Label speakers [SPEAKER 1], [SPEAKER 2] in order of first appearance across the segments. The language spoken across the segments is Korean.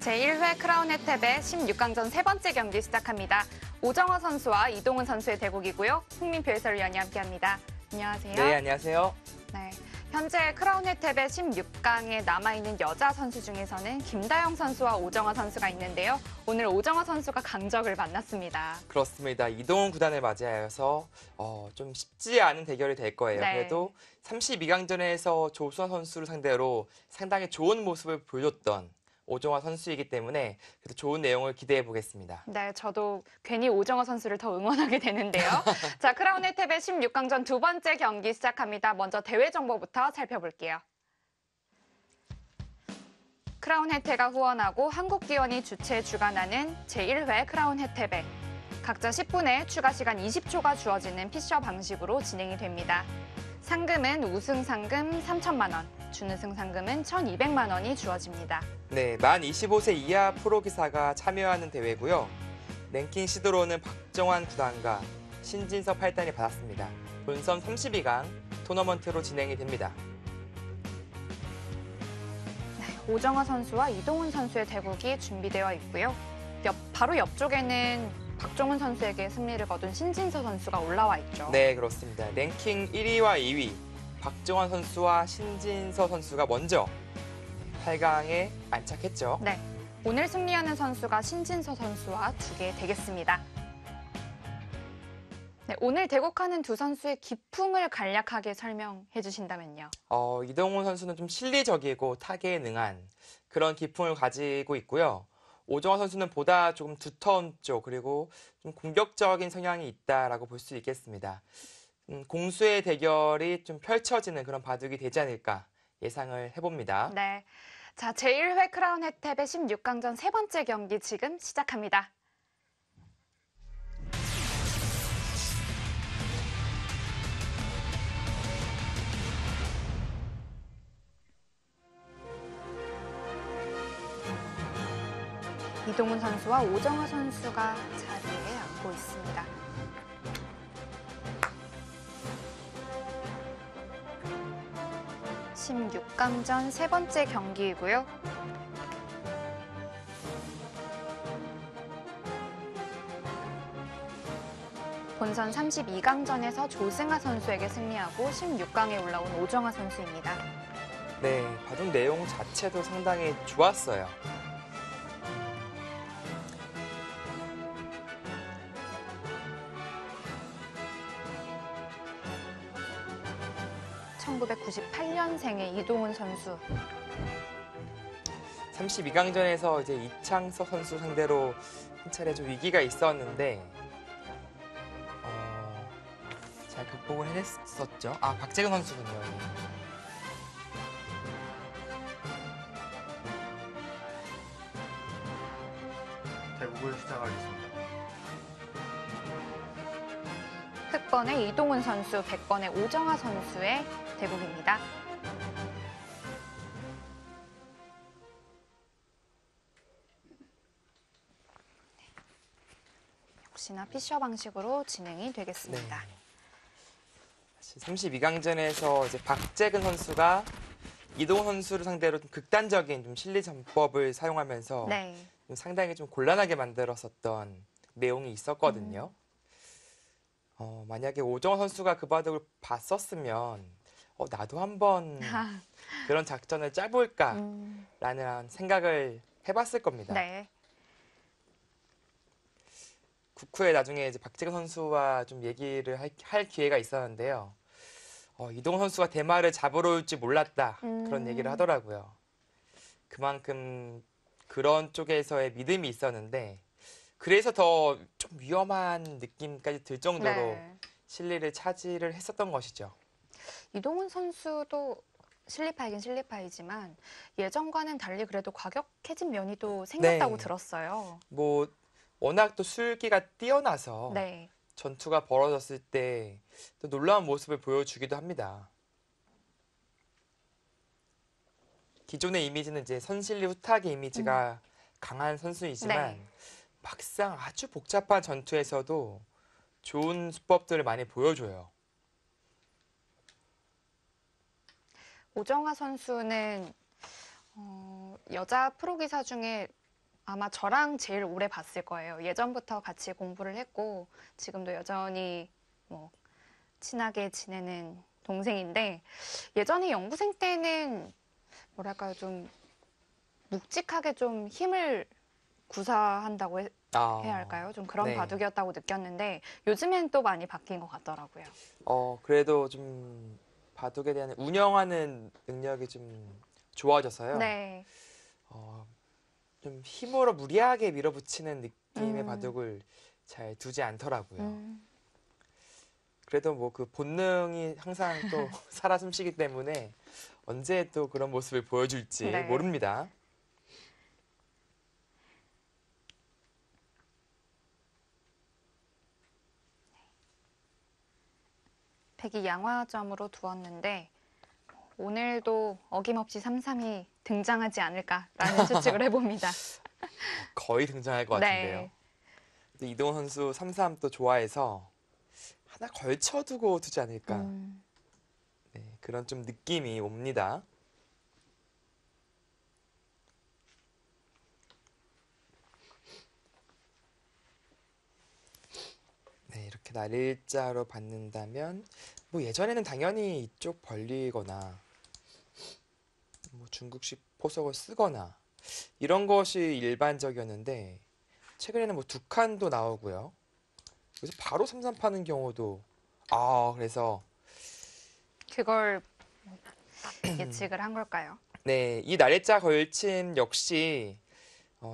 [SPEAKER 1] 제1회 크라운 혜택의 16강전 세 번째 경기 시작합니다. 오정화 선수와 이동훈 선수의 대국이고요. 홍민표 해설위원이 함께합니다. 안녕하세요.
[SPEAKER 2] 네, 안녕하세요.
[SPEAKER 1] 네, 현재 크라운 혜택의 16강에 남아있는 여자 선수 중에서는 김다영 선수와 오정화 선수가 있는데요. 오늘 오정화 선수가 강적을 만났습니다.
[SPEAKER 2] 그렇습니다. 이동훈 구단을 맞이하여서 좀 쉽지 않은 대결이 될 거예요.
[SPEAKER 1] 네.
[SPEAKER 2] 그래도 32강전에서 조수아 선수를 상대로 상당히 좋은 모습을 보여줬던 오정화 선수이기 때문에 그래도 좋은 내용을 기대해 보겠습니다.
[SPEAKER 1] 네, 저도 괜히 오정화 선수를 더 응원하게 되는데요. 자, 크라운 혜택의 16강전 두 번째 경기 시작합니다. 먼저 대회 정보부터 살펴볼게요. 크라운 혜택가 후원하고 한국기원이 주최 주관하는 제1회 크라운 혜택배. 각자 10분의 추가 시간 20초가 주어지는 피셔 방식으로 진행이 됩니다. 상금은 우승 상금 3천만 원, 준우승 상금은 1,200만 원이 주어집니다.
[SPEAKER 2] 네, 만 25세 이하 프로기사가 참여하는 대회고요. 랭킹 시드로는 박정환 구단과 신진서 8단이 받았습니다. 본선 32강 토너먼트로 진행이 됩니다.
[SPEAKER 1] 오정화 선수와 이동훈 선수의 대국이 준비되어 있고요. 바로 옆쪽에는 박종훈 선수에게 승리를 거둔 신진서 선수가 올라와 있죠.
[SPEAKER 2] 네, 그렇습니다. 랭킹 1위와 2위 박정환 선수와 신진서 선수가 먼저 8강에 안착했죠.
[SPEAKER 1] 네, 오늘 승리하는 선수가 신진서 선수와 두개 되겠습니다. 네, 오늘 대국하는 두 선수의 기풍을 간략하게 설명해 주신다면요.
[SPEAKER 2] 이동훈 선수는 좀 실리적이고 타계에 능한 그런 기풍을 가지고 있고요. 오정화 선수는 보다 조금 두터운 쪽 그리고 좀 공격적인 성향이 있다라고 볼 수 있겠습니다. 공수의 대결이 좀 펼쳐지는 그런 바둑이 되지 않을까 예상을 해봅니다.
[SPEAKER 1] 네, 자 제1회 크라운 혜택의 16강전 세 번째 경기 지금 시작합니다. 이동훈 선수와 오정화 선수가 자리에 앉고 있습니다. (16강전) 세 번째 경기이고요. 본선 32강전에서 조승아 선수에게 승리하고 16강에 올라온 오정화 선수입니다.
[SPEAKER 2] 네, 바둑 내용 자체도 상당히 좋았어요.
[SPEAKER 1] (1998년생의) 이동훈 선수.
[SPEAKER 2] 32강전에서 이제 이창석 선수 상대로 한 차례 좀 위기가 있었는데 잘 극복을 해냈었죠. 박재근 선수군요.
[SPEAKER 3] 대국을 시작하겠습니다.
[SPEAKER 1] 흑번의 이동훈 선수, 백번의 오정화 선수의 대국입니다. 역시나 피셔 방식으로 진행이 되겠습니다.
[SPEAKER 2] 네. 32강전에서 이제 박재근 선수가 이동훈 선수를 상대로 좀 극단적인 좀 실리 전법을 사용하면서
[SPEAKER 1] 네.
[SPEAKER 2] 상당히 좀 곤란하게 만들었었던 내용이 있었거든요. 만약에 오정화 선수가 그 바둑을 봤었으면 나도 한번 그런 작전을 짜볼까라는 생각을 해봤을 겁니다.
[SPEAKER 1] 네.
[SPEAKER 2] 국후에 나중에 이제 박재근 선수와 좀 얘기를 할 기회가 있었는데요. 이동훈 선수가 대마를 잡으러 올지 몰랐다 그런 얘기를 하더라고요. 그만큼 그런 쪽에서의 믿음이 있었는데 그래서 더 좀 위험한 느낌까지 들 정도로
[SPEAKER 1] 네.
[SPEAKER 2] 실리를 차지를 했었던 것이죠.
[SPEAKER 1] 이동훈 선수도 실리파이긴 실리파이지만 예전과는 달리 그래도 과격해진 면이 또 생겼다고
[SPEAKER 2] 네.
[SPEAKER 1] 들었어요.
[SPEAKER 2] 뭐 워낙 또 술기가 뛰어나서
[SPEAKER 1] 네.
[SPEAKER 2] 전투가 벌어졌을 때 또 놀라운 모습을 보여주기도 합니다. 기존의 이미지는 이제 선실리 후타기 이미지가 강한 선수이지만
[SPEAKER 1] 네.
[SPEAKER 2] 막상 아주 복잡한 전투에서도 좋은 수법들을 많이 보여줘요.
[SPEAKER 1] 오정화 선수는 여자 프로기사 중에 아마 저랑 제일 오래 봤을 거예요. 예전부터 같이 공부를 했고 지금도 여전히 뭐 친하게 지내는 동생인데 예전에 연구생 때는 뭐랄까요 좀 묵직하게 좀 힘을 구사한다고 해야 할까요? 좀 그런
[SPEAKER 2] 네.
[SPEAKER 1] 바둑이었다고 느꼈는데 요즘엔 또 많이 바뀐 것 같더라고요.
[SPEAKER 2] 그래도 좀 바둑에 대한 운영하는 능력이 좀 좋아져서요.
[SPEAKER 1] 네.
[SPEAKER 2] 어, 좀 힘으로 무리하게 밀어붙이는 느낌의
[SPEAKER 1] 음.
[SPEAKER 2] 바둑을 잘 두지 않더라고요.
[SPEAKER 1] 음.
[SPEAKER 2] 그래도 뭐 그 본능이 항상 또 살아 숨쉬기 때문에 언제 또 그런 모습을 보여줄지
[SPEAKER 1] 네.
[SPEAKER 2] 모릅니다.
[SPEAKER 1] 백이 양화점으로 두었는데 오늘도 어김없이 삼삼이 등장하지 않을까라는 추측을 해봅니다.
[SPEAKER 2] 거의 등장할 것 같은데요.
[SPEAKER 1] 네.
[SPEAKER 2] 근데 이동원 선수 3-3 또 좋아해서 하나 걸쳐두고 두지 않을까.
[SPEAKER 1] 음.
[SPEAKER 2] 네, 그런 좀 느낌이 옵니다. 네, 이렇게 날일자로 받는다면 뭐 예전에는 당연히 이쪽 벌리거나 뭐 중국식 포석을 쓰거나 이런 것이 일반적이었는데 최근에는 뭐 두 칸도 나오고요. 그래서 바로 3-3 파는 경우도 그래서
[SPEAKER 1] 그걸 예측을 한 걸까요?
[SPEAKER 2] 네, 이 날짜 걸침 역시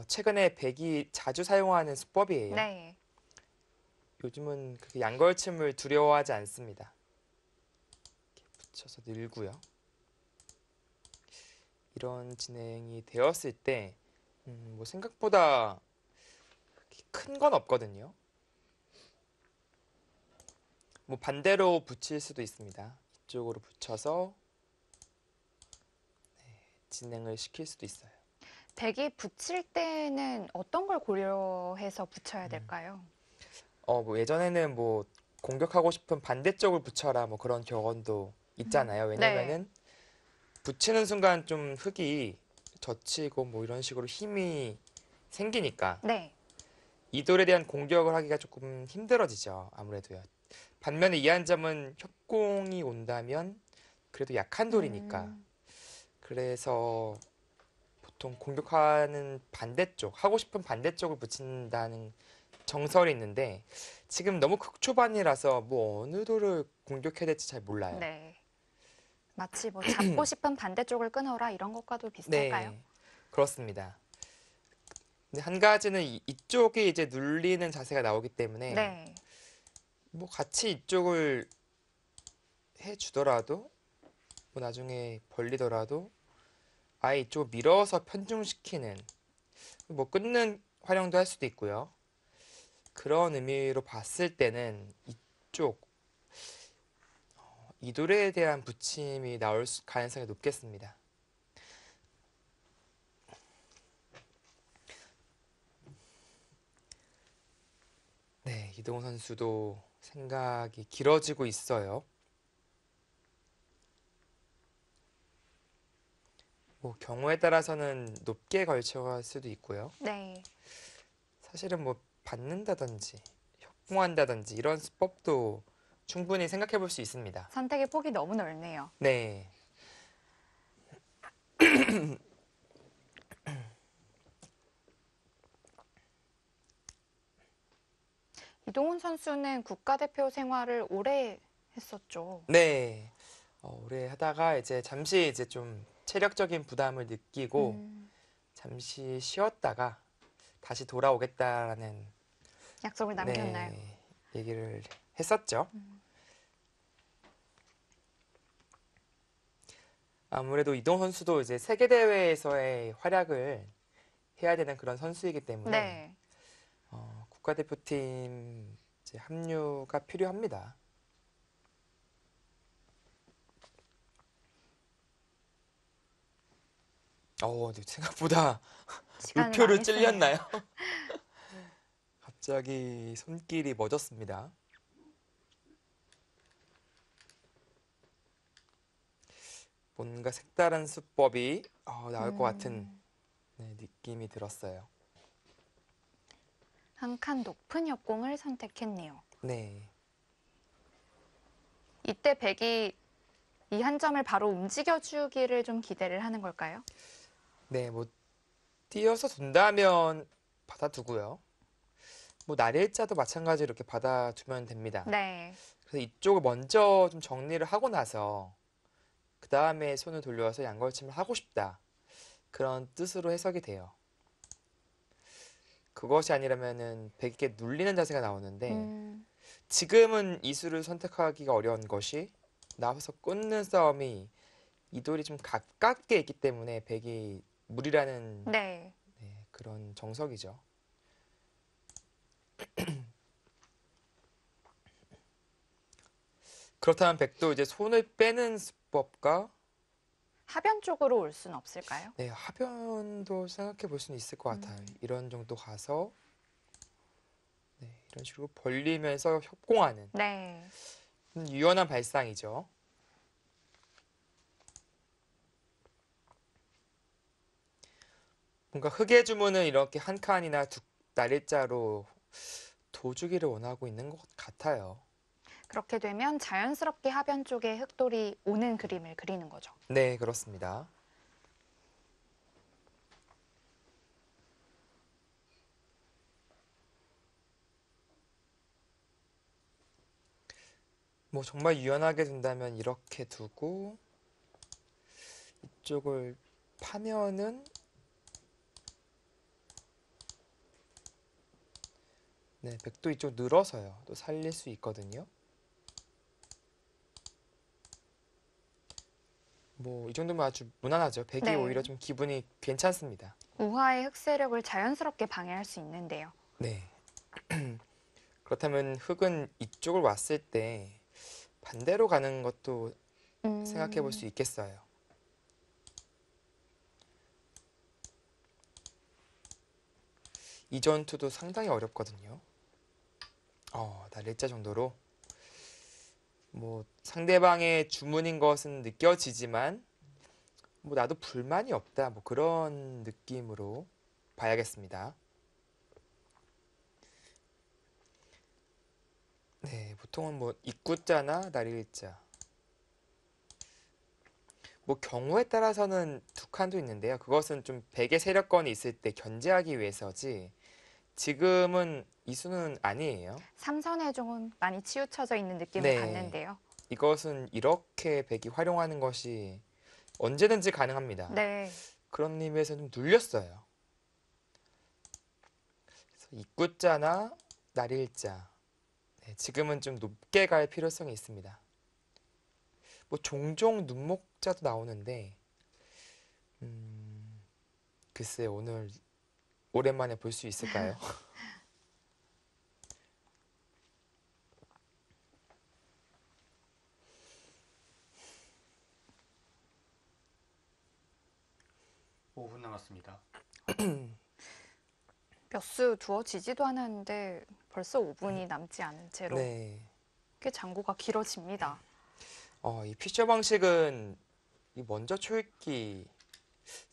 [SPEAKER 2] 최근에 백이 자주 사용하는 수법이에요.
[SPEAKER 1] 네.
[SPEAKER 2] 요즘은 그 양걸침을 두려워하지 않습니다. 이렇게 붙여서 늘고요. 이런 진행이 되었을 때 뭐 생각보다 큰 건 없거든요. 뭐 반대로 붙일 수도 있습니다. 이쪽으로 붙여서 진행을 시킬 수도 있어요.
[SPEAKER 1] 백이 붙일 때는 어떤 걸 고려해서 붙여야 될까요?
[SPEAKER 2] 뭐 예전에는 뭐 공격하고 싶은 반대쪽을 붙여라 뭐 그런 격언도 있잖아요.
[SPEAKER 1] 네.
[SPEAKER 2] 왜냐면은 붙이는 순간 좀 흙이 젖히고 뭐 이런 식으로 힘이 생기니까
[SPEAKER 1] 네.
[SPEAKER 2] 이 돌에 대한 공격을 하기가 조금 힘들어지죠. 아무래도요. 반면에 이 한 점은 협공이 온다면 그래도 약한 돌이니까. 그래서 보통 공격하는 반대쪽, 하고 싶은 반대쪽을 붙인다는 정설이 있는데 지금 너무 극초반이라서 뭐 어느 돌을 공격해야 될지 잘 몰라요.
[SPEAKER 1] 네. 마치 뭐 잡고 싶은 반대쪽을 끊어라 이런 것과도 비슷할까요?
[SPEAKER 2] 네, 그렇습니다. 근데 한 가지는 이쪽이 이제 눌리는 자세가 나오기 때문에
[SPEAKER 1] 네.
[SPEAKER 2] 뭐 같이 이쪽을 해주더라도 뭐 나중에 벌리더라도 아예 이쪽을 밀어서 편중시키는 뭐 끊는 활용도 할 수도 있고요. 그런 의미로 봤을 때는 이쪽 이돌에 대한 붙임이 나올 가능성이 높겠습니다. 네, 이동훈 선수도 생각이 길어지고 있어요. 뭐 경우에 따라서는 높게 걸쳐갈 수도 있고요.
[SPEAKER 1] 네.
[SPEAKER 2] 사실은 뭐 받는다든지 협공한다든지 이런 수법도 충분히 생각해 볼 수 있습니다.
[SPEAKER 1] 선택의 폭이 너무 넓네요.
[SPEAKER 2] 네.
[SPEAKER 1] 이동훈 선수는 국가대표 생활을 오래 했었죠.
[SPEAKER 2] 네. 오래 하다가 이제 잠시 이제 좀 체력적인 부담을 느끼고 잠시 쉬었다가 다시 돌아오겠다라는
[SPEAKER 1] 약속을 남겼나요?
[SPEAKER 2] 네, 얘기를 했었죠. 아무래도 이동 선수도 이제 세계 대회에서의 활약을 해야 되는 그런 선수이기 때문에
[SPEAKER 1] 네.
[SPEAKER 2] 국가대표팀 이제 합류가 필요합니다. 근데 생각보다
[SPEAKER 1] 시간이
[SPEAKER 2] 우표를
[SPEAKER 1] 많이 쓰네요.
[SPEAKER 2] 찔렸나요? 갑자기 손길이 멎었습니다. 뭔가 색다른 수법이 나올 것 같은 네, 느낌이 들었어요.
[SPEAKER 1] 한 칸 높은 역공을 선택했네요.
[SPEAKER 2] 네.
[SPEAKER 1] 이때 백이 이 한 점을 바로 움직여주기를 좀 기대를 하는 걸까요?
[SPEAKER 2] 네, 뭐 띄어서 둔다면 받아두고요. 뭐 날일자도 마찬가지로 이렇게 받아두면 됩니다.
[SPEAKER 1] 네.
[SPEAKER 2] 그래서 이쪽을 먼저 좀 정리를 하고 나서 그 다음에 손을 돌려서 양걸침을 하고 싶다. 그런 뜻으로 해석이 돼요. 그것이 아니라면은 백에게 눌리는 자세가 나오는데 지금은 이 수를 선택하기가 어려운 것이 나와서 끊는 싸움이 이 돌이 좀 가깝게 있기 때문에 백이 무리라는
[SPEAKER 1] 네.
[SPEAKER 2] 네, 그런 정석이죠. 그렇다면 백도 이제 손을 빼는 수법과
[SPEAKER 1] 하변 쪽으로 올 수는 없을까요?
[SPEAKER 2] 네, 하변도 생각해 볼 수는 있을 것 같아요. 이런 정도 가서 네, 이런 식으로 벌리면서 협공하는
[SPEAKER 1] 네.
[SPEAKER 2] 유연한 발상이죠. 뭔가 흑의 주문은 이렇게 한 칸이나 두 날일자로 둬주기를 원하고 있는 것 같아요.
[SPEAKER 1] 그렇게 되면 자연스럽게 하변 쪽에 흑돌이 오는 그림을 그리는 거죠.
[SPEAKER 2] 네, 그렇습니다. 뭐 정말 유연하게 둔다면 이렇게 두고 이쪽을 파면은 네, 백도 이쪽 늘어서요. 또 살릴 수 있거든요. 뭐 이 정도면 아주 무난하죠. 백이
[SPEAKER 1] 네.
[SPEAKER 2] 오히려 좀 기분이 괜찮습니다.
[SPEAKER 1] 우하의 흑세력을 자연스럽게 방해할 수 있는데요.
[SPEAKER 2] 네. 그렇다면 흑은 이쪽을 왔을 때 반대로 가는 것도 생각해 볼 수 있겠어요. 이 전투도 상당히 어렵거든요. 날일자 정도로 뭐 상대방의 주문인 것은 느껴지지만 뭐 나도 불만이 없다 뭐 그런 느낌으로 봐야겠습니다. 네, 보통은 뭐 입구자나 날일자 뭐 경우에 따라서는 두 칸도 있는데요. 그것은 좀 백의 세력권이 있을 때 견제하기 위해서지 지금은 이 수는 아니에요.
[SPEAKER 1] 삼선에 좀 많이 치우쳐져 있는 느낌을
[SPEAKER 2] 네.
[SPEAKER 1] 받는데요.
[SPEAKER 2] 이것은 이렇게 백이 활용하는 것이 언제든지 가능합니다.
[SPEAKER 1] 네.
[SPEAKER 2] 그런 의미에서 좀 눌렸어요. 그래서 입구자나 날일자 네, 지금은 좀 높게 갈 필요성이 있습니다. 뭐 종종 눈목자도 나오는데 글쎄 오늘 오랜만에 볼 수 있을까요?
[SPEAKER 3] 오 분 남았습니다.
[SPEAKER 1] 몇 수 두어지지도 않았는데 벌써 5분이 남지 않은 채로
[SPEAKER 2] 네.
[SPEAKER 1] 꽤 장구가 길어집니다.
[SPEAKER 2] 이 피셔 방식은 이 먼저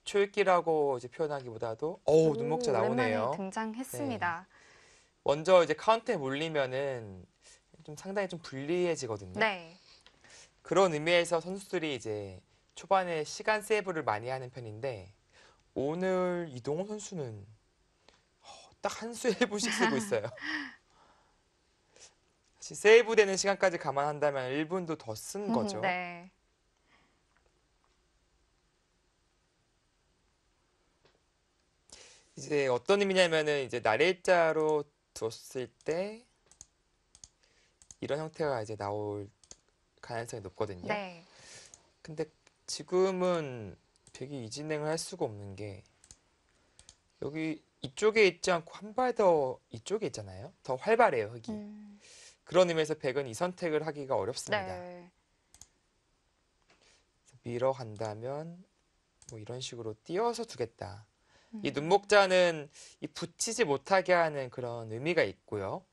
[SPEAKER 2] 초읽기라고 이제 표현하기보다도 눈목자
[SPEAKER 1] 오랜만에
[SPEAKER 2] 나오네요.
[SPEAKER 1] 등장했습니다.
[SPEAKER 2] 먼저 이제 카운트에 몰리면은 좀 상당히 좀 불리해지거든요.
[SPEAKER 1] 네.
[SPEAKER 2] 그런 의미에서 선수들이 이제 초반에 시간 세이브를 많이 하는 편인데 오늘 이동호 선수는 딱 한 수에 1분씩 쓰고 있어요. 사실 세이브 되는 시간까지 감안한다면 1분도 더 쓴 거죠.
[SPEAKER 1] 네.
[SPEAKER 2] 이제 어떤 의미냐면은 이제 날일자로 뒀을 때 이런 형태가 이제 나올 가능성이 높거든요.
[SPEAKER 1] 네.
[SPEAKER 2] 근데 지금은 백이 이 진행을 할 수가 없는 게 여기 이쪽에 있지 않고 한 발 더 이쪽에 있잖아요. 더 활발해요, 흑이. 그런 의미에서 백은 이 선택을 하기가 어렵습니다.
[SPEAKER 1] 네.
[SPEAKER 2] 밀어 간다면 뭐 이런 식으로 띄어서 두겠다. 이 눈목자는 이 붙이지 못하게 하는 그런 의미가 있고요.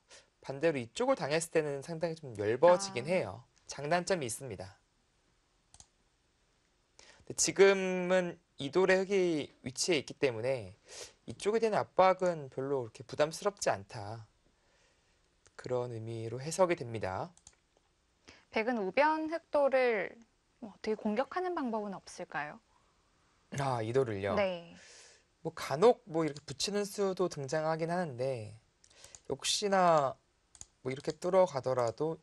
[SPEAKER 2] 반대로 이쪽을 당했을 때는 상당히 좀 엷어지긴 해요. 장단점이 있습니다. 근데 지금은 이 돌의 흑이 위치에 있기 때문에 이쪽에 대한 압박은 별로 그렇게 부담스럽지 않다. 그런 의미로 해석이 됩니다.
[SPEAKER 1] 백은 우변 흑도를 어떻게 공격하는 방법은 없을까요?
[SPEAKER 2] 아, 이도를요.
[SPEAKER 1] 네.
[SPEAKER 2] 뭐 간혹 뭐 이렇게 붙이는 수도 등장하긴 하는데 역시나 뭐 이렇게 뚫어가더라도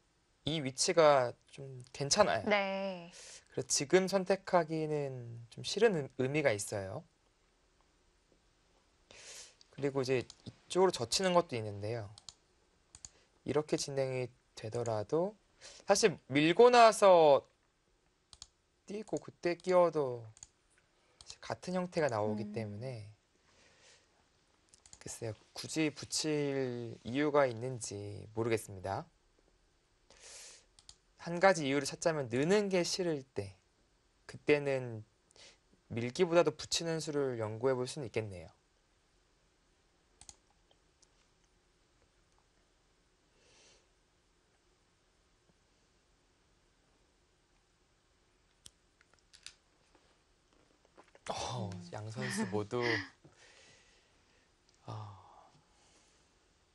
[SPEAKER 2] 이 위치가 좀 괜찮아요.
[SPEAKER 1] 네.
[SPEAKER 2] 그래서 지금 선택하기는 좀 싫은 의미가 있어요. 그리고 이제 이쪽으로 젖히는 것도 있는데요. 이렇게 진행이 되더라도 사실 밀고 나서 뛰고 그때 끼워도 같은 형태가 나오기 때문에 글쎄요, 굳이 붙일 이유가 있는지 모르겠습니다. 한 가지 이유를 찾자면 느는 게 싫을 때 그때는 밀기보다도 붙이는 수를 연구해 볼 수는 있겠네요. 양 선수 모두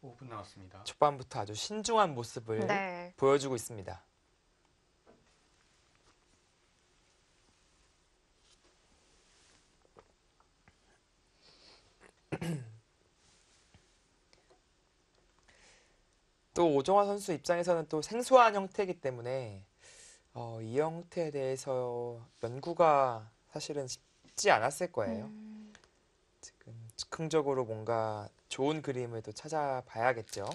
[SPEAKER 3] 5분 남았습니다.
[SPEAKER 2] 초반부터 아주 신중한 모습을
[SPEAKER 1] 네.
[SPEAKER 2] 보여주고 있습니다. 또 오정화 선수 입장에서는 또 생소한 형태이기 때문에 이 형태에 대해서 연구가 사실은 쉽지 않았을 거예요. 지금 즉흥적으로 뭔가 좋은 그림을 또 찾아봐야겠죠.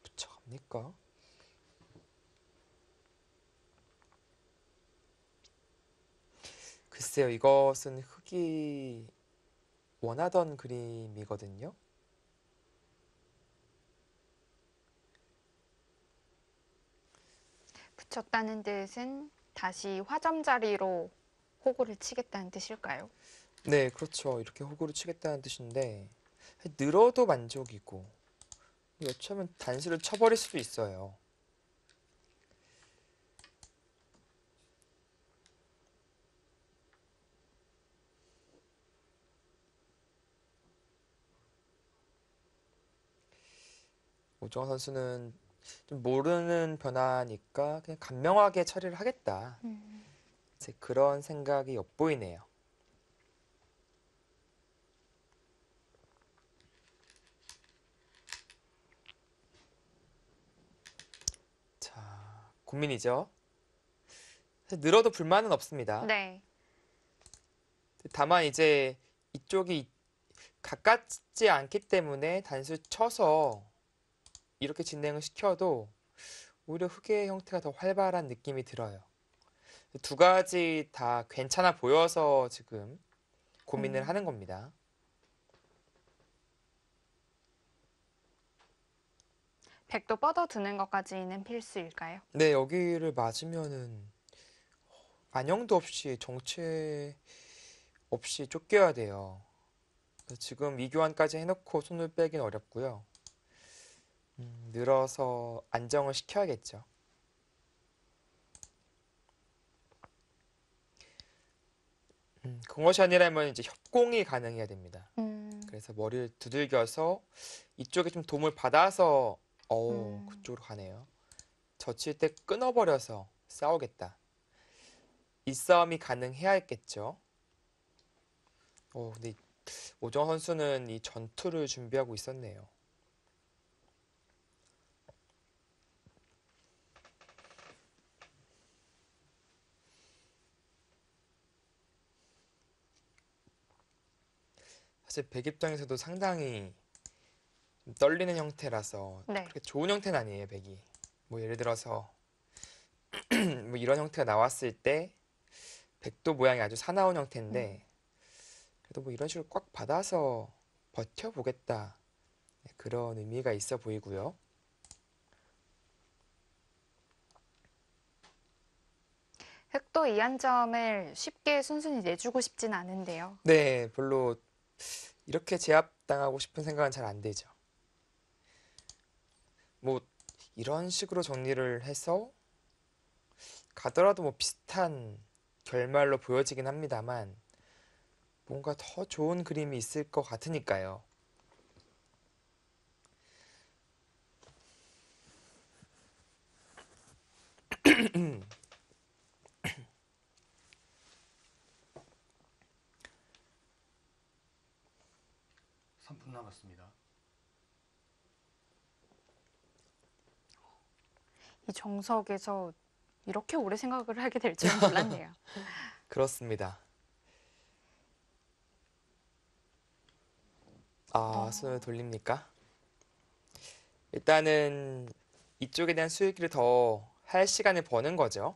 [SPEAKER 2] 붙여갑니까? 글쎄요, 이것은 흑이 원하던 그림이거든요.
[SPEAKER 1] 붙였다는 뜻은 다시 화점 자리로 호구를 치겠다는 뜻일까요?
[SPEAKER 2] 네, 그렇죠. 이렇게 호구를 치겠다는 뜻인데 늘어도 만족이고 여차하면 단수를 쳐버릴 수도 있어요. 오정환 선수는 좀 모르는 변화니까 그냥 간명하게 처리를 하겠다. 이제 그런 생각이 엿보이네요. 자, 고민이죠. 사실 늘어도 불만은 없습니다.
[SPEAKER 1] 네.
[SPEAKER 2] 다만 이제 이쪽이 가깝지 않기 때문에 단수 쳐서 이렇게 진행을 시켜도 오히려 흑의 형태가 더 활발한 느낌이 들어요. 두 가지 다 괜찮아 보여서 지금 고민을 하는 겁니다.
[SPEAKER 1] 백도 뻗어두는 것까지는 필수일까요?
[SPEAKER 2] 네, 여기를 맞으면은 안형도 없이 정체 없이 쫓겨야 돼요. 그래서 지금 이교환까지 해놓고 손을 빼긴 어렵고요. 늘어서 안정을 시켜야겠죠. 그것이 아니라면 이제 협공이 가능해야 됩니다. 그래서 머리를 두들겨서 이쪽에 좀 도움을 받아서 그쪽으로 가네요. 젖힐 때 끊어버려서 싸우겠다. 이 싸움이 가능해야 했겠죠. 근데 오정환 선수는 이 전투를 준비하고 있었네요. 사실 백 입장에서도 상당히 좀 떨리는 형태라서
[SPEAKER 1] 네.
[SPEAKER 2] 그렇게 좋은 형태는 아니에요, 백이. 뭐 예를 들어서 뭐 이런 형태가 나왔을 때 백도 모양이 아주 사나운 형태인데 그래도 뭐 이런 식으로 꽉 받아서 버텨보겠다. 그런 의미가 있어 보이고요.
[SPEAKER 1] 흑도 이 한 점을 쉽게 순순히 내주고 싶진 않은데요.
[SPEAKER 2] 네, 별로 이렇게 제압당하고 싶은 생각은 잘 안 되죠. 뭐 이런 식으로 정리를 해서 가더라도 뭐 비슷한 결말로 보여지긴 합니다만 뭔가 더 좋은 그림이 있을 것 같으니까요.
[SPEAKER 3] 삼 분 남았습니다.
[SPEAKER 1] 이 정석에서 이렇게 오래 생각을 하게 될 줄은 몰랐네요.
[SPEAKER 2] 그렇습니다. 손을 돌립니까? 일단은 이쪽에 대한 수익을 더 할 시간을 버는 거죠.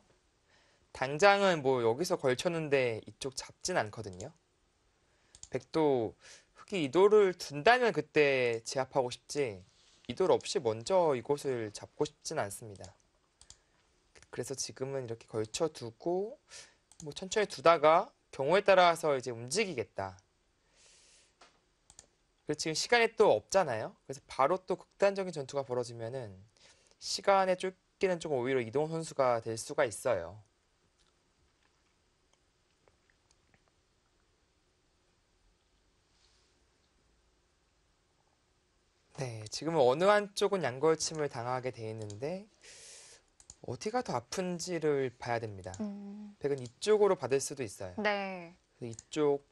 [SPEAKER 2] 당장은 뭐 여기서 걸쳤는데 이쪽 잡진 않거든요. 백도 흑이 이도를 둔다면 그때 제압하고 싶지, 이도를 없이 먼저 이곳을 잡고 싶진 않습니다. 그래서 지금은 이렇게 걸쳐두고 뭐 천천히 두다가 경우에 따라서 이제 움직이겠다. 그리고 지금 시간이 또 없잖아요. 그래서 바로 또 극단적인 전투가 벌어지면은 시간에 쫓기는 좀 오히려 이동훈 선수가 될 수가 있어요. 네, 지금은 어느 한쪽은 양걸침을 당하게 돼 있는데 어디가 더 아픈지를 봐야 됩니다. 백은 이쪽으로 받을 수도 있어요.
[SPEAKER 1] 네.
[SPEAKER 2] 그래서 이쪽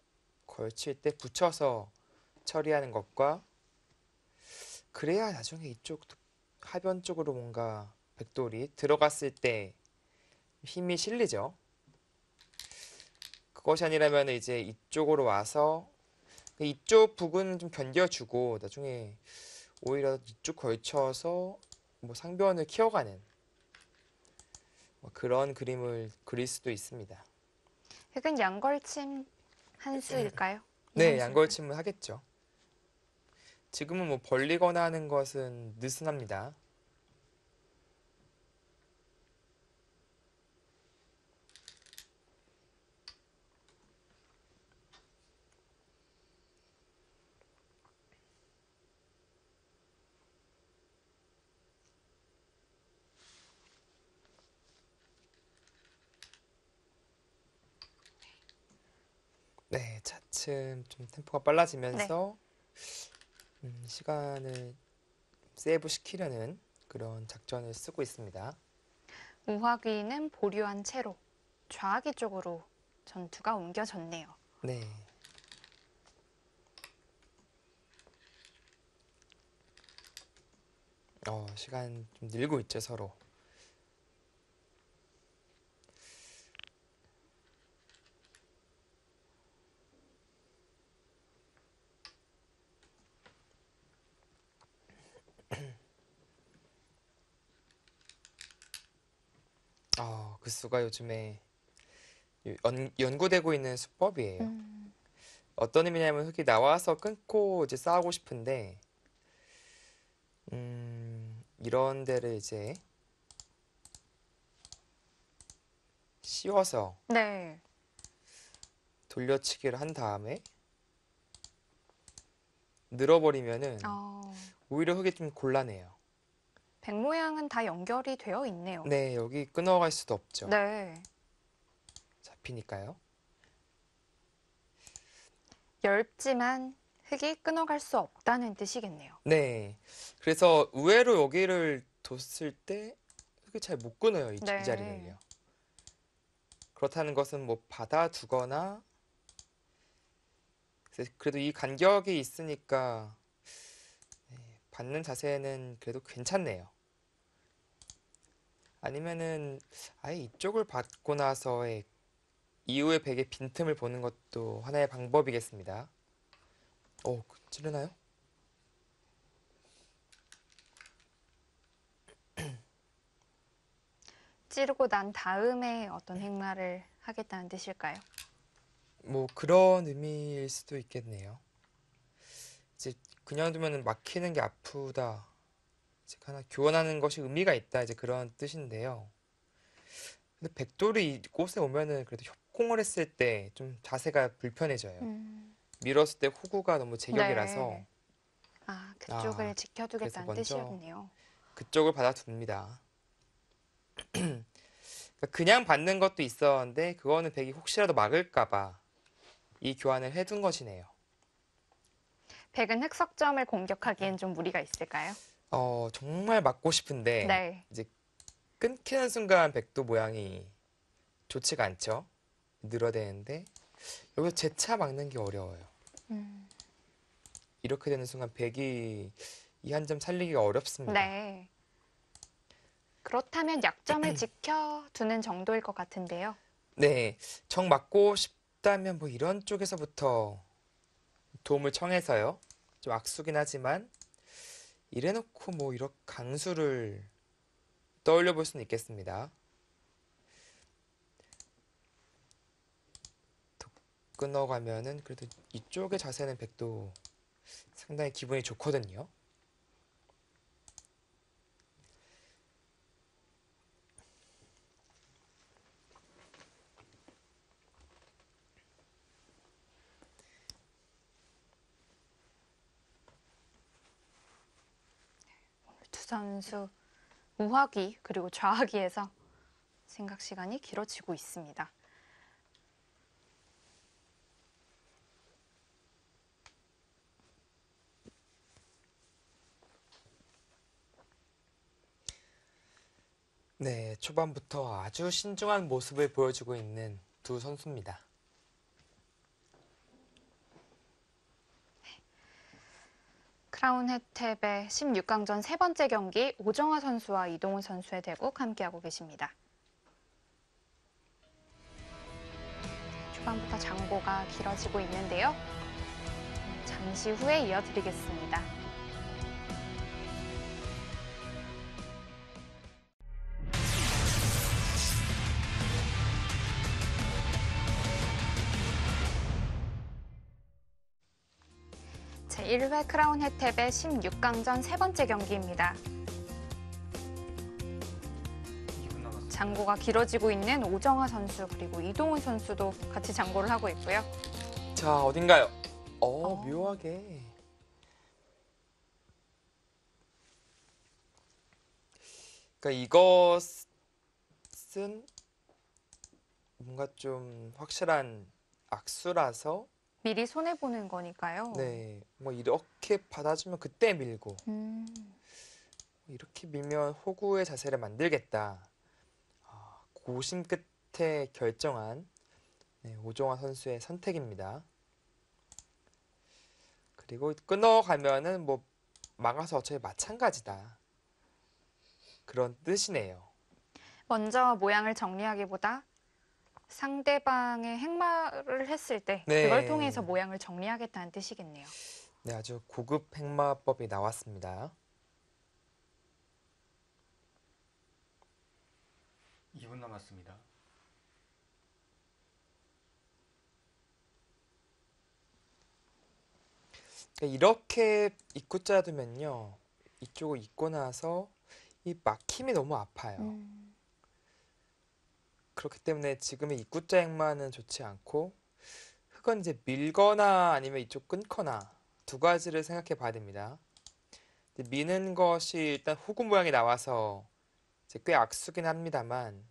[SPEAKER 2] 걸칠 때 붙여서 처리하는 것과, 그래야 나중에 이쪽 하변 쪽으로 뭔가 백돌이 들어갔을 때 힘이 실리죠. 그것이 아니라면 이제 이쪽으로 와서 이쪽 부분은 좀 견뎌주고 나중에 오히려 이쪽 걸쳐서 뭐 상변을 키워가는 뭐 그런 그림을 그릴 수도 있습니다.
[SPEAKER 1] 흑은 양걸침 한 수일까요?
[SPEAKER 2] 네, 양걸침을 하겠죠. 지금은 뭐 벌리거나 하는 것은 느슨합니다. 네, 차츰 좀 템포가 빨라지면서 시간을 세이브 시키려는 그런 작전을 쓰고 있습니다.
[SPEAKER 1] 우화귀는 보류한 채로 좌하기 쪽으로 전투가 옮겨졌네요.
[SPEAKER 2] 네. 시간 좀 늘고 있죠, 서로. 그 수가 요즘에 연구되고 있는 수법이에요. 어떤 의미냐면 흑이 나와서 끊고 이제 싸우고 싶은데 이런 데를 이제 씌워서
[SPEAKER 1] 네.
[SPEAKER 2] 돌려치기를 한 다음에 늘어버리면은 오히려 흑이 좀 곤란해요.
[SPEAKER 1] 백 모양은 다 연결이 되어 있네요.
[SPEAKER 2] 네, 여기 끊어갈 수도 없죠.
[SPEAKER 1] 네.
[SPEAKER 2] 잡히니까요.
[SPEAKER 1] 얇지만 흑이 끊어갈 수 없다는 뜻이겠네요.
[SPEAKER 2] 네, 그래서 의외로 여기를 뒀을 때 흑이 잘 못 끊어요, 이
[SPEAKER 1] 네.
[SPEAKER 2] 자리를요. 그렇다는 것은 뭐 받아두거나, 그래도 이 간격이 있으니까 받는 자세는 그래도 괜찮네요. 아니면은 아예 이쪽을 받고 나서의 이후의 백의 빈틈을 보는 것도 하나의 방법이겠습니다. 찌르나요?
[SPEAKER 1] 찌르고 난 다음에 어떤 행마를 하겠다는 뜻일까요?
[SPEAKER 2] 뭐 그런 의미일 수도 있겠네요. 이제 그냥 두면 막히는 게 아프다. 이제 하나 교환하는 것이 의미가 있다. 이제 그런 뜻인데요. 근데 백돌이 이곳에 오면은 그래도 협공을 했을 때 좀 자세가 불편해져요. 밀었을 때 호구가 너무 제격이라서
[SPEAKER 1] 네. 그쪽을
[SPEAKER 2] 그래서
[SPEAKER 1] 지켜두겠다는
[SPEAKER 2] 먼저
[SPEAKER 1] 뜻이었네요.
[SPEAKER 2] 그쪽을 받아둡니다. 그러니까 그냥 받는 것도 있었는데 그거는 백이 혹시라도 막을까봐 이 교환을 해둔 것이네요.
[SPEAKER 1] 백은 흑석점을 공격하기엔 좀 무리가 있을까요?
[SPEAKER 2] 정말 맞고 싶은데
[SPEAKER 1] 네.
[SPEAKER 2] 이제 끊기는 순간 백도 모양이 좋지가 않죠. 늘어대는데 여기서 재차 막는 게 어려워요. 이렇게 되는 순간 백이 이 한 점 살리기가 어렵습니다.
[SPEAKER 1] 네. 그렇다면 약점을 지켜두는 정도일 것 같은데요.
[SPEAKER 2] 네, 정 맞고 싶다면 뭐 이런 쪽에서부터 도움을 청해서요. 좀 악수긴 하지만 이래놓고 뭐 이렇게 강수를 떠올려 볼 수는 있겠습니다. 더 끊어가면은 그래도 이쪽의 자세는 백도 상당히 기분이 좋거든요.
[SPEAKER 1] 두 선수 우하기 그리고 좌하기에서 생각 시간이 길어지고 있습니다.
[SPEAKER 2] 네, 초반부터 아주 신중한 모습을 보여주고 있는 두 선수입니다.
[SPEAKER 1] 크라운 혜택의 16강전 세 번째 경기 오정화 선수와 이동훈 선수의 대국 함께하고 계십니다. 초반부터 장고가 길어지고 있는데요. 잠시 후에 이어드리겠습니다. 제1회 크라운 혜택의 16강전 세 번째 경기입니다.
[SPEAKER 3] 2분 남았습니다.
[SPEAKER 1] 장고가 길어지고 있는 오정화 선수 그리고 이동훈 선수도 같이 장고를 하고 있고요.
[SPEAKER 2] 자, 어딘가요? 묘하게. 그러니까 이것은 뭔가 좀 확실한 악수라서
[SPEAKER 1] 미리 손해보는 거니까요.
[SPEAKER 2] 네, 뭐 이렇게 받아주면 그때 밀고 이렇게 밀면 호구의 자세를 만들겠다. 고심 끝에 결정한 오정화 선수의 선택입니다. 그리고 끊어가면은 뭐 막아서 어차피 마찬가지다. 그런 뜻이네요.
[SPEAKER 1] 먼저 모양을 정리하기보다 상대방의 행마를 했을 때
[SPEAKER 2] 네.
[SPEAKER 1] 그걸 통해서 모양을 정리하겠다는 뜻이겠네요.
[SPEAKER 2] 네, 아주 고급 행마법이 나왔습니다.
[SPEAKER 3] 2분 남았습니다.
[SPEAKER 2] 이렇게 입구자 두면요. 이쪽을 입고 나서 이 막힘이 너무 아파요. 그렇기 때문에 지금의 입구자 행마는 좋지 않고 흑은 이제 밀거나 아니면 이쪽 끊거나 두 가지를 생각해 봐야 됩니다. 근데 미는 것이 일단 호구 모양이 나와서 이제 꽤 악수긴 합니다만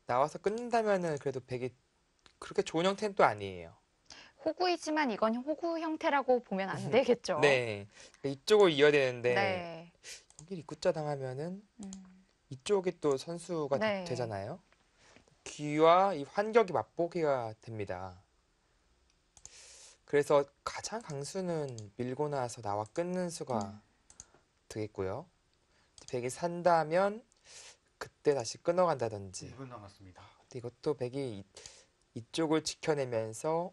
[SPEAKER 2] 나와서 끊는다면은 그래도 백이 그렇게 좋은 형태는 또 아니에요.
[SPEAKER 1] 호구이지만 이건 호구 형태라고 보면 안 되겠죠.
[SPEAKER 2] 네, 이쪽을 이어야 되는데
[SPEAKER 1] 네.
[SPEAKER 2] 여기 입구자 당하면은 이쪽이 또 선수가
[SPEAKER 1] 네.
[SPEAKER 2] 되잖아요. 귀와 이 환격이 맞보기가 됩니다. 그래서 가장 강수는 밀고 나서 나와 끊는 수가 되겠고요. 백이 산다면 그때 다시 끊어간다든지.
[SPEAKER 3] 1분 남았습니다.
[SPEAKER 2] 근데 이것도 백이 이쪽을 지켜내면서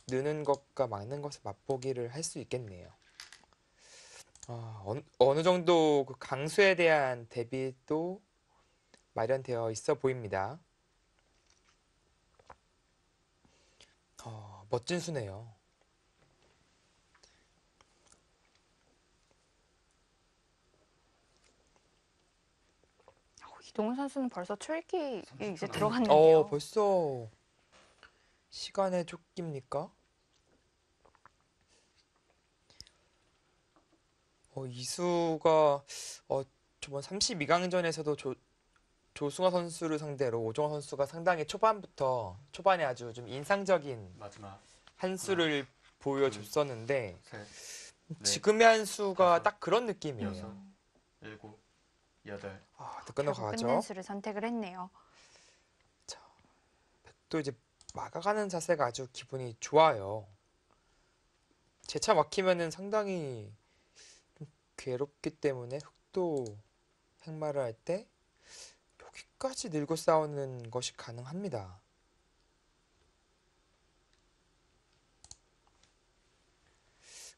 [SPEAKER 2] 느는 것과 막는 것을 맛보기를 할 수 있겠네요. 어느 정도 그 강수에 대한 대비도 마련되어 있어 보입니다. 멋진 수네요.
[SPEAKER 1] 이동훈 선수는 벌써 출기에
[SPEAKER 3] 30초
[SPEAKER 1] 이제
[SPEAKER 3] 남았-
[SPEAKER 1] 들어갔는데요.
[SPEAKER 2] 벌써 시간에 쫓깁니까? 이수가 저번 32강전에서도 조승화 선수를 상대로 오정화 선수가 상당히 초반에 아주 좀 인상적인
[SPEAKER 3] 마지막
[SPEAKER 2] 한 수를 보여줬었는데
[SPEAKER 3] 셋,
[SPEAKER 2] 지금의 한 수가
[SPEAKER 3] 다섯,
[SPEAKER 2] 딱 그런 느낌이에요.
[SPEAKER 3] 여섯, 일곱, 여덟.
[SPEAKER 2] 또
[SPEAKER 1] 결국
[SPEAKER 2] 끊어가죠.
[SPEAKER 1] 끝낸 수를 선택을 했네요.
[SPEAKER 2] 또 이제 막아가는 자세가 아주 기분이 좋아요. 제차 막히면은 상당히 좀 괴롭기 때문에 흑도 행마를 할 때 여기까지 늘고 싸우는 것이 가능합니다.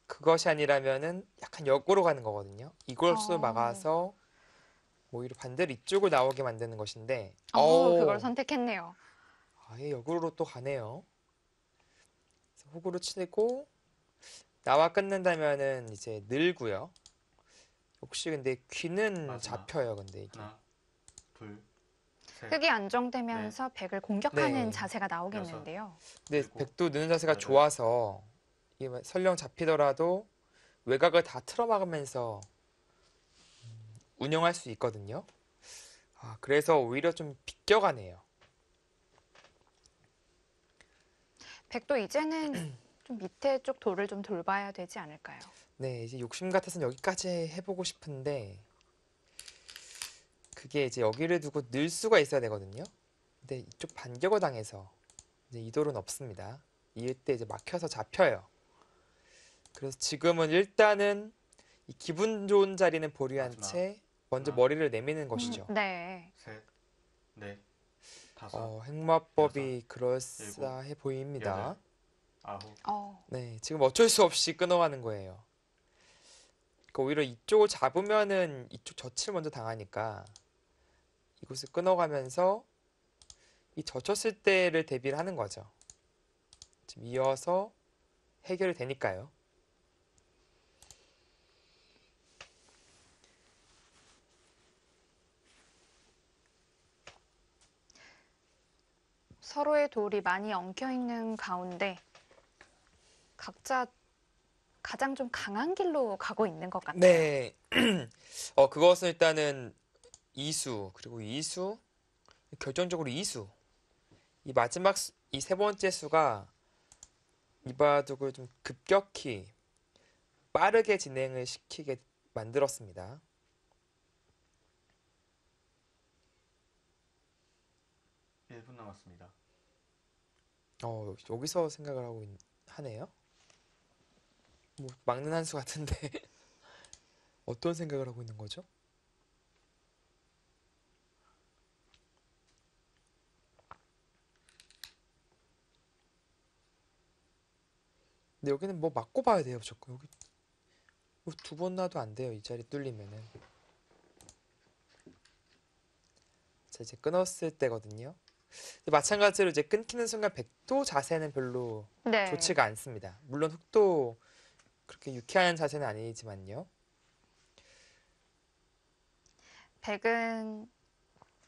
[SPEAKER 2] 그것이 아니라면은 약간 역으로 가는 거거든요. 이걸수 막아서 오히려 반대로 이쪽으로 나오게 만드는 것인데
[SPEAKER 1] 그걸 선택했네요.
[SPEAKER 2] 아예 역으로 또 가네요. 그래서 호구로 치고 나와 끝낸다면은 이제 늘고요. 혹시 근데 귀는
[SPEAKER 3] 마지막.
[SPEAKER 2] 잡혀요. 근데 이게
[SPEAKER 3] 하나, 둘, 셋.
[SPEAKER 1] 흙이 안정되면서 백을 공격하는
[SPEAKER 2] 네.
[SPEAKER 1] 자세가 나오겠는데요.
[SPEAKER 2] 근데
[SPEAKER 3] 일곱,
[SPEAKER 2] 백도 느는 자세가
[SPEAKER 3] 여덟.
[SPEAKER 2] 좋아서 이게 설령 잡히더라도 외곽을 다 틀어막으면서 운영할 수 있거든요. 그래서 오히려 좀 비껴가네요.
[SPEAKER 1] 백도 이제는 좀 밑에 쪽 돌을 좀 돌봐야 되지 않을까요?
[SPEAKER 2] 네, 이제 욕심 같아서는 여기까지 해보고 싶은데 그게 이제 여기를 두고 늘 수가 있어야 되거든요. 근데 이쪽 반격을 당해서 이제 이 돌은 없습니다. 이때 이제 막혀서 잡혀요. 그래서 지금은 일단은 이 기분 좋은 자리는 보류한
[SPEAKER 3] 마지막.
[SPEAKER 2] 채 먼저
[SPEAKER 3] 하나.
[SPEAKER 2] 머리를 내미는 것이죠.
[SPEAKER 1] 네.
[SPEAKER 3] 셋, 넷, 다섯,
[SPEAKER 2] 행마법이 그럴싸해 보입니다.
[SPEAKER 3] 여덟. 아홉.
[SPEAKER 2] 네, 지금 어쩔 수 없이 끊어가는 거예요. 그러니까 오히려 이쪽을 잡으면은 이쪽 젖을 먼저 당하니까 이곳을 끊어가면서 이 젖혔을 때를 대비를 하는 거죠. 지금 이어서 해결이 되니까요.
[SPEAKER 1] 서로의 돌이 많이 엉켜 있는 가운데 각자 가장 좀 강한 길로 가고 있는 것 같아요.
[SPEAKER 2] 네. 그것은 일단은 이수, 그리고 이수, 결정적으로 이수. 이 마지막, 이 세 번째 수가 이 바둑을 좀 급격히 빠르게 진행을 시키게 만들었습니다.
[SPEAKER 3] 일 분 남았습니다.
[SPEAKER 2] 여기서 생각을 하네요. 뭐 막는 한 수 같은데 어떤 생각을 하고 있는 거죠? 근데 여기는 뭐 맞고 봐야 돼요, 무조건. 여기 두 번 놔도 안 돼요, 이 자리 뚫리면은. 자, 이제 끊었을 때거든요. 근데 마찬가지로 이제 끊기는 순간 백도 자세는 별로
[SPEAKER 1] 네.
[SPEAKER 2] 좋지가 않습니다. 물론 흑도 그렇게 유쾌한 자세는 아니지만요.
[SPEAKER 1] 백은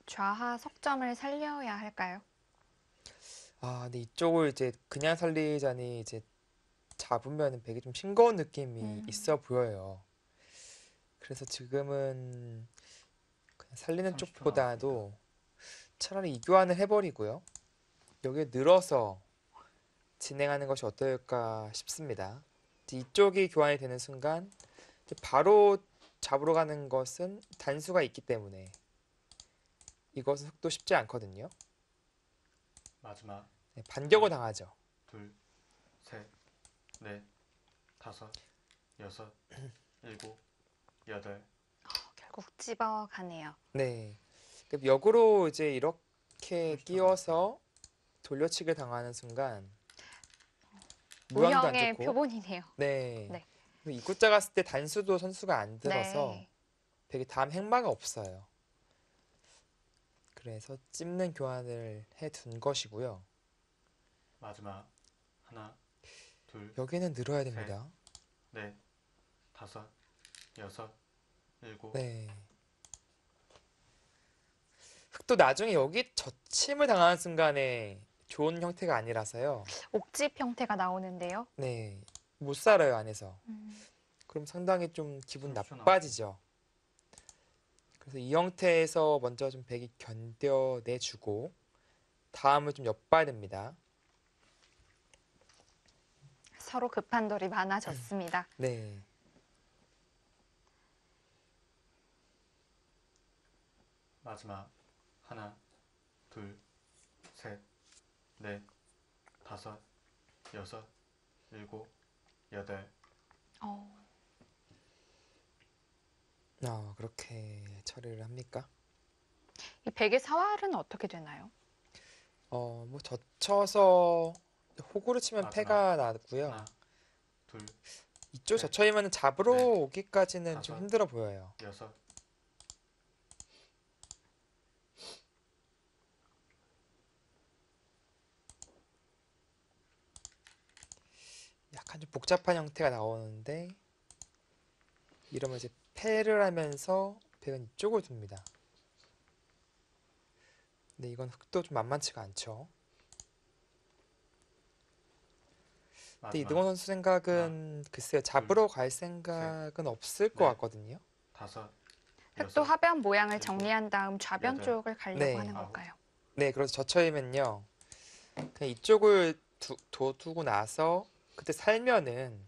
[SPEAKER 1] 좌하 석점을 살려야 할까요?
[SPEAKER 2] 근데 이쪽을 이제 그냥 살리자니 이제 잡으면 백이 좀 싱거운 느낌이 있어 보여요. 그래서 지금은 그냥 살리는
[SPEAKER 3] 30초
[SPEAKER 2] 쪽보다도 차라리 이교환을 해버리고요. 여기에 늘어서 진행하는 것이 어떨까 싶습니다. 이제 이쪽이 교환이 되는 순간 이제 바로 잡으러 가는 것은 단수가 있기 때문에 이것은 흑도 쉽지 않거든요.
[SPEAKER 3] 마지막.
[SPEAKER 2] 네, 반격을 당하죠.
[SPEAKER 3] 둘, 셋, 넷, 다섯, 여섯, 일곱, 여덟.
[SPEAKER 1] 결국 집어가네요.
[SPEAKER 2] 네. 그럼 역으로 이제 이렇게
[SPEAKER 3] 30초
[SPEAKER 2] 끼워서 돌려치기 당하는 순간 무항도 안
[SPEAKER 1] 운영의
[SPEAKER 2] 좋고
[SPEAKER 1] 표본이네요.
[SPEAKER 2] 네.
[SPEAKER 1] 네.
[SPEAKER 2] 그리고 이구자 갔을 때 단수도 선수가 안 들어서
[SPEAKER 1] 네.
[SPEAKER 2] 백이 다음 행마가 없어요. 그래서 찝는 교환을 해둔 것이고요.
[SPEAKER 3] 마지막. 하나, 둘,
[SPEAKER 2] 여기는 늘어야 됩니다.
[SPEAKER 3] 넷, 다섯, 여섯, 일곱.
[SPEAKER 2] 네. 흑도 나중에 여기 젖힘을 당하는 순간에 좋은 형태가 아니라서요.
[SPEAKER 1] 옥집 형태가 나오는데요.
[SPEAKER 2] 네. 못 살아요, 안에서.
[SPEAKER 1] 음,
[SPEAKER 2] 그럼 상당히 좀 기분
[SPEAKER 3] 30초
[SPEAKER 2] 나빠지죠. 그래서 이 형태에서 먼저 좀 백이 견뎌내주고 다음을 좀 엿봐야 됩니다.
[SPEAKER 1] 서로 급한 돌이 많아졌습니다.
[SPEAKER 2] 네.
[SPEAKER 3] 마지막 하나, 둘, 셋, 넷, 다섯, 여섯, 일곱, 여덟.
[SPEAKER 2] 그렇게 처리를 합니까?
[SPEAKER 1] 이 백의 사활은 어떻게 되나요?
[SPEAKER 2] 뭐 젖혀서 호구로 치면
[SPEAKER 3] 마지막.
[SPEAKER 2] 패가 나고요.
[SPEAKER 3] 하나, 둘,
[SPEAKER 2] 이쪽
[SPEAKER 3] 셋,
[SPEAKER 2] 젖혀이면 잡으러
[SPEAKER 3] 넷,
[SPEAKER 2] 오기까지는 좀
[SPEAKER 3] 다섯.
[SPEAKER 2] 힘들어 보여요.
[SPEAKER 3] 여섯.
[SPEAKER 2] 약간 좀 복잡한 형태가 나오는데 이러면 이제 패를 하면서 백은 이쪽을 둡니다. 근데 이건 흙도 좀 만만치가 않죠. 근데
[SPEAKER 3] 마지막
[SPEAKER 2] 이동원 선수 생각은 글쎄요, 잡으러 갈 생각은 없을 것
[SPEAKER 3] 넷,
[SPEAKER 2] 같거든요.
[SPEAKER 3] 다섯,
[SPEAKER 1] 흙도
[SPEAKER 3] 여섯,
[SPEAKER 1] 하변 모양을
[SPEAKER 3] 일곱,
[SPEAKER 1] 정리한 다음 좌변
[SPEAKER 3] 여덟,
[SPEAKER 1] 쪽을 가려고
[SPEAKER 2] 네.
[SPEAKER 1] 하는
[SPEAKER 3] 아홉.
[SPEAKER 1] 걸까요?
[SPEAKER 2] 네, 그래서 젖혀이면요, 그냥 이쪽을 두고 나서 그때 살면은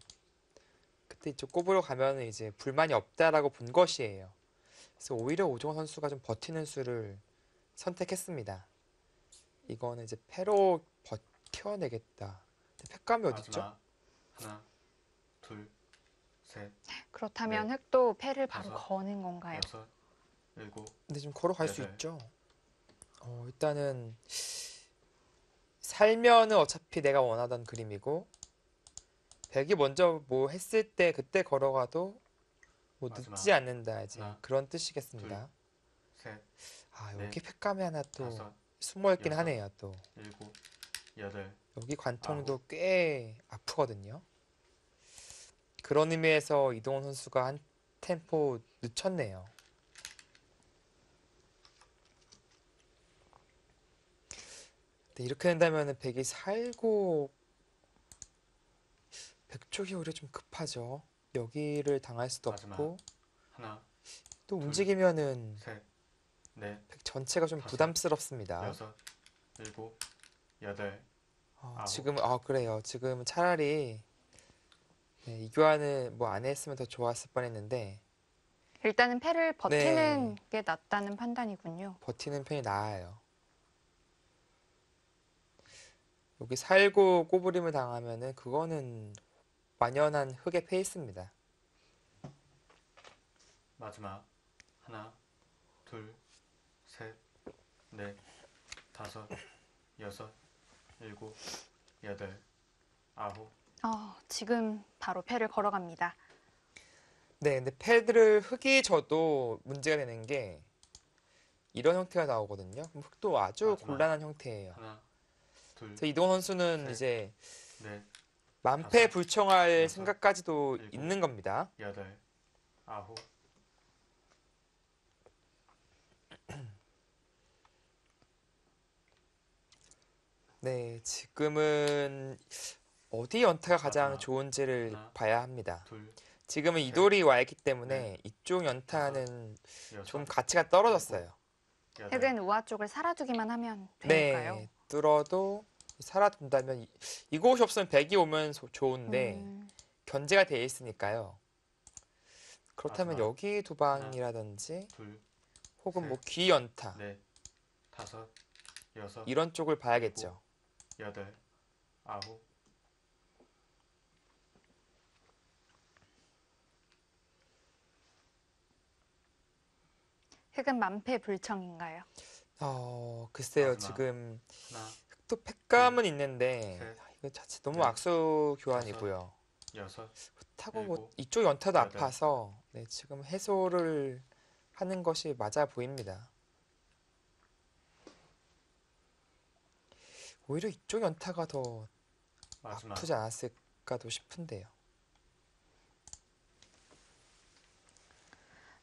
[SPEAKER 2] 그때 이쪽 꼽으러 가면은 이제 불만이 없다라고 본 것이에요. 그래서 오히려 오종원 선수가 좀 버티는 수를 선택했습니다. 이거는 이제 패로 버텨내겠다. 근데 패감이 어딨죠?
[SPEAKER 3] 마지막 하나, 둘, 셋,
[SPEAKER 1] 그렇다면
[SPEAKER 3] 넷,
[SPEAKER 1] 흙도 패를 바로
[SPEAKER 3] 다섯,
[SPEAKER 1] 거는 건가요?
[SPEAKER 3] 여섯, 일곱,
[SPEAKER 2] 근데 좀 걸어갈 수
[SPEAKER 3] 여덟.
[SPEAKER 2] 있죠. 일단은 살면은 어차피 내가 원하던 그림이고 백이 먼저 뭐 했을 때 그때 걸어가도 뭐
[SPEAKER 3] 마지막.
[SPEAKER 2] 늦지 않는다 이제
[SPEAKER 3] 하나,
[SPEAKER 2] 그런 뜻이겠습니다.
[SPEAKER 3] 셋,
[SPEAKER 2] 여기
[SPEAKER 3] 넷,
[SPEAKER 2] 패감이 하나 또
[SPEAKER 3] 다섯,
[SPEAKER 2] 숨어 있긴
[SPEAKER 3] 여섯.
[SPEAKER 2] 하네요. 또
[SPEAKER 3] 일곱, 여덟.
[SPEAKER 2] 여기 관통도 꽤 아프거든요. 그런 의미에서 이동원 선수가 한 템포 늦췄네요. 근데 이렇게 된다면 백이 살고 백 쪽이 오히려 좀 급하죠. 여기를 당할 수도
[SPEAKER 3] 마지막.
[SPEAKER 2] 없고
[SPEAKER 3] 하나,
[SPEAKER 2] 또
[SPEAKER 3] 둘,
[SPEAKER 2] 움직이면은
[SPEAKER 3] 셋, 넷,
[SPEAKER 2] 백 전체가 좀
[SPEAKER 3] 다섯,
[SPEAKER 2] 부담스럽습니다.
[SPEAKER 3] 여섯, 일곱, 여덟. 아홉.
[SPEAKER 2] 그래요. 지금 차라리 네, 이 교환을 뭐 안 했으면 더 좋았을 뻔했는데
[SPEAKER 1] 일단은 패를 버티는
[SPEAKER 2] 네.
[SPEAKER 1] 게 낫다는 판단이군요.
[SPEAKER 2] 버티는 편이 나아요. 여기 살고 꼬부림을 당하면은 그거는 완연한 흙의 페이스입니다.
[SPEAKER 3] 마지막 하나, 둘, 셋, 넷, 다섯, 여섯, 일곱, 여덟, 아홉.
[SPEAKER 1] 지금 바로 패를 걸어갑니다.
[SPEAKER 2] 네, 근데 패드를 흙이 져도 문제가 되는 게 이런 형태가 나오거든요. 그럼 흙도 아주
[SPEAKER 3] 마지막.
[SPEAKER 2] 곤란한 형태예요.
[SPEAKER 3] 하나, 둘,
[SPEAKER 2] 그래서 이동원 선수는
[SPEAKER 3] 셋,
[SPEAKER 2] 이제
[SPEAKER 3] 넷,
[SPEAKER 2] 만패불청할
[SPEAKER 3] 여섯,
[SPEAKER 2] 생각까지도
[SPEAKER 3] 일곱.
[SPEAKER 2] 있는 겁니다.
[SPEAKER 3] 여덟, 아홉.
[SPEAKER 2] 네, 지금은 어디 연타가 가장
[SPEAKER 3] 마지막.
[SPEAKER 2] 좋은지를
[SPEAKER 3] 하나,
[SPEAKER 2] 봐야 합니다.
[SPEAKER 3] 둘,
[SPEAKER 2] 지금은
[SPEAKER 3] 셋,
[SPEAKER 2] 이돌이 와 있기 때문에
[SPEAKER 3] 넷,
[SPEAKER 2] 이쪽 연타는
[SPEAKER 3] 여섯,
[SPEAKER 2] 좀 가치가 떨어졌어요.
[SPEAKER 3] 여덟.
[SPEAKER 1] 흙은 우아 쪽을 살아두기만 하면 되니까요.
[SPEAKER 2] 네, 뚫어도 살아둔다면 이곳이 없으면 백이 오면 좋은데
[SPEAKER 1] 음,
[SPEAKER 2] 견제가 돼 있으니까요. 그렇다면
[SPEAKER 3] 마지막.
[SPEAKER 2] 여기 두 방이라든지
[SPEAKER 3] 둘,
[SPEAKER 2] 혹은 뭐
[SPEAKER 3] 셋,
[SPEAKER 2] 귀 연타
[SPEAKER 3] 넷, 다섯, 여섯,
[SPEAKER 2] 이런 쪽을 봐야겠죠.
[SPEAKER 3] 여덟, 아홉.
[SPEAKER 1] 흙은 만패불청인가요?
[SPEAKER 2] 글쎄요.
[SPEAKER 3] 마지막.
[SPEAKER 2] 지금
[SPEAKER 3] 하나,
[SPEAKER 2] 또 팩감은 있는데
[SPEAKER 3] 셋,
[SPEAKER 2] 이거 자체 너무
[SPEAKER 3] 넷,
[SPEAKER 2] 악수 교환이고요.
[SPEAKER 3] 여섯,
[SPEAKER 2] 타고 뭐
[SPEAKER 3] 일곱,
[SPEAKER 2] 이쪽 연타도
[SPEAKER 3] 여덟.
[SPEAKER 2] 아파서 네, 지금 해소를 하는 것이 맞아 보입니다. 오히려 이쪽 연타가 더
[SPEAKER 3] 마지막.
[SPEAKER 2] 아프지 않았을까도 싶은데요.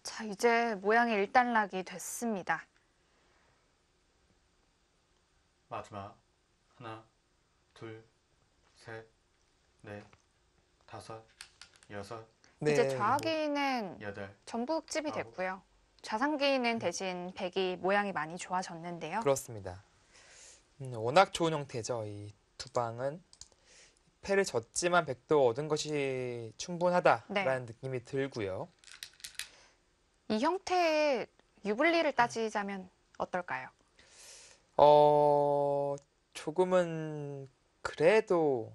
[SPEAKER 1] 자, 이제 모양이 일단락이 됐습니다.
[SPEAKER 3] 마지막. 하나, 둘, 셋, 넷, 다섯, 여섯,
[SPEAKER 1] 이제 좌기는
[SPEAKER 3] 여덟.
[SPEAKER 1] 전부 흙집이
[SPEAKER 3] 아홉.
[SPEAKER 1] 됐고요. 좌상기는 대신 백이 모양이 많이 좋아졌는데요.
[SPEAKER 2] 그렇습니다. 워낙 좋은 형태죠. 이 두 방은 패를 졌지만 백도 얻은 것이 충분하다라는
[SPEAKER 1] 네.
[SPEAKER 2] 느낌이 들고요.
[SPEAKER 1] 이 형태의 유불리를 따지자면 어떨까요?
[SPEAKER 2] 조금은 그래도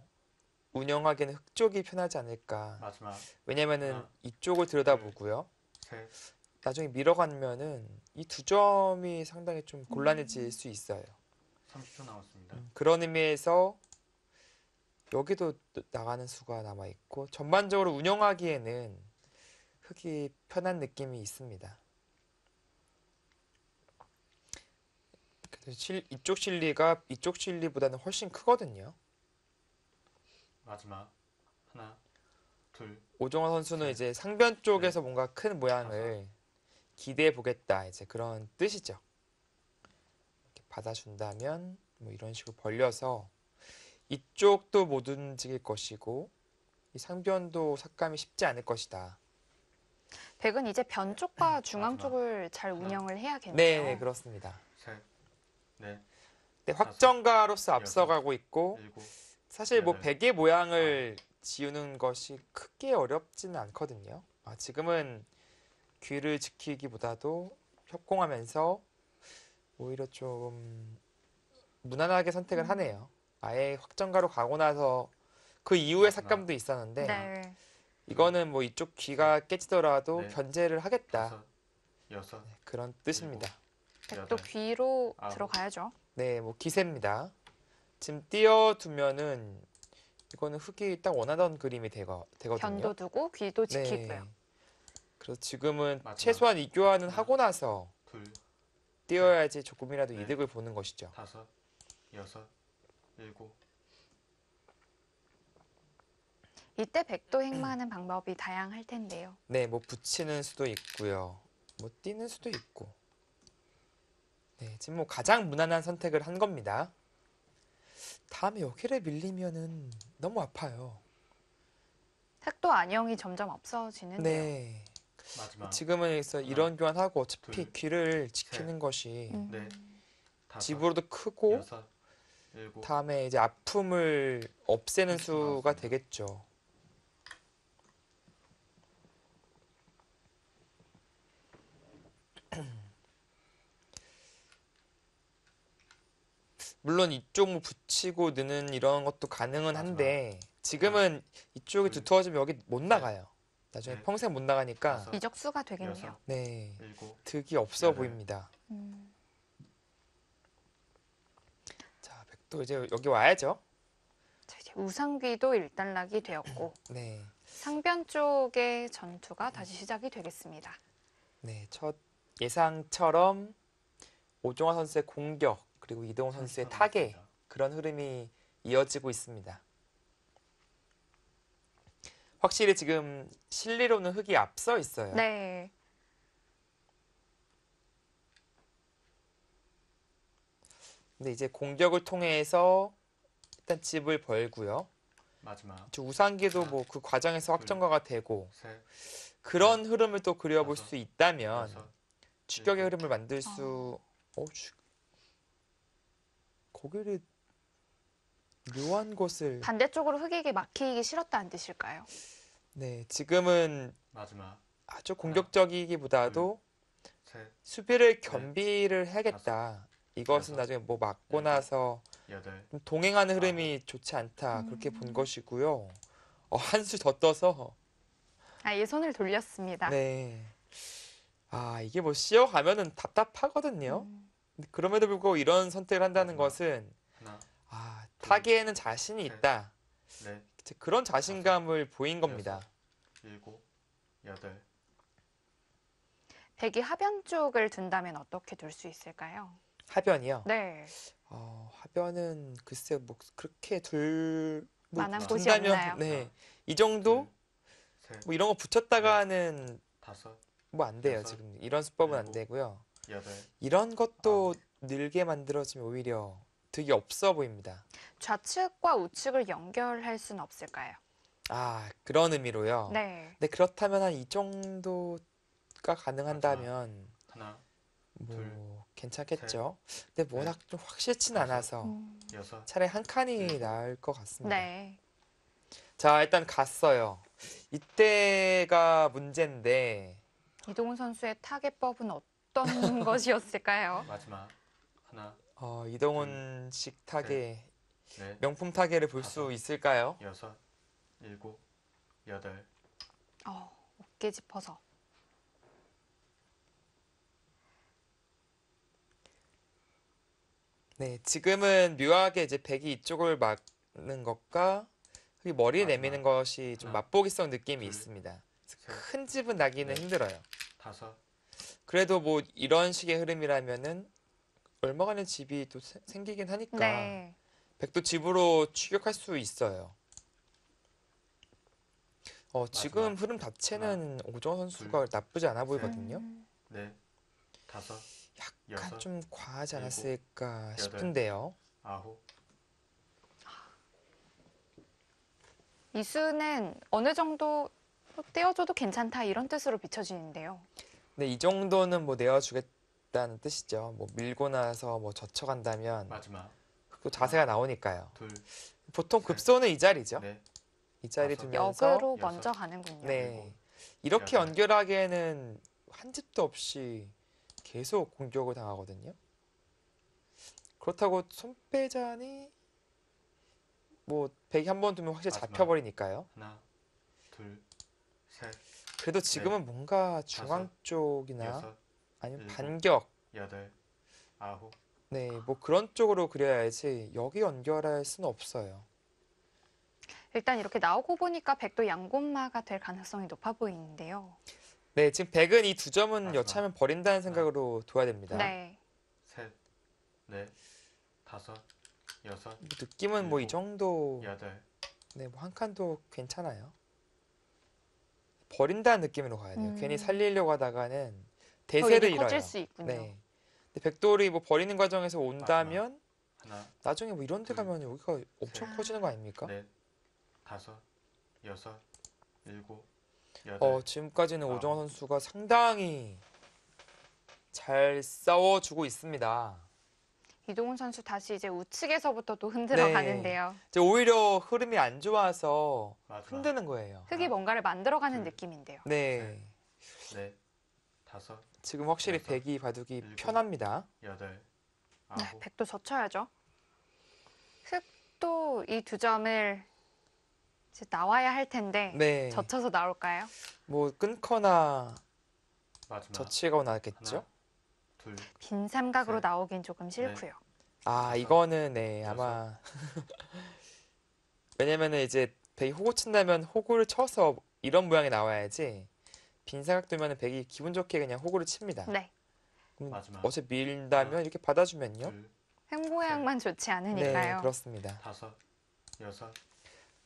[SPEAKER 2] 운영하기에는 흑 쪽이 편하지 않을까.
[SPEAKER 3] 마지막
[SPEAKER 2] 왜냐면은
[SPEAKER 3] 하나,
[SPEAKER 2] 이쪽을 들여다보고요.
[SPEAKER 3] 셋,
[SPEAKER 2] 나중에 밀어가면은 이 두 점이 상당히 좀 곤란해질 수 있어요.
[SPEAKER 3] 30초 남았습니다.
[SPEAKER 2] 그런 의미에서 여기도 나가는 수가 남아 있고 전반적으로 운영하기에는 흑이 편한 느낌이 있습니다. 그래서 이쪽 실리가 이쪽 실리보다는 훨씬 크거든요.
[SPEAKER 3] 마지막 하나, 둘,
[SPEAKER 2] 오종환 선수는
[SPEAKER 3] 셋,
[SPEAKER 2] 이제 상변 쪽에서
[SPEAKER 3] 넷,
[SPEAKER 2] 뭔가 큰 모양을 기대해 보겠다 이제 그런 뜻이죠. 이렇게 받아준다면 뭐 이런 식으로 벌려서 이쪽도 못 움직일 것이고 이 상변도 삭감이 쉽지 않을 것이다.
[SPEAKER 1] 백은 이제 변 쪽과 중앙
[SPEAKER 3] 마지막.
[SPEAKER 1] 쪽을 잘 운영을
[SPEAKER 2] 네,
[SPEAKER 1] 해야겠네요.
[SPEAKER 2] 네 그렇습니다.
[SPEAKER 3] 셋, 넷,
[SPEAKER 2] 근데 확정가로서
[SPEAKER 3] 여섯,
[SPEAKER 2] 앞서가고 있고
[SPEAKER 3] 일곱,
[SPEAKER 2] 사실 뭐
[SPEAKER 3] 여덟,
[SPEAKER 2] 백의 모양을 지우는 것이 크게 어렵지는 않거든요. 지금은 귀를 지키기보다도 협공하면서 오히려 좀 무난하게 선택을 하네요. 아예 확정가로 가고 나서 그 이후에
[SPEAKER 3] 마지막.
[SPEAKER 2] 삭감도 있었는데
[SPEAKER 1] 네.
[SPEAKER 2] 이거는 뭐 이쪽 귀가 깨지더라도
[SPEAKER 3] 넷,
[SPEAKER 2] 변제를 하겠다.
[SPEAKER 3] 다섯, 여섯,
[SPEAKER 2] 그런 뜻입니다.
[SPEAKER 1] 백도
[SPEAKER 3] 여덟,
[SPEAKER 1] 귀로
[SPEAKER 3] 아홉.
[SPEAKER 1] 들어가야죠.
[SPEAKER 2] 네, 뭐 기세입니다. 지금 띄워두면은 이거는 흑이 딱 원하던 그림이 되거든요.
[SPEAKER 1] 변도 두고 귀도 지키고요.
[SPEAKER 2] 그래서 지금은
[SPEAKER 3] 마지막.
[SPEAKER 2] 최소한 이 교환은
[SPEAKER 3] 하나.
[SPEAKER 2] 하고 나서
[SPEAKER 3] 둘,
[SPEAKER 2] 띄워야지 조금이라도
[SPEAKER 3] 넷.
[SPEAKER 2] 이득을 보는 것이죠.
[SPEAKER 3] 다섯, 여섯, 일곱.
[SPEAKER 1] 이때 백도 행마하는 방법이 다양할 텐데요.
[SPEAKER 2] 네, 뭐 붙이는 수도 있고요. 뭐 띄는 수도 있고. 네, 지금 뭐 가장 무난한 선택을 한 겁니다. 다음에 여기를 밀리면은 너무 아파요.
[SPEAKER 1] 흑도 안형이 점점 없어지는데요.
[SPEAKER 2] 네.
[SPEAKER 3] 마지막
[SPEAKER 2] 지금은 그래서 이런 교환하고 어차피
[SPEAKER 3] 둘,
[SPEAKER 2] 귀를 지키는 것이
[SPEAKER 1] 음.
[SPEAKER 3] 넷, 다섯,
[SPEAKER 2] 집으로도 크고
[SPEAKER 3] 여섯, 일곱.
[SPEAKER 2] 다음에 이제 아픔을 없애는
[SPEAKER 3] 30초
[SPEAKER 2] 수가
[SPEAKER 3] 나왔습니다.
[SPEAKER 2] 되겠죠. 물론 이쪽 뭐 붙이고 넣는 이런 것도 가능은 한데 지금은 이쪽이
[SPEAKER 3] 둘,
[SPEAKER 2] 두터워지면 여기 못 나가요. 나중에
[SPEAKER 3] 넷,
[SPEAKER 2] 평생 못 나가니까
[SPEAKER 3] 다섯,
[SPEAKER 1] 이적수가 되겠네요.
[SPEAKER 3] 여섯,
[SPEAKER 2] 네,
[SPEAKER 3] 일곱.
[SPEAKER 2] 득이 없어
[SPEAKER 3] 여덟.
[SPEAKER 2] 보입니다.
[SPEAKER 1] 음.
[SPEAKER 2] 자, 백도 이제 여기 와야죠.
[SPEAKER 1] 자, 이제 우상귀도 일단락이 되었고
[SPEAKER 2] 네,
[SPEAKER 1] 상변 쪽의 전투가 다시 시작이 되겠습니다.
[SPEAKER 2] 네, 첫 예상처럼 오종환 선수의 공격 그리고 이동훈 선수의
[SPEAKER 3] 30초
[SPEAKER 2] 타겟
[SPEAKER 3] 남았습니다.
[SPEAKER 2] 그런 흐름이 이어지고 있습니다. 확실히 지금 실리로는 흑이 앞서 있어요.
[SPEAKER 1] 네.
[SPEAKER 2] 근데 이제 공격을 통해서 일단 집을 벌고요.
[SPEAKER 3] 마지막
[SPEAKER 2] 저 우상기도 뭐 그 과정에서 확정가가 되고
[SPEAKER 3] 셋,
[SPEAKER 2] 그런 흐름을 또 그려볼
[SPEAKER 3] 다섯,
[SPEAKER 2] 수 있다면
[SPEAKER 3] 여섯,
[SPEAKER 2] 추격의
[SPEAKER 3] 일곱,
[SPEAKER 2] 흐름을 만들 수 거기를 묘한 곳을
[SPEAKER 1] 반대쪽으로 흑에게 막히기 싫었다는 뜻일까요?
[SPEAKER 2] 네 지금은
[SPEAKER 3] 마지막
[SPEAKER 2] 아주 공격적이기보다도
[SPEAKER 3] 셋,
[SPEAKER 2] 수비를 겸비를 해야겠다. 이것은
[SPEAKER 3] 여섯,
[SPEAKER 2] 나중에 뭐 맞고
[SPEAKER 3] 일곱,
[SPEAKER 2] 나서
[SPEAKER 3] 여덟.
[SPEAKER 2] 좀 동행하는 흐름이 좋지 않다 그렇게 본 것이고요. 한 수 더 떠서
[SPEAKER 1] 아예 손을 돌렸습니다.
[SPEAKER 2] 네. 이게 뭐 씌어가면은 답답하거든요. 근데 그럼에도 불구하고 이런 선택을 한다는
[SPEAKER 3] 마지막.
[SPEAKER 2] 것은
[SPEAKER 3] 하나,
[SPEAKER 2] 타기에는 자신이
[SPEAKER 3] 셋,
[SPEAKER 2] 있다.
[SPEAKER 3] 넷,
[SPEAKER 2] 이제 그런 자신감을 보인 겁니다.
[SPEAKER 3] 일곱, 여덟.
[SPEAKER 1] 백이 하변 쪽을 둔다면 어떻게 둘 수 있을까요?
[SPEAKER 2] 하변이요.
[SPEAKER 1] 네.
[SPEAKER 2] 하변은 글쎄 뭐 그렇게 뭐
[SPEAKER 1] 만한
[SPEAKER 3] 곳이
[SPEAKER 2] 둔다면
[SPEAKER 1] 없나요?
[SPEAKER 2] 네. 이 정도
[SPEAKER 3] 둘, 셋,
[SPEAKER 2] 뭐 이런 거 붙였다가는
[SPEAKER 3] 다섯,
[SPEAKER 2] 뭐 안 돼요.
[SPEAKER 3] 여섯,
[SPEAKER 2] 지금 이런 수법은 안
[SPEAKER 3] 일곱,
[SPEAKER 2] 되고요.
[SPEAKER 3] 여덟.
[SPEAKER 2] 이런 것도 늘게 만들어지면 오히려 되게 없어 보입니다.
[SPEAKER 1] 좌측과 우측을 연결할 수는 없을까요?
[SPEAKER 2] 그런 의미로요.
[SPEAKER 1] 네.
[SPEAKER 2] 네, 그렇다면 한 이 정도가 가능한다면
[SPEAKER 3] 하나,
[SPEAKER 2] 뭐
[SPEAKER 3] 둘,
[SPEAKER 2] 괜찮겠죠. 근데 뭐 워낙 좀 확실치는
[SPEAKER 3] 다섯.
[SPEAKER 2] 않아서
[SPEAKER 3] 여섯,
[SPEAKER 2] 차라리 한 칸이 나을 것 같습니다.
[SPEAKER 1] 네.
[SPEAKER 2] 자, 일단 갔어요. 이때가 문제인데
[SPEAKER 1] 이동훈 선수의 타겟법은 어떤 것이었을까요?
[SPEAKER 3] 마지막 하나,
[SPEAKER 2] 이동훈식 타겟,
[SPEAKER 3] 넷,
[SPEAKER 2] 명품 타겟을 볼 수
[SPEAKER 3] 다섯.
[SPEAKER 2] 있을까요?
[SPEAKER 3] 여섯, 일곱, 여덟,
[SPEAKER 1] 어깨 짚어서.
[SPEAKER 2] 네, 지금은 묘하게 이제 백이 이쪽을 막는 것과 이 머리에
[SPEAKER 3] 마지막.
[SPEAKER 2] 내미는 것이 좀
[SPEAKER 3] 하나,
[SPEAKER 2] 맛보기성 느낌이
[SPEAKER 3] 둘,
[SPEAKER 2] 있습니다.
[SPEAKER 3] 셋,
[SPEAKER 2] 큰 집은 나기는
[SPEAKER 3] 넷.
[SPEAKER 2] 힘들어요.
[SPEAKER 3] 다섯,
[SPEAKER 2] 그래도 뭐 이런 식의 흐름이라면은 얼마간의 집이 또 생기긴 하니까
[SPEAKER 1] 네.
[SPEAKER 2] 백도 집으로 추격할 수 있어요. 지금
[SPEAKER 3] 마지막.
[SPEAKER 2] 흐름 자체는 오정호 선수가 나쁘지 않아 보이거든요.
[SPEAKER 3] 넷, 다섯,
[SPEAKER 2] 약간
[SPEAKER 3] 여섯,
[SPEAKER 2] 좀 과하지
[SPEAKER 3] 일곱,
[SPEAKER 2] 않았을까
[SPEAKER 3] 여덟.
[SPEAKER 2] 싶은데요.
[SPEAKER 3] 아홉,
[SPEAKER 1] 이 수는 어느 정도 떼어줘도 괜찮다 이런 뜻으로 비춰지는데요.
[SPEAKER 2] 네, 이 정도는 뭐 내어주겠다는 뜻이죠. 뭐 밀고 나서 뭐 젖혀간다면
[SPEAKER 3] 마지막
[SPEAKER 2] 또 자세가 나오니까요.
[SPEAKER 3] 둘,
[SPEAKER 2] 보통
[SPEAKER 3] 셋.
[SPEAKER 2] 급소는 이 자리죠.
[SPEAKER 3] 넷,
[SPEAKER 2] 이 자리
[SPEAKER 3] 다섯.
[SPEAKER 2] 두면서
[SPEAKER 1] 역으로
[SPEAKER 3] 여섯.
[SPEAKER 1] 먼저 가는군요.
[SPEAKER 2] 네,
[SPEAKER 3] 일곱,
[SPEAKER 2] 이렇게
[SPEAKER 3] 여덟.
[SPEAKER 2] 연결하기에는 한 집도 없이 계속 공격을 당하거든요. 그렇다고 손배잔이 뭐 백이 한 번 두면 확실히
[SPEAKER 3] 마지막.
[SPEAKER 2] 잡혀버리니까요.
[SPEAKER 3] 하나, 둘, 셋,
[SPEAKER 2] 그래도 지금은 뭔가 중앙
[SPEAKER 3] 다섯.
[SPEAKER 2] 쪽이나
[SPEAKER 3] 여섯,
[SPEAKER 2] 아니면
[SPEAKER 3] 일곱.
[SPEAKER 2] 반격,
[SPEAKER 3] 여덟, 아홉,
[SPEAKER 2] 네, 뭐 그런 쪽으로 그려야지 여기 연결할 수는 없어요.
[SPEAKER 1] 일단 이렇게 나오고 보니까 백도 양곤마가 될 가능성이 높아 보이는데요.
[SPEAKER 2] 네, 지금 백은 이 두 점은
[SPEAKER 3] 마지막.
[SPEAKER 2] 여차하면 버린다는 생각으로 둬야 됩니다.
[SPEAKER 1] 네.
[SPEAKER 3] 셋, 넷, 다섯, 여섯,
[SPEAKER 2] 뭐 느낌은 뭐 이
[SPEAKER 3] 일곱.
[SPEAKER 2] 정도,
[SPEAKER 3] 여덟,
[SPEAKER 2] 네, 뭐 한 칸도 괜찮아요. 버린다는 느낌으로 가야 돼요. 괜히 살리려고 하다가는
[SPEAKER 1] 더
[SPEAKER 2] 대세를
[SPEAKER 1] 일이
[SPEAKER 2] 잃어요.
[SPEAKER 1] 커질 수 있군요.
[SPEAKER 2] 네. 근데 백돌이 뭐 버리는 과정에서 온다면
[SPEAKER 3] 하나,
[SPEAKER 2] 나중에 뭐 이런 데
[SPEAKER 3] 둘,
[SPEAKER 2] 가면 여기가 엄청
[SPEAKER 1] 셋.
[SPEAKER 2] 커지는 거 아닙니까?
[SPEAKER 3] 넷, 다섯, 여섯, 일곱, 여덟,
[SPEAKER 2] 지금까지는
[SPEAKER 3] 아홉.
[SPEAKER 2] 오정환 선수가 상당히 잘 싸워주고 있습니다.
[SPEAKER 1] 이동훈 선수 다시 이제 우측에서부터 또 흔들어
[SPEAKER 2] 네.
[SPEAKER 1] 가는데요.
[SPEAKER 2] 이제 오히려 흐름이 안 좋아서
[SPEAKER 3] 마지막.
[SPEAKER 2] 흔드는 거예요.
[SPEAKER 1] 흙이 뭔가를 만들어가는
[SPEAKER 3] 둘.
[SPEAKER 1] 느낌인데요.
[SPEAKER 2] 네.
[SPEAKER 3] 넷, 다섯,
[SPEAKER 2] 지금 확실히
[SPEAKER 3] 여섯,
[SPEAKER 2] 백이 바둑이
[SPEAKER 3] 일곱.
[SPEAKER 2] 편합니다.
[SPEAKER 3] 여덟,
[SPEAKER 1] 네,
[SPEAKER 3] 아홉,
[SPEAKER 1] 백도 젖혀야죠. 흙도 이 두 점을 이제 나와야 할 텐데
[SPEAKER 2] 네.
[SPEAKER 1] 젖혀서 나올까요?
[SPEAKER 2] 뭐 끊거나
[SPEAKER 3] 마지막.
[SPEAKER 2] 젖히거나 나겠죠?
[SPEAKER 3] 하나, 둘,
[SPEAKER 1] 빈 삼각으로
[SPEAKER 3] 셋.
[SPEAKER 1] 나오긴 조금 싫고요.
[SPEAKER 2] 아,
[SPEAKER 3] 다섯,
[SPEAKER 2] 이거는 네,
[SPEAKER 3] 여섯.
[SPEAKER 2] 아마 왜냐면은 이제 백이 호구 친다면 호구를 쳐서 이런 모양이 나와야지 빈 사각 두면은 백이 기분 좋게 그냥 호구를 칩니다.
[SPEAKER 1] 네,
[SPEAKER 2] 그럼
[SPEAKER 3] 마지막.
[SPEAKER 2] 어차피 밀다면 이렇게 받아주면요.
[SPEAKER 3] 둘,
[SPEAKER 1] 흙 모양만 좋지
[SPEAKER 2] 네,
[SPEAKER 1] 않으니까요.
[SPEAKER 2] 그렇습니다.
[SPEAKER 3] 다섯, 여섯,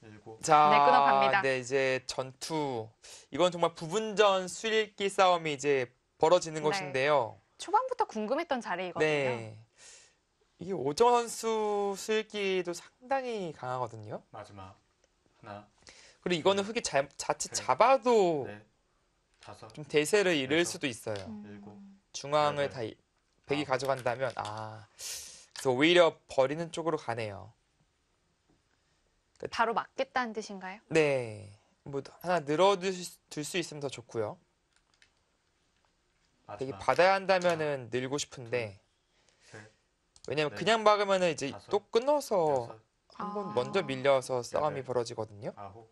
[SPEAKER 3] 일곱,
[SPEAKER 2] 자,
[SPEAKER 1] 네, 끊어갑니다.
[SPEAKER 2] 네, 이제 전투. 이건 정말 부분전 수일기 싸움이 이제 벌어지는
[SPEAKER 1] 네.
[SPEAKER 2] 것인데요.
[SPEAKER 1] 초반부터 궁금했던 자리이거든요.
[SPEAKER 2] 네. 이게 오정환 선수 수일기도 상당히 강하거든요.
[SPEAKER 3] 마지막. 하나,
[SPEAKER 2] 그리고 이거는 흙이 자칫
[SPEAKER 3] 셋.
[SPEAKER 2] 잡아도
[SPEAKER 3] 넷, 다섯,
[SPEAKER 2] 좀 대세를 잃을
[SPEAKER 3] 여섯.
[SPEAKER 2] 수도 있어요.
[SPEAKER 3] 일곱,
[SPEAKER 2] 중앙을
[SPEAKER 3] 여덟.
[SPEAKER 2] 다 백이
[SPEAKER 3] 아홉.
[SPEAKER 2] 가져간다면 그래서 오히려 버리는 쪽으로 가네요.
[SPEAKER 1] 바로 맞겠다는 뜻인가요?
[SPEAKER 2] 네. 뭐 하나 늘어둘 수 있으면 더 좋고요. 백이
[SPEAKER 3] 마지막.
[SPEAKER 2] 받아야 한다면은 늘고 싶은데
[SPEAKER 3] 셋,
[SPEAKER 2] 왜냐면
[SPEAKER 3] 넷,
[SPEAKER 2] 그냥 막으면은 이제
[SPEAKER 3] 다섯,
[SPEAKER 2] 또 끊어서
[SPEAKER 3] 여섯,
[SPEAKER 2] 한번
[SPEAKER 1] 아.
[SPEAKER 2] 먼저 밀려서 싸움이
[SPEAKER 3] 여덟.
[SPEAKER 2] 벌어지거든요.
[SPEAKER 3] 아홉,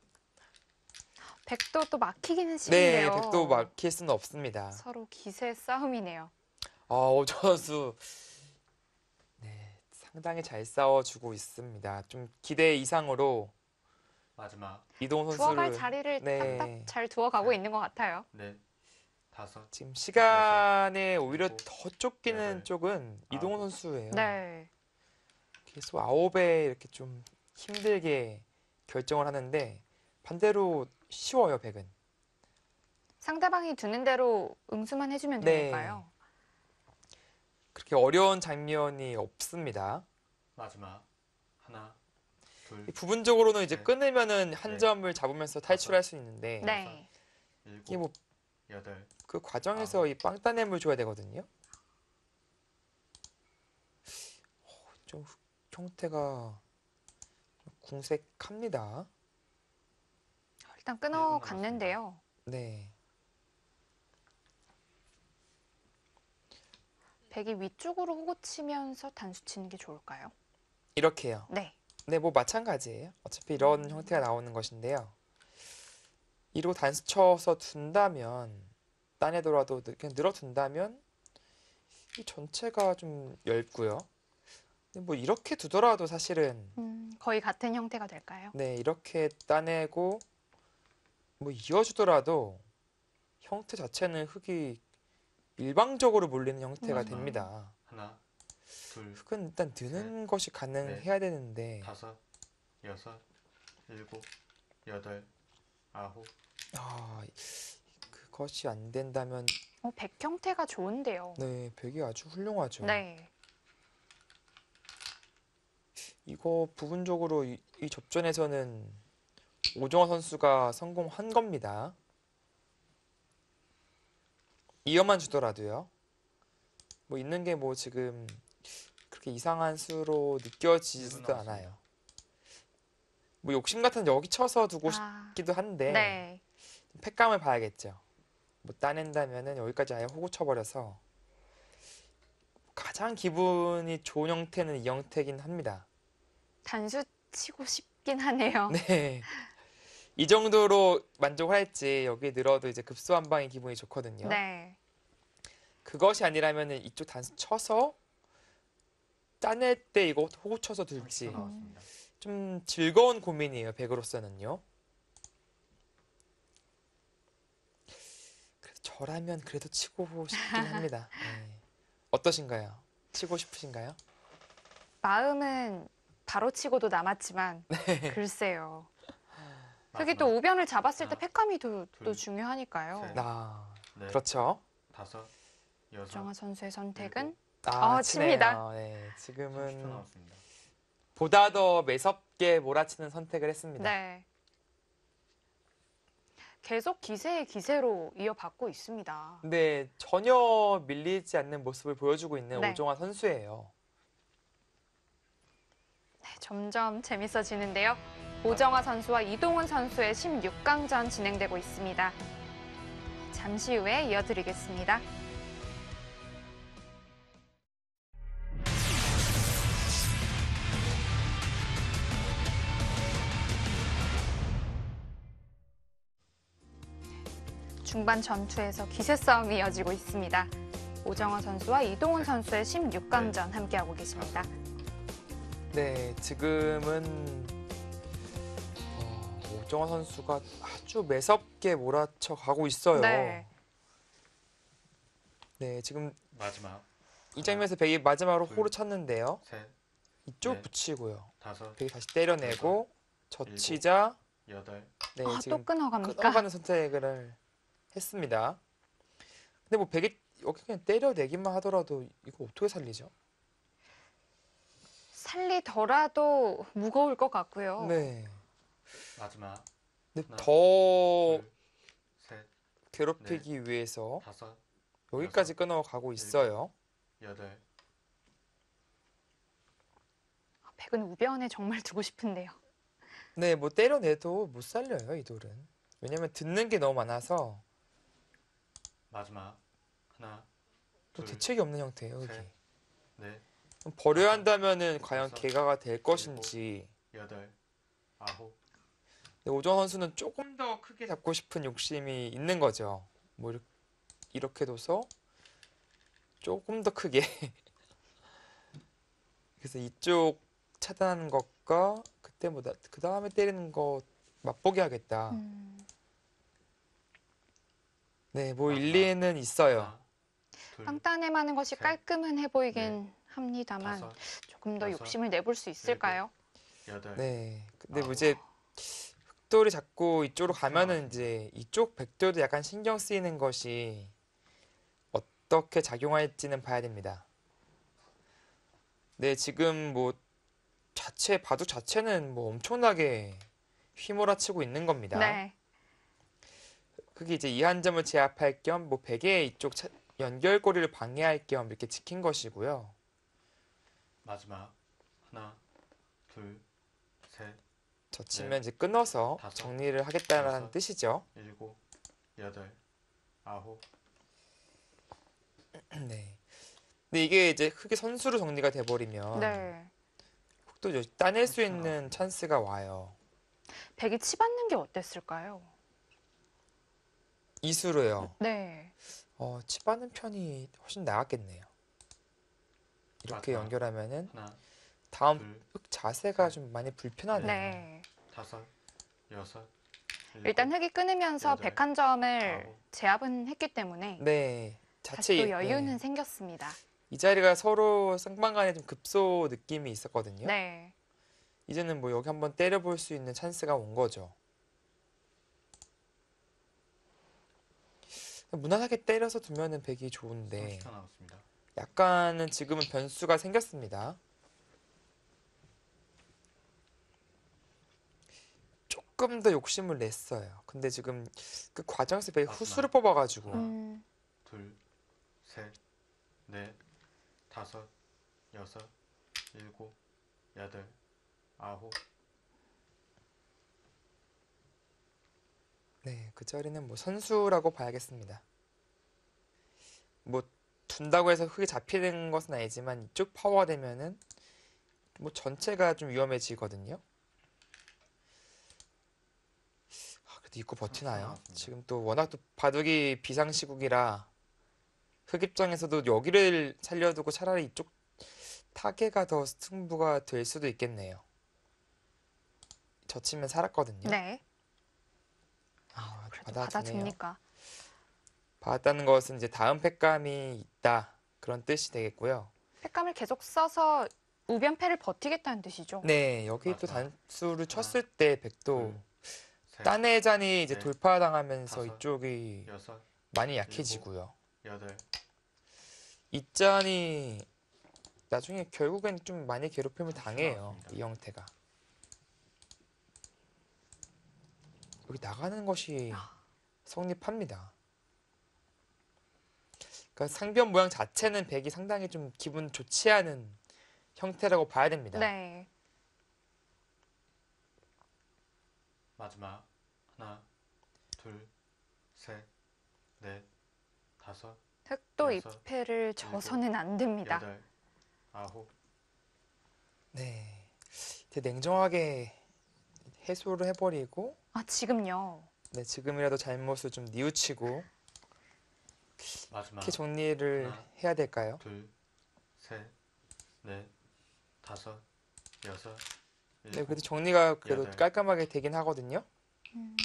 [SPEAKER 1] 백도 또 막히기는
[SPEAKER 2] 네,
[SPEAKER 1] 쉽네요.
[SPEAKER 2] 백도 막힐 수는 없습니다.
[SPEAKER 1] 서로 기세 싸움이네요.
[SPEAKER 2] 오정환 선수 네, 상당히 잘 싸워주고 있습니다. 좀 기대 이상으로
[SPEAKER 3] 마지막.
[SPEAKER 2] 이동훈
[SPEAKER 1] 두어갈
[SPEAKER 2] 선수를
[SPEAKER 1] 자리를
[SPEAKER 2] 네.
[SPEAKER 1] 딱딱 잘 두어가고
[SPEAKER 3] 네.
[SPEAKER 1] 있는 것 같아요.
[SPEAKER 3] 넷, 다섯,
[SPEAKER 2] 지금 시간에 오히려
[SPEAKER 3] 일곱,
[SPEAKER 2] 더 쫓기는
[SPEAKER 3] 여덟,
[SPEAKER 2] 쪽은 이동훈
[SPEAKER 3] 아홉.
[SPEAKER 2] 선수예요.
[SPEAKER 1] 네.
[SPEAKER 2] 계속 아홉에 이렇게 좀 힘들게 결정을 하는데 반대로 쉬워요, 백은.
[SPEAKER 1] 상대방이 두는 대로 응수만 해주면
[SPEAKER 2] 네.
[SPEAKER 1] 되니까요.
[SPEAKER 2] 그렇게 어려운 장면이 없습니다.
[SPEAKER 3] 마지막. 하나, 둘,
[SPEAKER 2] 부분적으로는 이제
[SPEAKER 3] 네.
[SPEAKER 2] 끊으면은 한
[SPEAKER 3] 네.
[SPEAKER 2] 점을 잡으면서 탈출할 수 있는데
[SPEAKER 1] 네.
[SPEAKER 2] 이게
[SPEAKER 3] 일곱,
[SPEAKER 2] 뭐
[SPEAKER 3] 여덟,
[SPEAKER 2] 그 과정에서 이 빵따냄을 줘야 되거든요. 좀 형태가 궁색합니다.
[SPEAKER 1] 일단 끊어갔는데요.
[SPEAKER 2] 네.
[SPEAKER 1] 백이 위쪽으로 호구 치면서 단수 치는 게 좋을까요?
[SPEAKER 2] 이렇게요.
[SPEAKER 1] 네.
[SPEAKER 2] 네, 뭐 마찬가지예요. 어차피 이런 형태가 나오는 것인데요. 이로 단수 쳐서 둔다면 따내더라도 그냥 늘어둔다면 이 전체가 좀 얇고요. 근데 뭐 이렇게 두더라도 사실은
[SPEAKER 1] 거의 같은 형태가 될까요?
[SPEAKER 2] 네, 이렇게 따내고 뭐 이어주더라도 형태 자체는 흙이 일방적으로 몰리는 형태가 됩니다.
[SPEAKER 3] 하나, 둘,
[SPEAKER 2] 흙은 일단 드는 것이 가능해야 되는데
[SPEAKER 3] 다섯, 여섯, 일곱, 여덟, 아홉.
[SPEAKER 2] 그것이 안 된다면
[SPEAKER 1] 백 형태가 좋은데요.
[SPEAKER 2] 네, 백이 아주 훌륭하죠.
[SPEAKER 1] 네.
[SPEAKER 2] 이거 부분적으로 이 접전에서는 오정화 선수가 성공한 겁니다. 이어만 주더라도요. 뭐 있는 게 뭐 지금 그렇게 이상한 수로 느껴지지도 않아요. 뭐 욕심 같은 여기 쳐서 두고 싶기도 한데
[SPEAKER 1] 네.
[SPEAKER 2] 팩감을 봐야겠죠. 뭐 따낸다면은 여기까지 아예 호구 쳐버려서 가장 기분이 좋은 형태는 이 형태긴 합니다.
[SPEAKER 1] 단수 치고 싶긴 하네요.
[SPEAKER 2] 네. 이 정도로 만족을 할지 여기 늘어도 이제 급소 한 방이 기분이 좋거든요.
[SPEAKER 1] 네.
[SPEAKER 2] 그것이 아니라면은 이쪽 단수 쳐서 따낼 때 이거 호구 쳐서 둘지
[SPEAKER 3] 나왔습니다.
[SPEAKER 2] 좀 즐거운 고민이에요. 백으로서는요. 그래서 저라면 그래도 치고 싶긴 합니다. 네. 어떠신가요? 치고 싶으신가요?
[SPEAKER 1] 마음은 바로 치고도 남았지만
[SPEAKER 2] 네.
[SPEAKER 1] 글쎄요. 흙이 또
[SPEAKER 3] 마지막
[SPEAKER 1] 우변을 잡았을 때
[SPEAKER 3] 하나,
[SPEAKER 1] 팩감이 또
[SPEAKER 3] 둘,
[SPEAKER 1] 중요하니까요.
[SPEAKER 3] 셋. 넷,
[SPEAKER 2] 그렇죠.
[SPEAKER 3] 다섯, 여섯,
[SPEAKER 1] 오정화 선수의 선택은
[SPEAKER 3] 일곱.
[SPEAKER 1] 칩니다.
[SPEAKER 2] 치네요. 네,
[SPEAKER 3] 30초
[SPEAKER 2] 지금은
[SPEAKER 3] 나왔습니다.
[SPEAKER 2] 보다 더 매섭게 몰아치는 선택을 했습니다.
[SPEAKER 1] 네. 계속 기세에 기세로 이어받고 있습니다.
[SPEAKER 2] 근데 전혀 밀리지 않는 모습을 보여주고 있는
[SPEAKER 1] 네.
[SPEAKER 2] 오정화 선수예요.
[SPEAKER 1] 네, 점점 재밌어지는데요. 오정화 선수와 이동훈 선수의 16강전 진행되고 있습니다. 잠시 후에 이어드리겠습니다. 중반 전투에서 기세 싸움이 이어지고 있습니다. 오정화 선수와 이동훈 선수의 16강전 함께하고 계십니다.
[SPEAKER 2] 네, 지금은 오정화 선수가 아주 매섭게 몰아쳐 가고 있어요.
[SPEAKER 1] 네.
[SPEAKER 2] 네, 지금
[SPEAKER 3] 마지막
[SPEAKER 2] 이 장면에서 백이 마지막으로
[SPEAKER 3] 둘,
[SPEAKER 2] 호를 쳤는데요.
[SPEAKER 3] 셋,
[SPEAKER 2] 이쪽
[SPEAKER 3] 넷,
[SPEAKER 2] 붙이고요.
[SPEAKER 3] 다섯,
[SPEAKER 2] 백이 다시 때려내고 젖히자
[SPEAKER 3] 여덟.
[SPEAKER 2] 네,
[SPEAKER 1] 또
[SPEAKER 2] 지금
[SPEAKER 1] 끊어갑니까?
[SPEAKER 2] 끊어가는 선택을 했습니다. 근데 뭐 백이 여기 그냥 때려내기만 하더라도 이거 어떻게 살리죠?
[SPEAKER 1] 살리더라도 무거울 것 같고요.
[SPEAKER 2] 네.
[SPEAKER 3] 마지막
[SPEAKER 2] 근데
[SPEAKER 3] 하나,
[SPEAKER 2] 더
[SPEAKER 3] 둘, 셋,
[SPEAKER 2] 괴롭히기 위해서
[SPEAKER 3] 다섯,
[SPEAKER 2] 여기까지 끊어가고 있어요.
[SPEAKER 3] 여덟.
[SPEAKER 1] 백은 우변에 정말 두고 싶은데요.
[SPEAKER 2] 네, 뭐 때려내도 못 살려요, 이 돌은. 왜냐면 듣는 게 너무 많아서
[SPEAKER 3] 마지막 하나,
[SPEAKER 2] 또
[SPEAKER 3] 둘,
[SPEAKER 2] 대책이 없는 형태예요, 여기.
[SPEAKER 3] 셋. 넷,
[SPEAKER 2] 그럼 버려야 한다면은 과연
[SPEAKER 3] 다섯,
[SPEAKER 2] 개가가 될 것인지.
[SPEAKER 3] 여덟, 아홉.
[SPEAKER 2] 근데 오정환 선수는 조금 더 크게 잡고 싶은 욕심이 있는 거죠. 뭐 이렇게 둬서 조금 더 크게. 그래서 이쪽 차단하는 것과 그때 그 다음에 때리는 거 맛보게 하겠다. 네, 뭐
[SPEAKER 3] 마지막.
[SPEAKER 2] 일리는 있어요.
[SPEAKER 3] 하나, 둘,
[SPEAKER 1] 빵따내 하는 것이
[SPEAKER 3] 셋,
[SPEAKER 1] 깔끔해 보이긴 합니다만
[SPEAKER 3] 다섯,
[SPEAKER 1] 조금 더
[SPEAKER 3] 여섯,
[SPEAKER 1] 욕심을 내볼 수 있을까요?
[SPEAKER 3] 여덟.
[SPEAKER 2] 네, 근데 뭐
[SPEAKER 3] 아홉.
[SPEAKER 2] 이제 흑돌이 자꾸 이쪽으로 가면은
[SPEAKER 3] 나왔습니다.
[SPEAKER 2] 이제 이쪽 백돌도 약간 신경 쓰이는 것이 어떻게 작용할지는 봐야 됩니다. 네, 지금 뭐 바둑 자체는 뭐 엄청나게 휘몰아치고 있는 겁니다.
[SPEAKER 1] 네.
[SPEAKER 2] 그게 이제 이 한 점을 제압할 겸 뭐 백의 이쪽 연결고리를 방해할 겸 이렇게 지킨 것이고요.
[SPEAKER 3] 마지막 하나, 둘, 셋,
[SPEAKER 2] 젖히면
[SPEAKER 3] 네.
[SPEAKER 2] 이제 끊어서
[SPEAKER 3] 다섯,
[SPEAKER 2] 정리를 하겠다는
[SPEAKER 3] 여섯.
[SPEAKER 2] 뜻이죠.
[SPEAKER 3] 7, 8, 9.
[SPEAKER 2] 네. 근데 이게 이제 흙이 선수로 정리가 돼버리면
[SPEAKER 1] 네.
[SPEAKER 2] 흙도 이제 따낼 수
[SPEAKER 3] 그렇죠.
[SPEAKER 2] 있는 찬스가 와요.
[SPEAKER 1] 백이 치받는 게 어땠을까요?
[SPEAKER 2] 이수로요.
[SPEAKER 1] 네.
[SPEAKER 2] 치받는 편이 훨씬 나았겠네요. 이렇게
[SPEAKER 3] 맞다.
[SPEAKER 2] 연결하면은
[SPEAKER 3] 하나,
[SPEAKER 2] 다음
[SPEAKER 3] 둘,
[SPEAKER 2] 흙 자세가
[SPEAKER 3] 셋,
[SPEAKER 2] 좀 많이 불편하네요.
[SPEAKER 1] 네.
[SPEAKER 3] 5, 6,
[SPEAKER 1] 일단 흙이 끊으면서
[SPEAKER 3] 여덟,
[SPEAKER 1] 101점을
[SPEAKER 3] 아홉.
[SPEAKER 1] 제압은 했기 때문에
[SPEAKER 2] 네.
[SPEAKER 1] 다시 또
[SPEAKER 2] 네.
[SPEAKER 1] 여유는 생겼습니다.
[SPEAKER 2] 이 자리가 서로 쌍방 간에 좀 급소 느낌이 있었거든요.
[SPEAKER 1] 네.
[SPEAKER 2] 이제는 뭐 여기 한번 때려볼 수 있는 찬스가 온 거죠. 무난하게 때려서 두면은 백이 좋은데
[SPEAKER 3] 30초 남았습니다.
[SPEAKER 2] 약간은 지금은 변수가 생겼습니다. 조금 더 욕심을 냈어요. 근데 지금 그 과정에서 백이 후수를 뽑아가지고
[SPEAKER 1] 음,
[SPEAKER 3] 둘, 셋, 넷, 5, 6, 7, 8, 9.
[SPEAKER 2] 네, 그 자리는 뭐 선수라고 봐야겠습니다. 뭐 둔다고 해서 흙이 잡히는 것은 아니지만 이쪽 파워가 되면은 뭐 전체가 좀 위험해지거든요. 그래도 입고 버티나요?
[SPEAKER 3] 나왔습니다.
[SPEAKER 2] 지금 또 워낙 또 바둑이 비상시국이라 흙 입장에서도 여기를 살려두고 차라리 이쪽 타개가 더 승부가 될 수도 있겠네요. 젖히면 살았거든요.
[SPEAKER 1] 네.
[SPEAKER 2] 그래도
[SPEAKER 1] 그래도
[SPEAKER 2] 받아주네요.
[SPEAKER 1] 받아줍니까?
[SPEAKER 2] 받았다는 것은 이제 다음 팩감이 있다 그런 뜻이 되겠고요.
[SPEAKER 1] 팩감을 계속 써서 우변패를 버티겠다는 뜻이죠.
[SPEAKER 2] 네, 여기 또
[SPEAKER 3] 마지막.
[SPEAKER 2] 단수를 쳤을 때 백도
[SPEAKER 3] 셋,
[SPEAKER 2] 딴해잔이 이제
[SPEAKER 3] 넷,
[SPEAKER 2] 돌파당하면서
[SPEAKER 3] 다섯,
[SPEAKER 2] 이쪽이
[SPEAKER 3] 6,
[SPEAKER 2] 많이 약해지고요.
[SPEAKER 3] 8.
[SPEAKER 2] 이 짠이 나중에 결국엔 좀 많이 괴롭힘을 당해요.
[SPEAKER 3] 나왔습니다.
[SPEAKER 2] 이 형태가. 여기 나가는 것이 성립합니다. 그러니까 상변 모양 자체는 백이 상당히 좀 기분 좋지 않은 형태라고 봐야 됩니다.
[SPEAKER 1] 네.
[SPEAKER 3] 마지막. 하나, 둘, 셋, 넷, 5,
[SPEAKER 1] 흙도
[SPEAKER 3] 여섯,
[SPEAKER 1] 2패를 져서는 안 됩니다.
[SPEAKER 3] 8, 9.
[SPEAKER 2] 네. 되게 냉정하게 해소를 해버리고
[SPEAKER 1] 아, 지금요.
[SPEAKER 2] 네, 지금이라도 잘못을 좀 뉘우치고
[SPEAKER 3] 마지막.
[SPEAKER 2] 이렇게 정리를
[SPEAKER 3] 하나.
[SPEAKER 2] 해야 될까요?
[SPEAKER 3] 둘, 셋, 넷, 5, 6,
[SPEAKER 2] 네, 그래도 정리가 그래도
[SPEAKER 3] 여덟.
[SPEAKER 2] 깔끔하게 되긴 하거든요.
[SPEAKER 1] 음,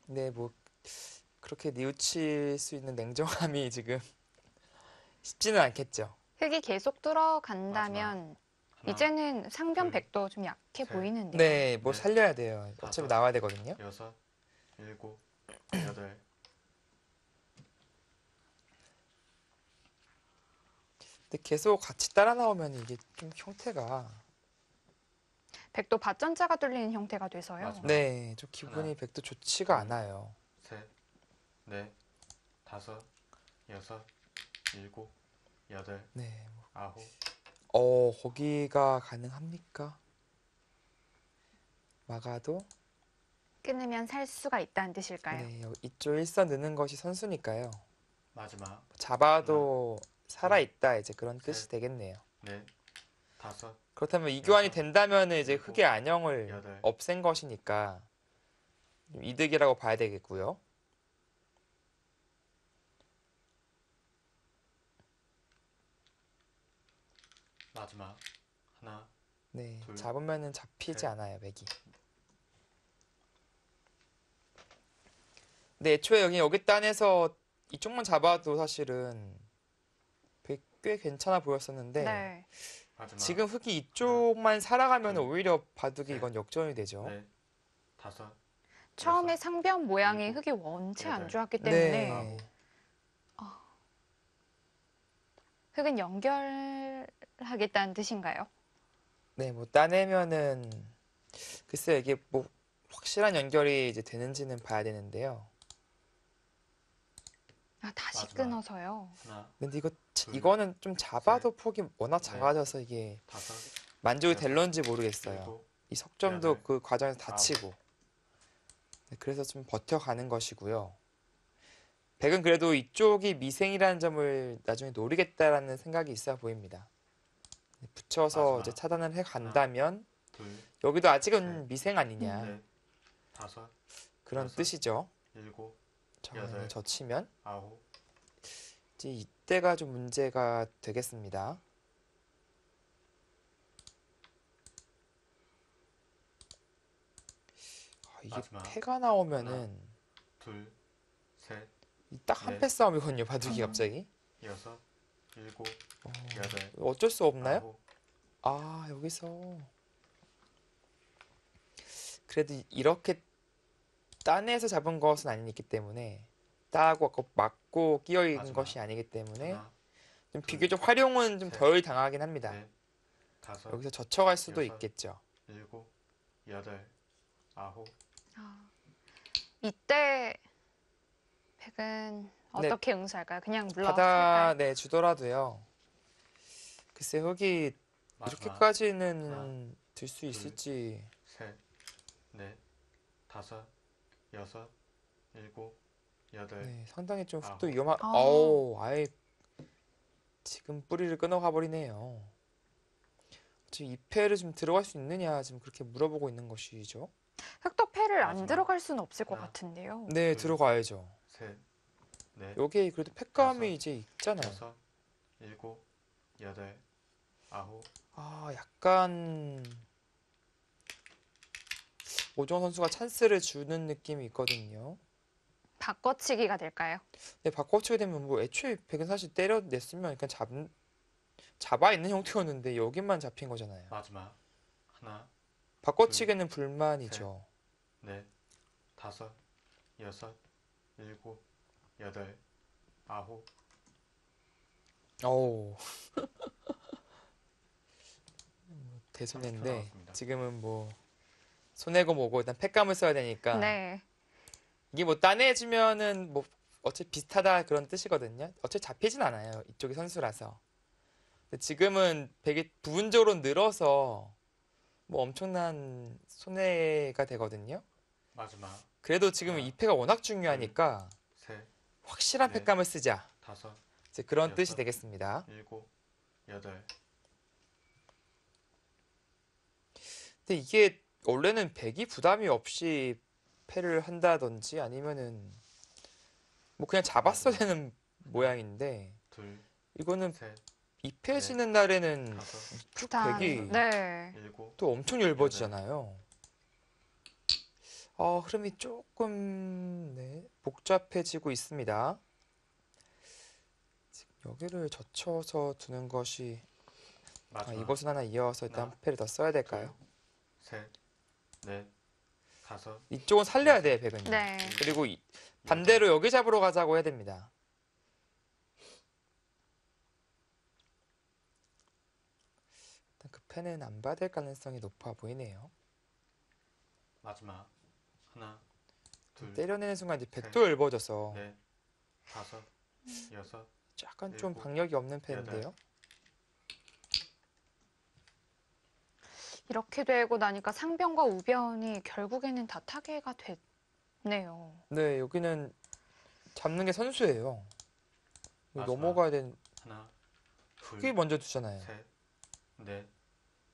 [SPEAKER 2] 네, 뭐 그렇게 뉘우칠 수 있는 냉정함이 지금 쉽지는 않겠죠.
[SPEAKER 1] 흙이 계속 뚫어간다면
[SPEAKER 3] 하나,
[SPEAKER 1] 이제는 상변
[SPEAKER 3] 둘,
[SPEAKER 1] 백도 좀 약해
[SPEAKER 3] 셋.
[SPEAKER 1] 보이는데요.
[SPEAKER 2] 네, 뭐
[SPEAKER 3] 네.
[SPEAKER 2] 살려야 돼요. 어차피
[SPEAKER 3] 다섯.
[SPEAKER 2] 나와야 되거든요.
[SPEAKER 3] 6, 7, 8.
[SPEAKER 2] 근데 계속 같이 따라 나오면 이게 좀 형태가
[SPEAKER 1] 백도 밭전자가 뚫리는 형태가 돼서요.
[SPEAKER 3] 맞습니다.
[SPEAKER 2] 네, 좀 기분이
[SPEAKER 3] 하나,
[SPEAKER 2] 백도 좋지가
[SPEAKER 3] 둘.
[SPEAKER 2] 않아요.
[SPEAKER 3] 셋, 넷, 5, 6, 7, 8,
[SPEAKER 2] 네,
[SPEAKER 3] 9.
[SPEAKER 2] 거기가 가능합니까? 막아도
[SPEAKER 1] 끊으면 살 수가 있다는 뜻일까요?
[SPEAKER 2] 네, 이쪽 일선 넣는 것이 선수니까요.
[SPEAKER 3] 마지막.
[SPEAKER 2] 잡아도 살아있다 이제 그런
[SPEAKER 3] 셋.
[SPEAKER 2] 뜻이 되겠네요.
[SPEAKER 3] 넷, 5,
[SPEAKER 2] 그렇다면 이 교환이
[SPEAKER 3] 여섯,
[SPEAKER 2] 된다면 이제
[SPEAKER 3] 일곱,
[SPEAKER 2] 흙의 안형을
[SPEAKER 3] 여덟.
[SPEAKER 2] 없앤 것이니까 좀 이득이라고 봐야 되겠고요.
[SPEAKER 3] 마지막. 하나,
[SPEAKER 2] 네,
[SPEAKER 3] 둘,
[SPEAKER 2] 잡으면은 잡히지
[SPEAKER 3] 셋.
[SPEAKER 2] 않아요, 맥이. 근데 애초에 여기 딴에서 이쪽만 잡아도 사실은 꽤 괜찮아 보였었는데
[SPEAKER 1] 네.
[SPEAKER 3] 마지막.
[SPEAKER 2] 지금 흙이 이쪽만 살아가면
[SPEAKER 3] 둘,
[SPEAKER 2] 오히려 바둑이
[SPEAKER 3] 셋.
[SPEAKER 2] 이건 역전이 되죠.
[SPEAKER 3] 넷, 5,
[SPEAKER 1] 처음에
[SPEAKER 3] 여섯,
[SPEAKER 1] 상변 모양의
[SPEAKER 3] 일곱,
[SPEAKER 1] 흙이 원체 안
[SPEAKER 3] 여덟.
[SPEAKER 1] 좋았기
[SPEAKER 2] 네.
[SPEAKER 1] 때문에 흙은 연결하겠다는 뜻인가요?
[SPEAKER 2] 네, 뭐 따내면은 글쎄요 이게 뭐 확실한 연결이 이제 되는지는 봐야 되는데요.
[SPEAKER 1] 아, 다시
[SPEAKER 3] 마지막.
[SPEAKER 1] 끊어서요.
[SPEAKER 3] 하나,
[SPEAKER 2] 근데
[SPEAKER 3] 둘,
[SPEAKER 2] 이거는 좀 잡아도 폭이 워낙
[SPEAKER 3] 넷.
[SPEAKER 2] 작아져서 이게
[SPEAKER 3] 5,
[SPEAKER 2] 만족이
[SPEAKER 3] 여섯,
[SPEAKER 2] 될런지 모르겠어요.
[SPEAKER 3] 7,
[SPEAKER 2] 이 석점도
[SPEAKER 3] 여덟,
[SPEAKER 2] 그 과정에서 다치고. 네, 그래서 좀 버텨가는 것이고요. 백은 그래도 이쪽이 미생이라는 점을 나중에 노리겠다라는 생각이 있어 보입니다. 네, 붙여서
[SPEAKER 3] 마지막.
[SPEAKER 2] 이제 차단을 해 간다면
[SPEAKER 3] 둘,
[SPEAKER 2] 여기도 아직은
[SPEAKER 3] 셋,
[SPEAKER 2] 미생 아니냐
[SPEAKER 3] 넷, 다섯,
[SPEAKER 2] 그런
[SPEAKER 3] 여섯,
[SPEAKER 2] 뜻이죠.
[SPEAKER 3] 일곱,
[SPEAKER 2] 자,
[SPEAKER 3] 여덟.
[SPEAKER 2] 만약에 젖히면
[SPEAKER 3] 아홉,
[SPEAKER 2] 이제 이때가 좀 문제가 되겠습니다. 이게
[SPEAKER 3] 마지막.
[SPEAKER 2] 패가 나오면은
[SPEAKER 3] 둘, 셋,
[SPEAKER 2] 딱 한
[SPEAKER 3] 넷.
[SPEAKER 2] 패 싸움이거든요. 바둑이
[SPEAKER 1] 음.
[SPEAKER 2] 갑자기.
[SPEAKER 3] 여섯, 일곱, 여덟,
[SPEAKER 2] 어쩔 수 없나요?
[SPEAKER 3] 아홉,
[SPEAKER 2] 아, 여기서 그래도 이렇게 따내서 잡은 것은 아니기 때문에 따고 맞고 끼어 있는
[SPEAKER 3] 마지막.
[SPEAKER 2] 것이 아니기 때문에
[SPEAKER 3] 하나,
[SPEAKER 2] 좀
[SPEAKER 3] 둘,
[SPEAKER 2] 비교적 활용은 좀
[SPEAKER 3] 셋,
[SPEAKER 2] 덜 당하긴 합니다.
[SPEAKER 3] 넷, 다섯,
[SPEAKER 2] 여기서 젖혀갈 수도
[SPEAKER 3] 여섯.
[SPEAKER 2] 있겠죠.
[SPEAKER 3] 일곱, 여덟, 아홉,
[SPEAKER 1] 아, 이때 백은
[SPEAKER 2] 네.
[SPEAKER 1] 어떻게 응수할까요? 그냥
[SPEAKER 2] 받아
[SPEAKER 1] 물러설까요?
[SPEAKER 2] 내 주더라도요. 글쎄 흙이
[SPEAKER 3] 마지막.
[SPEAKER 2] 이렇게까지는 들 수 있을지.
[SPEAKER 3] 셋, 넷, 다섯, 여섯, 일곱, 여덟,
[SPEAKER 2] 네, 상당히 좀 흙도
[SPEAKER 3] 아홉.
[SPEAKER 2] 위험한.
[SPEAKER 1] 아.
[SPEAKER 2] 어우, 아예 지금 뿌리를 끊어가 버리네요. 지금 이 패를 좀 들어갈 수 있느냐 지금 그렇게 물어보고 있는 것이죠.
[SPEAKER 1] 흑도 패를 안
[SPEAKER 3] 마지막.
[SPEAKER 1] 들어갈 수는 없을 것
[SPEAKER 3] 하나.
[SPEAKER 1] 같은데요.
[SPEAKER 2] 네,
[SPEAKER 3] 둘.
[SPEAKER 2] 들어가야죠.
[SPEAKER 3] 셋, 넷,
[SPEAKER 2] 여기에 그래도 패감이
[SPEAKER 3] 다섯.
[SPEAKER 2] 이제 있잖아요.
[SPEAKER 3] 여섯, 일곱, 여덟, 아홉,
[SPEAKER 2] 아, 약간 오정원 선수가 찬스를 주는 느낌이 있거든요.
[SPEAKER 1] 바꿔치기가 될까요?
[SPEAKER 2] 근데 바꿔치게 되면 뭐 애초에 백은 사실 때려냈으면 그냥 잡아 있는 형태였는데 여기만 잡힌 거잖아요.
[SPEAKER 3] 마지막. 하나,
[SPEAKER 2] 바꿔치기는 불만이죠.
[SPEAKER 3] 넷, 다섯, 여섯, 일곱, 여덟, 아홉,
[SPEAKER 2] 어우.
[SPEAKER 3] 삼십 초
[SPEAKER 2] 대손해인데
[SPEAKER 3] 남았습니다.
[SPEAKER 2] 지금은 뭐 손해고 뭐고 일단 패감을 써야 되니까
[SPEAKER 1] 네.
[SPEAKER 2] 이게 뭐 따내주면은 뭐 어차피 비슷하다 그런 뜻이거든요. 어차피 잡히진 않아요. 이쪽이 선수라서. 근데 지금은 백이 부분적으로 늘어서 뭐 엄청난 손해가 되거든요.
[SPEAKER 3] 마지막.
[SPEAKER 2] 그래도 지금
[SPEAKER 3] 하나,
[SPEAKER 2] 이 패가 워낙 중요하니까
[SPEAKER 3] 셋,
[SPEAKER 2] 확실한
[SPEAKER 3] 넷.
[SPEAKER 2] 패감을 쓰자.
[SPEAKER 3] 다섯,
[SPEAKER 2] 이제 그런
[SPEAKER 3] 여섯.
[SPEAKER 2] 뜻이 되겠습니다.
[SPEAKER 3] 일곱, 여덟.
[SPEAKER 2] 근데 이게 원래는 백이 부담이 없이 패를 한다든지 아니면은 뭐 그냥 잡았어야 되는 모양인데
[SPEAKER 3] 둘,
[SPEAKER 2] 이거는
[SPEAKER 3] 셋,
[SPEAKER 2] 2패 지는 날에는
[SPEAKER 3] 다섯,
[SPEAKER 2] 쭉
[SPEAKER 1] 부담.
[SPEAKER 2] 백이
[SPEAKER 1] 네.
[SPEAKER 3] 일곱,
[SPEAKER 2] 또 엄청 얇아지잖아요. 흐름이 조금 네, 복잡해지고 있습니다. 지금 여기를 젖혀서 두는 것이
[SPEAKER 3] 마지막.
[SPEAKER 2] 이것은 하나 이어서 일단
[SPEAKER 3] 하나,
[SPEAKER 2] 한 패를 더 써야 될까요?
[SPEAKER 3] 셋, 넷, 다섯,
[SPEAKER 2] 이쪽은 살려야 돼, 백은요.
[SPEAKER 1] 네.
[SPEAKER 2] 그리고 반대로 여기 잡으러 가자고 해야 됩니다. 일단 그 패는 안 받을 가능성이 높아 보이네요.
[SPEAKER 3] 마지막. 하나, 둘,
[SPEAKER 2] 때려내는 순간 이제
[SPEAKER 3] 셋,
[SPEAKER 2] 백도 얇아져서
[SPEAKER 3] 넷, 다섯, 여섯,
[SPEAKER 2] 약간 좀
[SPEAKER 3] 일곱,
[SPEAKER 2] 박력이 없는 패인데요.
[SPEAKER 1] 이렇게 되고 나니까 상변과 우변이 결국에는 다 타개가 됐네요.
[SPEAKER 2] 네, 여기는 잡는 게 선수예요. 여기
[SPEAKER 3] 마지막.
[SPEAKER 2] 넘어가야 되는
[SPEAKER 3] 하나, 둘,
[SPEAKER 2] 흙이 먼저 두잖아요.
[SPEAKER 3] 셋, 넷,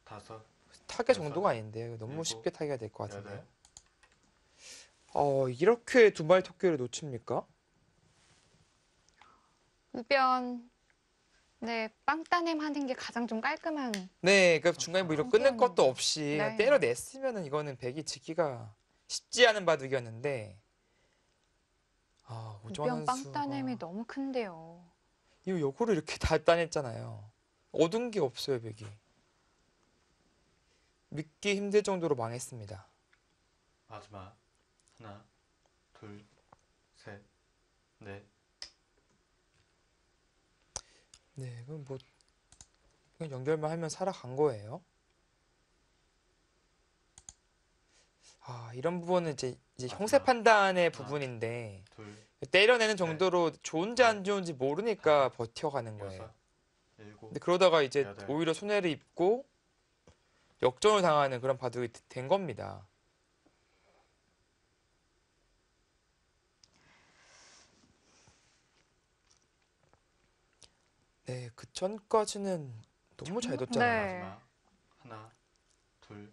[SPEAKER 3] 다섯,
[SPEAKER 2] 타겟
[SPEAKER 3] 여섯,
[SPEAKER 2] 정도가 아닌데 너무
[SPEAKER 3] 일곱,
[SPEAKER 2] 쉽게 타기가 될 것 같은데요.
[SPEAKER 3] 여덟.
[SPEAKER 2] 이렇게 두 마리 토끼를 놓칩니까?
[SPEAKER 1] 우변, 네, 빵 따냄 하는 게 가장 좀 깔끔한.
[SPEAKER 2] 네, 그 중간에 뭐 이런 끊는 것도
[SPEAKER 1] 형태였는데.
[SPEAKER 2] 없이
[SPEAKER 1] 네.
[SPEAKER 2] 그냥 때려냈으면은 이거는 백이 지기가 쉽지 않은 바둑이었는데 오정환
[SPEAKER 1] 우변 빵
[SPEAKER 2] 선수가
[SPEAKER 1] 따냄이 너무 큰데요.
[SPEAKER 2] 이거 요거를 이렇게 다 따냈잖아요. 얻은 게 없어요, 백이. 믿기 힘들 정도로 망했습니다.
[SPEAKER 3] 마지막. 하나, 둘, 셋, 넷,
[SPEAKER 2] 네, 그럼 뭐 그냥 연결만 하면 살아간 거예요. 이런 부분은 이제
[SPEAKER 3] 마지막.
[SPEAKER 2] 형세 판단의
[SPEAKER 3] 하나,
[SPEAKER 2] 부분인데
[SPEAKER 3] 둘,
[SPEAKER 2] 때려내는 정도로 좋은지 안 좋은지 모르니까 버텨가는 거예요.
[SPEAKER 3] 여섯, 일곱,
[SPEAKER 2] 근데 그러다가 이제
[SPEAKER 3] 여덟.
[SPEAKER 2] 오히려 손해를 입고 역전을 당하는 그런 바둑이 된 겁니다. 네, 그 전까지는 너무 잘 뒀잖아요.
[SPEAKER 1] 네.
[SPEAKER 3] 마지막 하나, 둘,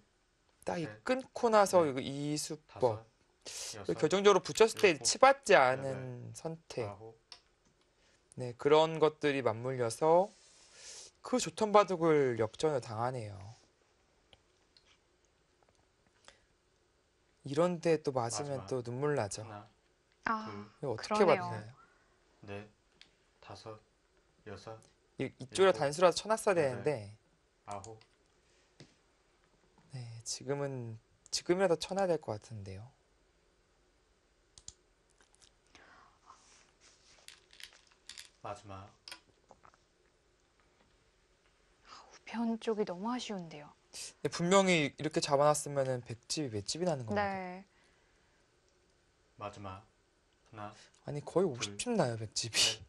[SPEAKER 2] 딱 이
[SPEAKER 3] 셋,
[SPEAKER 2] 끊고 나서
[SPEAKER 3] 넷,
[SPEAKER 2] 이거 이수법
[SPEAKER 3] 다섯, 여섯,
[SPEAKER 2] 결정적으로 붙였을 때
[SPEAKER 3] 일곱,
[SPEAKER 2] 치받지 않은 선택,
[SPEAKER 3] 아홉,
[SPEAKER 2] 네, 그런 것들이 맞물려서 그 좋던 바둑을 역전을 당하네요. 이런데 또 맞으면
[SPEAKER 3] 마지막
[SPEAKER 2] 또 눈물 나죠.
[SPEAKER 3] 하나,
[SPEAKER 1] 아,
[SPEAKER 2] 이거 어떻게
[SPEAKER 1] 그러네요.
[SPEAKER 2] 받나요?
[SPEAKER 3] 넷, 다섯, 여섯,
[SPEAKER 2] 이쪽으로
[SPEAKER 3] 일곱,
[SPEAKER 2] 단수라도 쳐놨어야
[SPEAKER 3] 여덟.
[SPEAKER 2] 되는데,
[SPEAKER 3] 아홉.
[SPEAKER 2] 네, 지금이라도 쳐놔야 될 것 같은데요.
[SPEAKER 3] 마지막
[SPEAKER 1] 우편 쪽이 너무 아쉬운데요.
[SPEAKER 2] 근데 분명히 이렇게 잡아놨으면은 100집이 몇 집이 나는 겁니다.
[SPEAKER 1] 네.
[SPEAKER 3] 마지막 하나,
[SPEAKER 2] 아니 거의
[SPEAKER 3] 둘,
[SPEAKER 2] 50집 나요, 100집이.
[SPEAKER 3] 셋,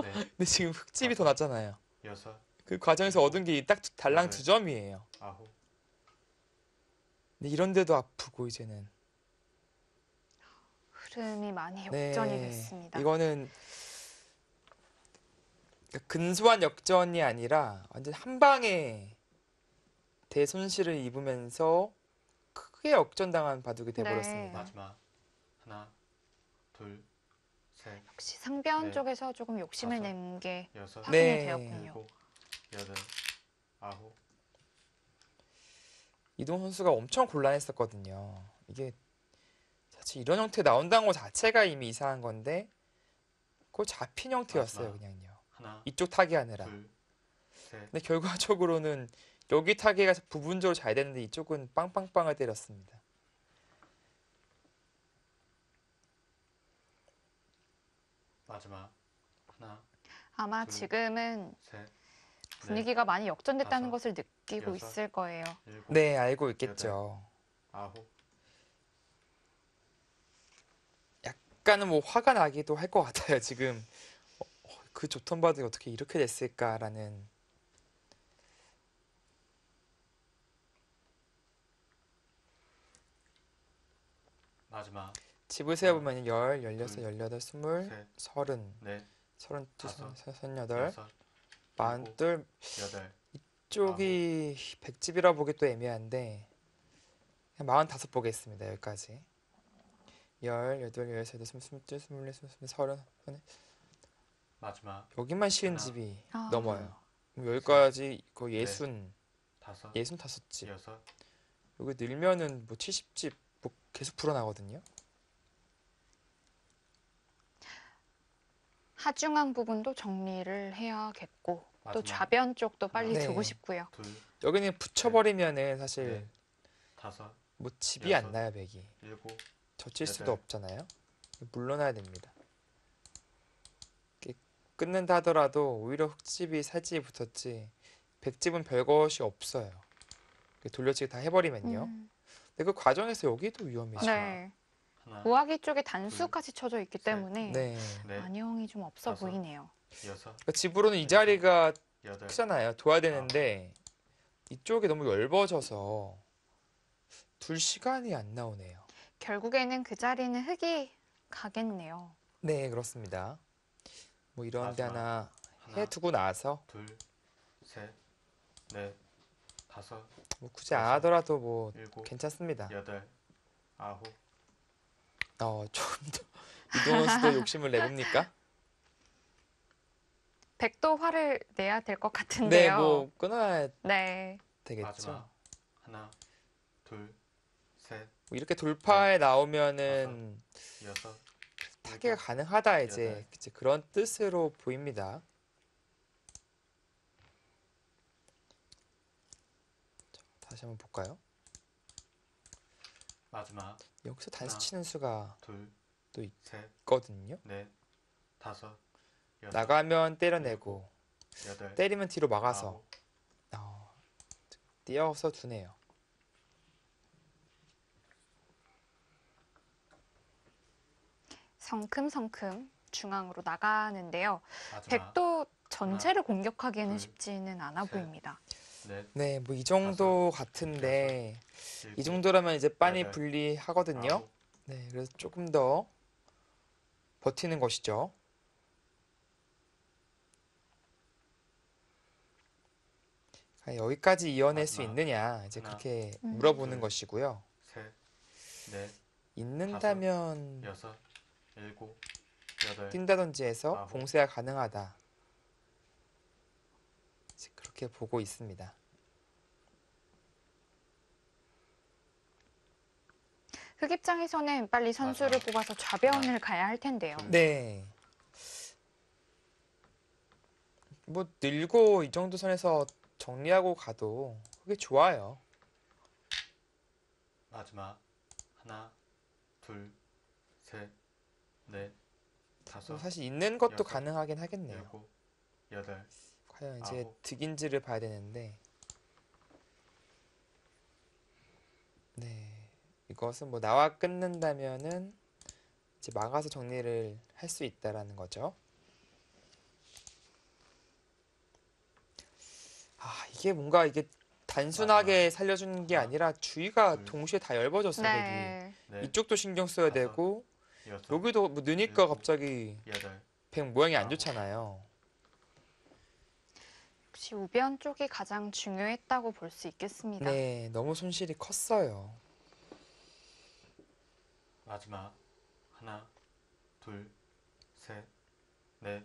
[SPEAKER 3] 넷,
[SPEAKER 2] 근데 지금 흑집이 더
[SPEAKER 3] 다섯.
[SPEAKER 2] 났잖아요.
[SPEAKER 3] 여섯,
[SPEAKER 2] 그 과정에서 얻은 게 딱 달랑
[SPEAKER 3] 여덟.
[SPEAKER 2] 2점이에요.
[SPEAKER 3] 아홉.
[SPEAKER 2] 근데 이런데도 아프고 이제는.
[SPEAKER 1] 흐름이 많이 역전이 됐습니다.
[SPEAKER 2] 이거는 근소한 역전이 아니라 완전 한 방에 대손실을 입으면서 크게 역전당한 바둑이 돼버렸습니다.
[SPEAKER 3] 마지막 하나, 둘, 셋,
[SPEAKER 1] 역시 상변
[SPEAKER 3] 네.
[SPEAKER 1] 쪽에서 조금 욕심을
[SPEAKER 3] 다섯.
[SPEAKER 1] 낸 게
[SPEAKER 3] 여섯,
[SPEAKER 1] 확인이
[SPEAKER 2] 네.
[SPEAKER 1] 되었군요.
[SPEAKER 3] 일곱, 여덟, 아홉.
[SPEAKER 2] 이동 선수가 엄청 곤란했었거든요. 이게 사실 이런 형태 나온다는 것 자체가 이미 이상한 건데 그거 잡힌 형태였어요,
[SPEAKER 3] 마지막.
[SPEAKER 2] 그냥요.
[SPEAKER 3] 하나,
[SPEAKER 2] 이쪽 타기하느라.
[SPEAKER 3] 둘, 셋,
[SPEAKER 2] 근데 결과적으로는 여기 타기가 부분적으로 잘 되는데 이쪽은 빵빵빵을 때렸습니다.
[SPEAKER 3] 마지막 하나,
[SPEAKER 1] 아마
[SPEAKER 3] 둘,
[SPEAKER 1] 지금은
[SPEAKER 3] 셋,
[SPEAKER 1] 분위기가 많이 역전됐다는
[SPEAKER 3] 다섯,
[SPEAKER 1] 것을 느끼고
[SPEAKER 3] 여섯.
[SPEAKER 1] 있을 거예요.
[SPEAKER 3] 넷, 일곱,
[SPEAKER 2] 네, 알고 있겠죠.
[SPEAKER 3] 아홉.
[SPEAKER 2] 약간은 뭐 화가 나기도 할 것 같아요. 지금 그 좋던 바둑이 어떻게 이렇게 됐을까라는.
[SPEAKER 3] 마지막
[SPEAKER 2] 집을 세어보면 10, 16,
[SPEAKER 3] 둘,
[SPEAKER 2] 18, 20,
[SPEAKER 3] 셋,
[SPEAKER 2] 30,
[SPEAKER 3] 넷,
[SPEAKER 2] 32,
[SPEAKER 3] 다섯,
[SPEAKER 2] 38,
[SPEAKER 3] 여섯,
[SPEAKER 2] 42
[SPEAKER 3] 여덟.
[SPEAKER 2] 쪽이 100집이라 보기 또 애매한데 그냥 45 보겠습니다. 여기까지. 10, 8, 16, 17, 18, 24, 25, 30
[SPEAKER 3] 마지막
[SPEAKER 2] 여기만 쉬운
[SPEAKER 3] 하나,
[SPEAKER 2] 집이
[SPEAKER 1] 아.
[SPEAKER 2] 넘어요. 그럼 여기까지 거의
[SPEAKER 3] 넷.
[SPEAKER 2] 예순,
[SPEAKER 3] 다섯,
[SPEAKER 2] 65집.
[SPEAKER 3] 여섯,
[SPEAKER 2] 여기 늘면은 뭐 70집 뭐 계속 불어나거든요.
[SPEAKER 1] 하중앙 부분도 정리를 해야겠고 또
[SPEAKER 3] 마지막.
[SPEAKER 1] 좌변 쪽도 빨리
[SPEAKER 2] 네.
[SPEAKER 1] 두고 싶고요.
[SPEAKER 3] 둘,
[SPEAKER 2] 여기는 붙여버리면은 사실
[SPEAKER 3] 넷, 다섯,
[SPEAKER 2] 뭐 집이
[SPEAKER 3] 여섯.
[SPEAKER 2] 안 나요, 백이.
[SPEAKER 3] 일곱,
[SPEAKER 2] 젖힐 수도
[SPEAKER 3] 여덟.
[SPEAKER 2] 없잖아요. 물러나야 됩니다. 이렇게 끊는다 하더라도 오히려 흑집이 살집이 붙었지 백집은 별것이 없어요. 이렇게 돌려치기 다 해버리면요. 근데 그 과정에서 여기도 위험해요.
[SPEAKER 1] 네.
[SPEAKER 3] 하나,
[SPEAKER 1] 우아기 쪽에 단수까지 쳐져 있기
[SPEAKER 3] 셋.
[SPEAKER 1] 때문에
[SPEAKER 2] 네.
[SPEAKER 3] 넷,
[SPEAKER 1] 안녕이 좀 없어
[SPEAKER 3] 다섯.
[SPEAKER 1] 보이네요.
[SPEAKER 3] 여섯,
[SPEAKER 2] 그러니까 집으로는 이 자리가
[SPEAKER 3] 여덟.
[SPEAKER 2] 크잖아요. 둬야 되는데 이쪽이 너무 넓어져서 둘 시간이 안 나오네요.
[SPEAKER 1] 결국에는 그 자리는 흑이 가겠네요.
[SPEAKER 2] 네, 그렇습니다. 뭐 이런 데
[SPEAKER 3] 마지막.
[SPEAKER 2] 하나
[SPEAKER 3] 하나,
[SPEAKER 2] 해두고 나서
[SPEAKER 3] 둘, 셋, 넷, 다섯,
[SPEAKER 2] 뭐 굳이 안 하더라도 뭐
[SPEAKER 3] 일곱,
[SPEAKER 2] 괜찮습니다.
[SPEAKER 3] 여덟, 아홉.
[SPEAKER 2] 좀 더 이동원 씨도 욕심을 내봅니까?
[SPEAKER 1] 백도 화를 내야 될 것
[SPEAKER 2] 네,
[SPEAKER 1] 같은데요.
[SPEAKER 2] 뭐 끊어야
[SPEAKER 1] 네.
[SPEAKER 2] 되겠죠.
[SPEAKER 3] 마지막 하나, 둘, 셋,
[SPEAKER 2] 뭐 이렇게 돌파에 나오면은
[SPEAKER 3] 여섯,
[SPEAKER 2] 타개가
[SPEAKER 3] 일곱,
[SPEAKER 2] 가능하다 이제
[SPEAKER 3] 여덟.
[SPEAKER 2] 그런 뜻으로 보입니다. 자, 다시 한번 볼까요?
[SPEAKER 3] 마지막
[SPEAKER 2] 여기서 단수
[SPEAKER 3] 하나.
[SPEAKER 2] 치는 수가
[SPEAKER 3] 둘,
[SPEAKER 2] 또
[SPEAKER 3] 셋,
[SPEAKER 2] 있거든요.
[SPEAKER 3] 넷, 다섯, 여섯,
[SPEAKER 2] 나가면 때려내고
[SPEAKER 3] 여덟,
[SPEAKER 2] 때리면 뒤로 막아서
[SPEAKER 3] 아홉.
[SPEAKER 2] 띄어서 두네요.
[SPEAKER 1] 성큼성큼 중앙으로 나가는데요.
[SPEAKER 3] 마지막
[SPEAKER 1] 백도 전체를 공격하기에는
[SPEAKER 3] 둘,
[SPEAKER 1] 쉽지는 않아
[SPEAKER 3] 셋.
[SPEAKER 1] 보입니다.
[SPEAKER 3] 넷,
[SPEAKER 2] 네, 뭐 이 정도 같은데 이
[SPEAKER 3] 일곱,
[SPEAKER 2] 정도라면 이제 빤히
[SPEAKER 3] 여덟,
[SPEAKER 2] 불리하거든요.
[SPEAKER 3] 아홉,
[SPEAKER 2] 네, 그래서 조금 더 버티는 것이죠. 여기까지 이어낼 수
[SPEAKER 3] 마지막.
[SPEAKER 2] 있느냐 이제
[SPEAKER 3] 하나,
[SPEAKER 2] 그렇게
[SPEAKER 1] 음.
[SPEAKER 2] 물어보는
[SPEAKER 3] 둘,
[SPEAKER 2] 것이고요.
[SPEAKER 3] 셋, 넷,
[SPEAKER 2] 있는다면
[SPEAKER 3] 여섯, 일곱, 여덟,
[SPEAKER 2] 뛴다든지 해서
[SPEAKER 3] 아홉.
[SPEAKER 2] 봉쇄가 가능하다. 이제 그렇게 보고 있습니다.
[SPEAKER 1] 흑 입장에서는 빨리 선수를
[SPEAKER 3] 맞아.
[SPEAKER 1] 뽑아서 좌변을 가야 할 텐데요.
[SPEAKER 2] 네. 뭐 늘고 이 정도 선에서 정리하고 가도 그게 좋아요.
[SPEAKER 3] 마지막. 하나, 둘, 셋, 넷,
[SPEAKER 2] 또
[SPEAKER 3] 다섯,
[SPEAKER 2] 사실 있는 것도
[SPEAKER 3] 여섯,
[SPEAKER 2] 가능하긴 하겠네요.
[SPEAKER 3] 일곱, 여덟,
[SPEAKER 2] 과연 이제
[SPEAKER 3] 아홉.
[SPEAKER 2] 득인지를 봐야 되는데 네. 이것은 뭐 나와 끊는다면은 이제 막아서 정리를 할 수 있다라는 거죠. 아, 이게 뭔가 이게 단순하게 살려주는 게
[SPEAKER 3] 하나,
[SPEAKER 2] 아니라 주위가
[SPEAKER 3] 둘,
[SPEAKER 2] 동시에 다 얇아졌어요, 벽이.
[SPEAKER 1] 네.
[SPEAKER 3] 넷,
[SPEAKER 2] 이쪽도 신경 써야
[SPEAKER 3] 다섯,
[SPEAKER 2] 되고
[SPEAKER 3] 여섯,
[SPEAKER 2] 여기도 뭐 느니까
[SPEAKER 3] 일곱,
[SPEAKER 2] 갑자기
[SPEAKER 3] 여덟,
[SPEAKER 2] 백 모양이 안
[SPEAKER 3] 아홉.
[SPEAKER 2] 좋잖아요.
[SPEAKER 1] 역시 우변 쪽이 가장 중요했다고 볼 수 있겠습니다.
[SPEAKER 2] 네, 너무 손실이 컸어요.
[SPEAKER 3] 마지막. 하나, 둘, 셋, 넷,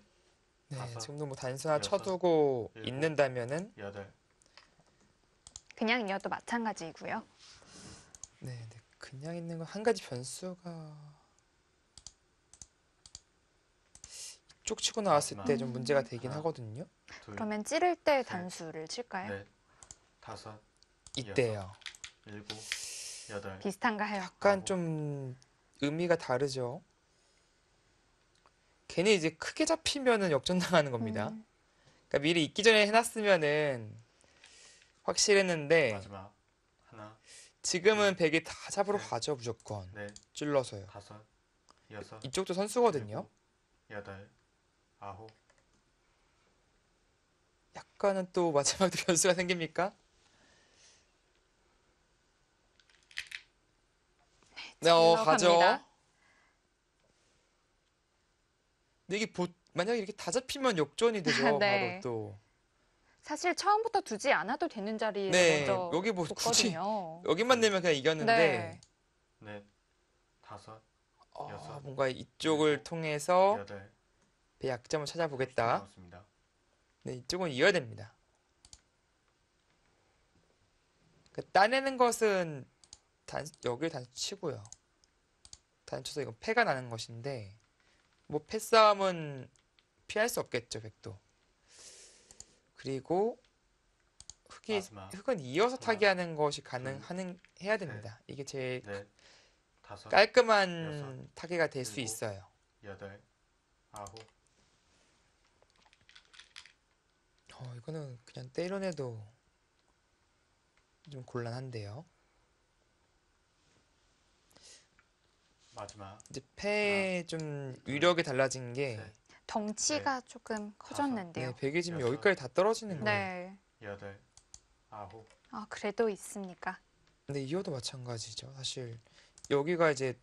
[SPEAKER 2] 네,
[SPEAKER 3] 다섯,
[SPEAKER 2] 지금도 뭐 단순한
[SPEAKER 3] 여섯,
[SPEAKER 2] 쳐두고
[SPEAKER 3] 일곱.
[SPEAKER 2] 있는다면은
[SPEAKER 3] 여덟.
[SPEAKER 1] 그냥 이어도 마찬가지이고요.
[SPEAKER 2] 네, 네, 그냥 있는 건 한 가지 변수가 이쪽 치고 나왔을 때 좀 문제가 되긴
[SPEAKER 3] 하나.
[SPEAKER 2] 하거든요.
[SPEAKER 3] 둘,
[SPEAKER 1] 그러면 찌를 때
[SPEAKER 3] 셋,
[SPEAKER 1] 단수를 칠까요?
[SPEAKER 3] 넷, 다섯,
[SPEAKER 2] 이때요.
[SPEAKER 3] 일곱, 여덟.
[SPEAKER 1] 비슷한가요?
[SPEAKER 2] 약간
[SPEAKER 3] 아홉.
[SPEAKER 2] 좀 의미가 다르죠. 괜히 이제 크게 잡히면은 역전당하는 겁니다.
[SPEAKER 1] 음,
[SPEAKER 2] 그러니까 미리 있기 전에 해놨으면은 확실했는데
[SPEAKER 3] 마지막. 하나,
[SPEAKER 2] 지금은 백이 다 잡으러
[SPEAKER 3] 셋.
[SPEAKER 2] 가죠, 무조건.
[SPEAKER 3] 넷,
[SPEAKER 2] 찔러서요.
[SPEAKER 3] 다섯, 여섯,
[SPEAKER 2] 이쪽도 선수거든요.
[SPEAKER 3] 일곱, 여덟, 아홉.
[SPEAKER 2] 약간은 또 마지막에 변수가 생깁니까? 네,
[SPEAKER 1] 찔러
[SPEAKER 2] 가죠.
[SPEAKER 1] 갑니다.
[SPEAKER 2] 근데 이게 만약에 이렇게 다 잡히면 역전이 되죠,
[SPEAKER 1] 네.
[SPEAKER 2] 바로 또.
[SPEAKER 1] 사실 처음부터 두지 않아도 되는 자리를
[SPEAKER 2] 네,
[SPEAKER 1] 먼저
[SPEAKER 2] 여기 뭐 굳이
[SPEAKER 1] 뒀거든요.
[SPEAKER 2] 여기만 내면 그냥 이겼는데
[SPEAKER 1] 네.
[SPEAKER 3] 넷, 다섯,
[SPEAKER 2] 아,
[SPEAKER 3] 여섯,
[SPEAKER 2] 뭔가 이쪽을
[SPEAKER 3] 일곱,
[SPEAKER 2] 통해서
[SPEAKER 3] 여덟.
[SPEAKER 2] 배 약점을 찾아보겠다.
[SPEAKER 3] 남았습니다.
[SPEAKER 2] 네, 이쪽은 이어야 됩니다. 따내는 것은 여기를 단수 치고요. 단수 쳐서 이건 패가 나는 것인데 뭐 패싸움은 피할 수 없겠죠, 백도. 그리고
[SPEAKER 3] 마지막.
[SPEAKER 2] 흑은 이어서 타기
[SPEAKER 3] 하나,
[SPEAKER 2] 하는 것이 해야 됩니다. 이게 제일
[SPEAKER 3] 넷, 다섯,
[SPEAKER 2] 깔끔한
[SPEAKER 3] 여섯,
[SPEAKER 2] 타개가 될 수
[SPEAKER 3] 일곱.
[SPEAKER 2] 있어요.
[SPEAKER 3] 여덟, 아홉.
[SPEAKER 2] 이거는 그냥 때려내도 좀 곤란한데요.
[SPEAKER 3] 마지막.
[SPEAKER 2] 이제 패의 좀 위력이 달라진 게
[SPEAKER 3] 셋,
[SPEAKER 1] 덩치가 조금 커졌는데요.
[SPEAKER 2] 네, 백이 지금
[SPEAKER 3] 여섯,
[SPEAKER 2] 여기까지 다 떨어지는
[SPEAKER 3] 일곱.
[SPEAKER 2] 거예요.
[SPEAKER 1] 네.
[SPEAKER 3] 여덟, 아홉.
[SPEAKER 1] 아, 그래도 있습니까?
[SPEAKER 2] 근데 이어도 마찬가지죠. 사실 여기가 이제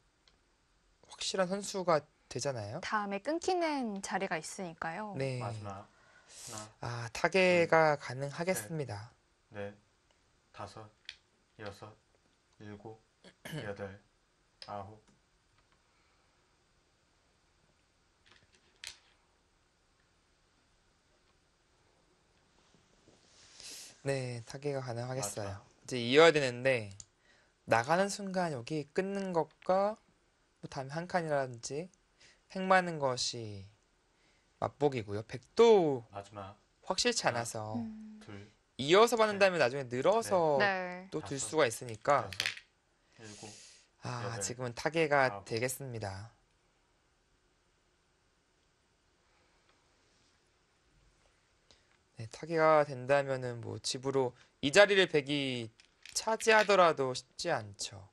[SPEAKER 2] 확실한 선수가 되잖아요.
[SPEAKER 1] 다음에 끊기는 자리가 있으니까요.
[SPEAKER 2] 네.
[SPEAKER 3] 마지막. 하나,
[SPEAKER 2] 아, 타개가 가능하겠습니다.
[SPEAKER 3] 넷, 다섯, 여섯, 일곱, 여덟, 아홉.
[SPEAKER 2] 네, 타개가 가능하겠어요.
[SPEAKER 3] 마지막.
[SPEAKER 2] 이제 이어야 되는데 나가는 순간 여기 끊는 것과 뭐 다음에 한 칸이라든지 획 많은 것이 맛보기고요. 백도
[SPEAKER 3] 마지막.
[SPEAKER 2] 확실치 않아서
[SPEAKER 1] 음,
[SPEAKER 3] 둘,
[SPEAKER 2] 이어서 받는다면 나중에 늘어서
[SPEAKER 1] 네.
[SPEAKER 2] 또 들
[SPEAKER 3] 다섯,
[SPEAKER 2] 수가 있으니까
[SPEAKER 3] 여섯, 일곱.
[SPEAKER 2] 아,
[SPEAKER 3] 여덟,
[SPEAKER 2] 지금은 타개가
[SPEAKER 3] 아홉.
[SPEAKER 2] 되겠습니다. 네, 타개가 된다면은 뭐 집으로 이 자리를 백이 차지하더라도 쉽지 않죠.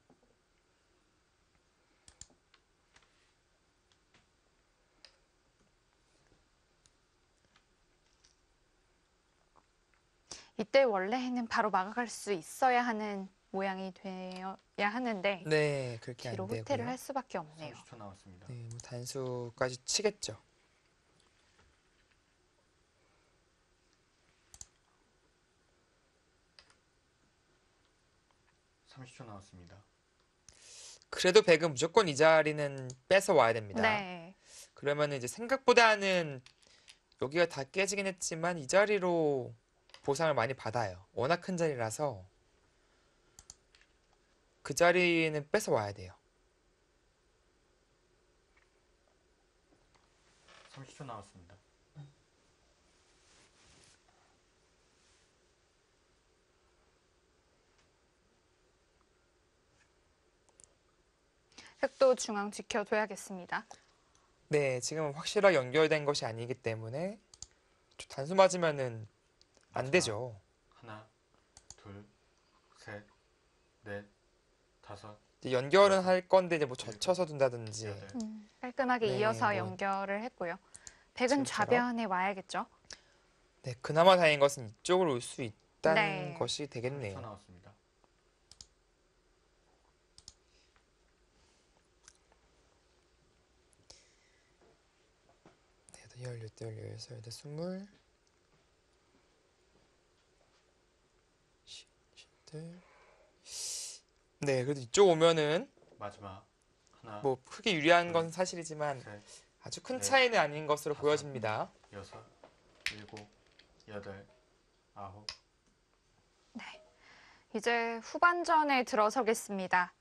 [SPEAKER 1] 이때 원래는 바로 막아갈 수 있어야 하는 모양이 되어야 하는데
[SPEAKER 2] 네, 그렇게
[SPEAKER 1] 뒤로
[SPEAKER 2] 안
[SPEAKER 1] 후퇴를
[SPEAKER 2] 되고요.
[SPEAKER 1] 할 수밖에 없네요.
[SPEAKER 3] 30초 남았습니다.
[SPEAKER 2] 네, 뭐 단수까지 치겠죠.
[SPEAKER 3] 30초 남았습니다.
[SPEAKER 2] 그래도 백은 무조건 이 자리는 뺏어 와야 됩니다.
[SPEAKER 1] 네.
[SPEAKER 2] 그러면 이제 생각보다는 여기가 다 깨지긴 했지만 이 자리로 보상을 많이 받아요. 워낙 큰 자리라서 그 자리는 뺏어 와야 돼요.
[SPEAKER 3] 30초 남았습니다.
[SPEAKER 1] 흑도 중앙 지켜둬야겠습니다.
[SPEAKER 2] 네, 지금은 확실하게 연결된 것이 아니기 때문에 단수 맞으면은 안
[SPEAKER 3] 마지막.
[SPEAKER 2] 되죠.
[SPEAKER 3] 하나, 둘, 셋, 넷, 다섯,
[SPEAKER 2] 이제 연결은 할 건데 이제 뭐 젖혀서 둔다든지.
[SPEAKER 3] 여덟,
[SPEAKER 1] 깔끔하게
[SPEAKER 2] 네,
[SPEAKER 1] 이어서
[SPEAKER 2] 뭐
[SPEAKER 1] 연결을 했고요. 백은
[SPEAKER 2] 지금처럼?
[SPEAKER 1] 좌변에 와야겠죠.
[SPEAKER 2] 네, 그나마 다행인 것은 이쪽으로 올 수 있다는
[SPEAKER 1] 네.
[SPEAKER 2] 것이
[SPEAKER 3] 30초
[SPEAKER 2] 되겠네요.
[SPEAKER 3] 남았습니다.
[SPEAKER 2] 네, 8, 6, 8, 6, 8, 20. 10, 네, 그래도 이쪽 오면은
[SPEAKER 3] 마지막. 하나,
[SPEAKER 2] 뭐 크게 유리한 건 사실이지만
[SPEAKER 3] 셋,
[SPEAKER 2] 아주 큰
[SPEAKER 3] 넷,
[SPEAKER 2] 차이는 아닌 것으로
[SPEAKER 3] 다섯.
[SPEAKER 2] 보여집니다.
[SPEAKER 3] 여섯, 일곱, 여덟, 아홉.
[SPEAKER 1] 이제 후반전에 들어서겠습니다.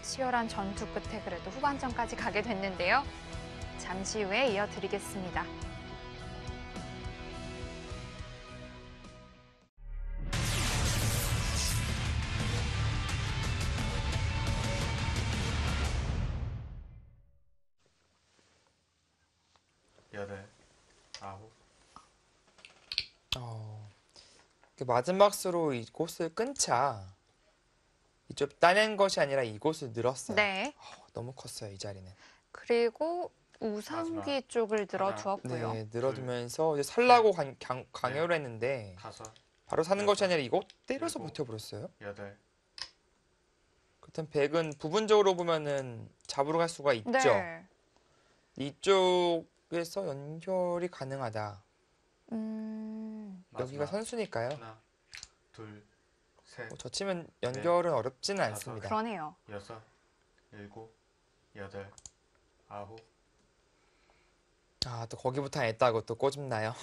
[SPEAKER 1] 치열한 전투 끝에 그래도 후반전까지 가게 됐는데요. 잠시 후에 이어드리겠습니다.
[SPEAKER 3] 여덟, 아홉.
[SPEAKER 2] 마지막 수로 이곳을 끊자 이쪽 따낸 것이 아니라 이곳을 늘었어요.
[SPEAKER 1] 네.
[SPEAKER 2] 너무 컸어요, 이 자리는.
[SPEAKER 1] 그리고 우상기
[SPEAKER 3] 마지막.
[SPEAKER 1] 쪽을 늘어두었고요.
[SPEAKER 2] 네, 늘어두면서 이제 살라고 강요를
[SPEAKER 3] 넷,
[SPEAKER 2] 했는데
[SPEAKER 3] 다섯,
[SPEAKER 2] 바로 사는 것이
[SPEAKER 3] 여섯,
[SPEAKER 2] 아니라 이곳 때려서
[SPEAKER 3] 일곱.
[SPEAKER 2] 버텨버렸어요.
[SPEAKER 3] 여덟.
[SPEAKER 2] 그렇다면 백은 부분적으로 보면은 잡으러 갈 수가 있죠.
[SPEAKER 1] 네.
[SPEAKER 2] 이쪽에서 연결이 가능하다. 여기가
[SPEAKER 3] 마지막.
[SPEAKER 2] 선수니까요.
[SPEAKER 3] 하나, 둘, 셋,
[SPEAKER 2] 뭐 젖히면 연결은 어렵지는
[SPEAKER 3] 다섯.
[SPEAKER 2] 않습니다.
[SPEAKER 1] 그러네요.
[SPEAKER 3] 여섯, 일곱, 여덟, 아홉.
[SPEAKER 2] 또 거기부터 안 했다고 또 꼬집나요?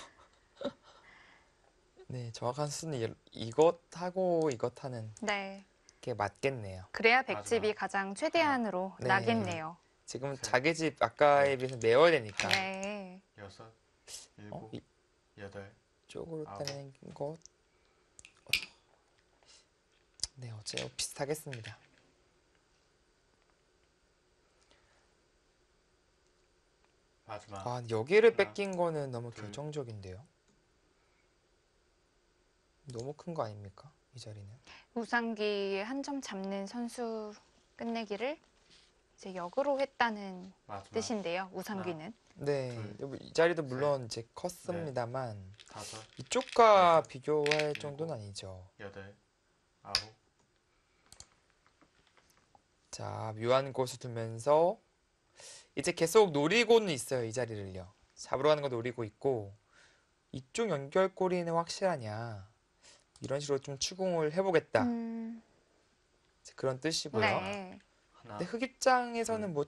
[SPEAKER 2] 네, 정확한 수는 이것하고 이것하는
[SPEAKER 1] 네.
[SPEAKER 2] 게 맞겠네요.
[SPEAKER 1] 그래야 백집이
[SPEAKER 3] 마지막.
[SPEAKER 1] 가장 최대한으로
[SPEAKER 2] 네.
[SPEAKER 1] 나겠네요.
[SPEAKER 2] 지금
[SPEAKER 3] 셋.
[SPEAKER 2] 자기 집 아까에 비해서 메워야 되니까
[SPEAKER 1] 네.
[SPEAKER 3] 여섯, 일곱, 여덟.
[SPEAKER 2] 이쪽으로
[SPEAKER 3] 아홉.
[SPEAKER 2] 따는 것. 네, 어째 비슷하겠습니다.
[SPEAKER 3] 마지막.
[SPEAKER 2] 여기를
[SPEAKER 3] 하나,
[SPEAKER 2] 뺏긴 거는 너무
[SPEAKER 3] 둘.
[SPEAKER 2] 결정적인데요. 너무 큰 거 아닙니까? 이 자리는.
[SPEAKER 1] 우상기에 한 점 잡는 선수 끝내기를 이제 역으로 했다는
[SPEAKER 3] 마지막.
[SPEAKER 1] 뜻인데요. 우상기는.
[SPEAKER 2] 네,
[SPEAKER 3] 둘.
[SPEAKER 2] 이 자리도 물론 이제 컸습니다만
[SPEAKER 3] 다섯,
[SPEAKER 2] 이쪽과
[SPEAKER 3] 여섯,
[SPEAKER 2] 비교할
[SPEAKER 3] 일곱.
[SPEAKER 2] 정도는 아니죠.
[SPEAKER 3] 여덟, 아홉.
[SPEAKER 2] 자, 묘한 곳을 두면서 이제 계속 노리고는 있어요. 이 자리를요. 잡으러 가는 거 노리고 있고 이쪽 연결고리는 확실하냐 이런 식으로 좀 추궁을 해보겠다. 이제 그런 뜻이고요.
[SPEAKER 1] 네.
[SPEAKER 3] 하나,
[SPEAKER 2] 근데 흑 입장에서는 뭐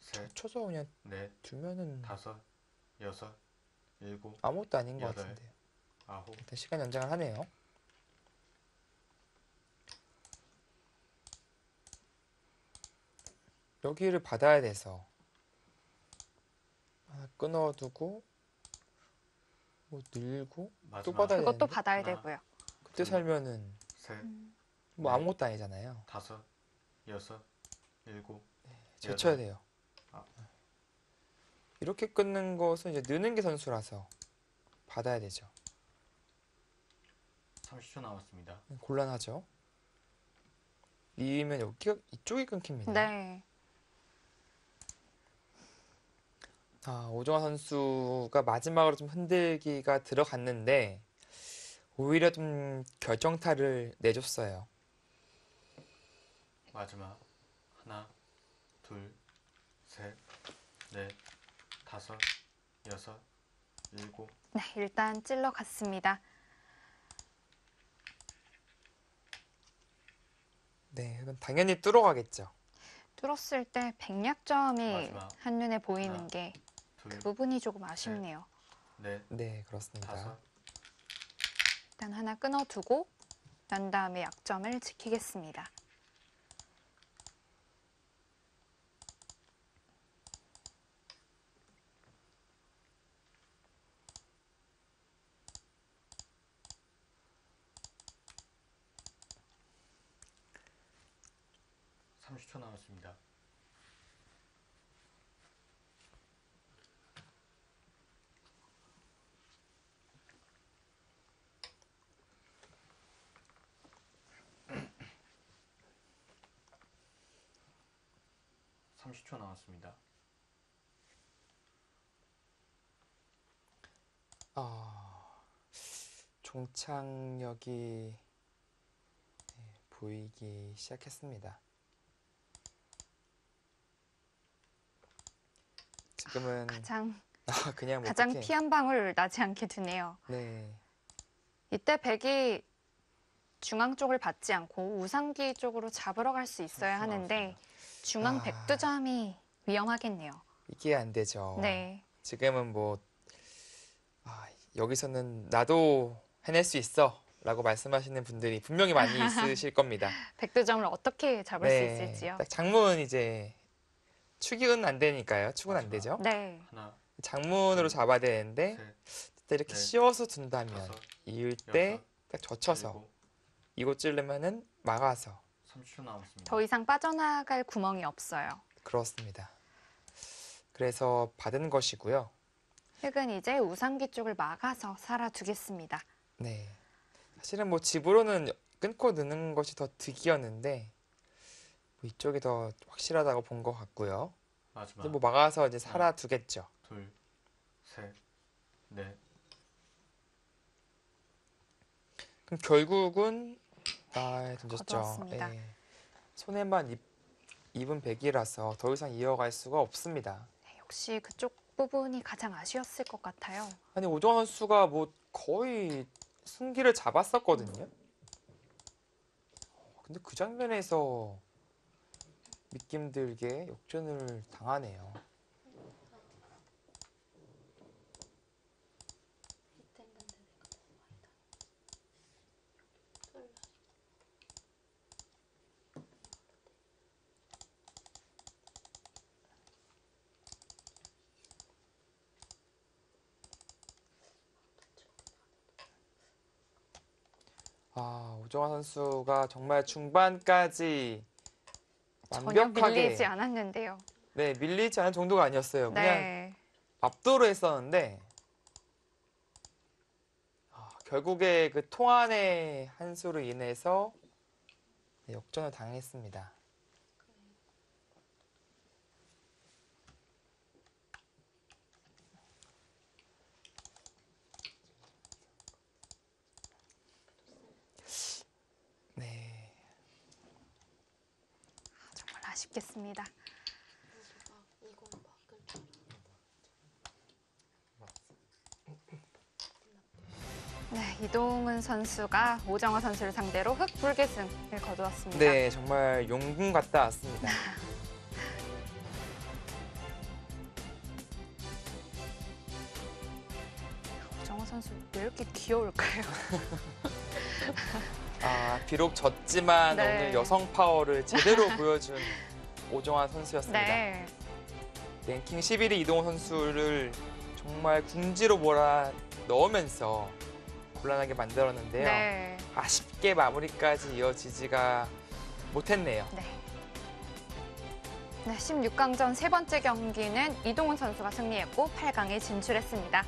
[SPEAKER 3] 셋,
[SPEAKER 2] 쳐서 그냥
[SPEAKER 3] 넷,
[SPEAKER 2] 두면은
[SPEAKER 3] 다섯, 여섯, 일곱,
[SPEAKER 2] 아무것도 아닌 것
[SPEAKER 3] 여덟.
[SPEAKER 2] 같은데요.
[SPEAKER 3] 아홉.
[SPEAKER 2] 일단 시간 연장을 하네요. 여기를 받아야 돼서 하나 끊어두고 뭐 늘고 또
[SPEAKER 3] 마지막.
[SPEAKER 2] 받아야
[SPEAKER 1] 그것도
[SPEAKER 2] 되는데
[SPEAKER 1] 받아야
[SPEAKER 3] 하나.
[SPEAKER 1] 되고요.
[SPEAKER 2] 그때 살면은
[SPEAKER 3] 셋,
[SPEAKER 2] 뭐
[SPEAKER 3] 네.
[SPEAKER 2] 아무것도 아니잖아요.
[SPEAKER 3] 다섯, 여섯, 일곱,
[SPEAKER 2] 제쳐야
[SPEAKER 3] 여덟.
[SPEAKER 2] 돼요.
[SPEAKER 3] 아.
[SPEAKER 2] 이렇게 끊는 것은 이제 느는 게 선수라서 받아야 되죠.
[SPEAKER 3] 30초 남았습니다.
[SPEAKER 2] 곤란하죠. 이면 여기가 이쪽이 끊깁니다.
[SPEAKER 1] 네.
[SPEAKER 2] 오정화 선수가 마지막으로 좀 흔들기가 들어갔는데 오히려 좀 결정타를 내줬어요.
[SPEAKER 3] 마지막 하나, 둘, 셋, 넷, 다섯, 여섯, 일곱.
[SPEAKER 1] 네, 일단 찔러갔습니다.
[SPEAKER 2] 네, 그럼 당연히 뚫어가겠죠.
[SPEAKER 1] 뚫었을 때 백약점이
[SPEAKER 3] 마지막.
[SPEAKER 1] 한눈에 보이는
[SPEAKER 3] 하나,
[SPEAKER 1] 게 그
[SPEAKER 3] 둘,
[SPEAKER 1] 부분이 조금 아쉽네요.
[SPEAKER 3] 넷,
[SPEAKER 2] 네, 그렇습니다.
[SPEAKER 3] 다섯.
[SPEAKER 1] 일단 하나 끊어두고 난 다음에 약점을 지키겠습니다.
[SPEAKER 3] 삼십 초 남았습니다. 삼십 초 남았습니다.
[SPEAKER 2] 종착역이 보이기 시작했습니다. 지금은 그냥 뭐
[SPEAKER 1] 가장
[SPEAKER 2] 어떡해.
[SPEAKER 1] 피 한 방울 나지 않게 두네요.
[SPEAKER 2] 네,
[SPEAKER 1] 이때 백이 중앙 쪽을 받지 않고 우상기 쪽으로 잡으러 갈 수 있어야 하는데 중앙
[SPEAKER 2] 아.
[SPEAKER 1] 백두점이 위험하겠네요.
[SPEAKER 2] 이게 안 되죠.
[SPEAKER 1] 네,
[SPEAKER 2] 지금은 여기서는 나도 해낼 수 있어 라고 말씀하시는 분들이 분명히 많이 있으실 겁니다.
[SPEAKER 1] 백두점을 어떻게 잡을 수 있을지요.
[SPEAKER 2] 딱 장문 이제 축은 안 되니까요. 축은 안 되죠.
[SPEAKER 1] 네,
[SPEAKER 3] 하나,
[SPEAKER 2] 장문으로 잡아야 되는데
[SPEAKER 3] 셋,
[SPEAKER 2] 그때 이렇게
[SPEAKER 3] 넷,
[SPEAKER 2] 씌워서 둔다면
[SPEAKER 3] 다섯,
[SPEAKER 2] 이을 때
[SPEAKER 3] 여섯,
[SPEAKER 2] 딱 젖혀서
[SPEAKER 3] 일곱.
[SPEAKER 2] 이곳 찌르면은 막아서
[SPEAKER 3] 30초 남았습니다.
[SPEAKER 1] 더 이상 빠져나갈 구멍이 없어요.
[SPEAKER 2] 그렇습니다. 그래서 받은 것이고요.
[SPEAKER 1] 흑은 이제 우상기 쪽을 막아서 살아두겠습니다.
[SPEAKER 2] 네. 사실은 뭐 집으로는 끊고 넣는 것이 더 득이었는데 이쪽이 더 확실하다고 본 것 같고요.
[SPEAKER 3] 마지막
[SPEAKER 2] 이제 뭐 막아서 이제 살아두겠죠.
[SPEAKER 3] 둘, 셋, 넷.
[SPEAKER 2] 그럼 결국은 던졌죠.
[SPEAKER 1] 거두었습니다.
[SPEAKER 2] 예. 손해만 입은 백이라서 더 이상 이어갈 수가 없습니다.
[SPEAKER 1] 네, 역시 그쪽 부분이 가장 아쉬웠을 것 같아요.
[SPEAKER 2] 아니 오정환 선수가 뭐 거의 승기를 잡았었거든요. 근데 그 장면에서 믿기 힘들게 역전을 당하네요. 오정환 선수가 정말 중반까지
[SPEAKER 1] 전혀
[SPEAKER 2] 완벽하게
[SPEAKER 1] 밀리지 않았는데요.
[SPEAKER 2] 네, 밀리지 않은 정도가 아니었어요. 그냥
[SPEAKER 1] 네,
[SPEAKER 2] 압도를 했었는데 결국에 그 통안의 한 수로 인해서 역전을 당했습니다. 네,
[SPEAKER 1] 정말 아쉽겠습니다. 네, 이동은 선수가 오정화 선수를 상대로 흑불계승을 거두었습니다.
[SPEAKER 2] 네, 정말 용궁 갔다 왔습니다.
[SPEAKER 1] 오정화 선수 왜 이렇게 귀여울까요?
[SPEAKER 2] 비록 졌지만
[SPEAKER 1] 네.
[SPEAKER 2] 오늘 여성 파워를 제대로 보여준 오정환 선수였습니다.
[SPEAKER 1] 네,
[SPEAKER 2] 랭킹 11위 이동호 선수를 정말 궁지로 몰아 넣으면서 곤란하게 만들었는데요.
[SPEAKER 1] 네,
[SPEAKER 2] 아쉽게 마무리까지 이어지지가 못했네요.
[SPEAKER 1] 네. 네, 16강전 세 번째 경기는 이동훈 선수가 승리했고 8강에 진출했습니다.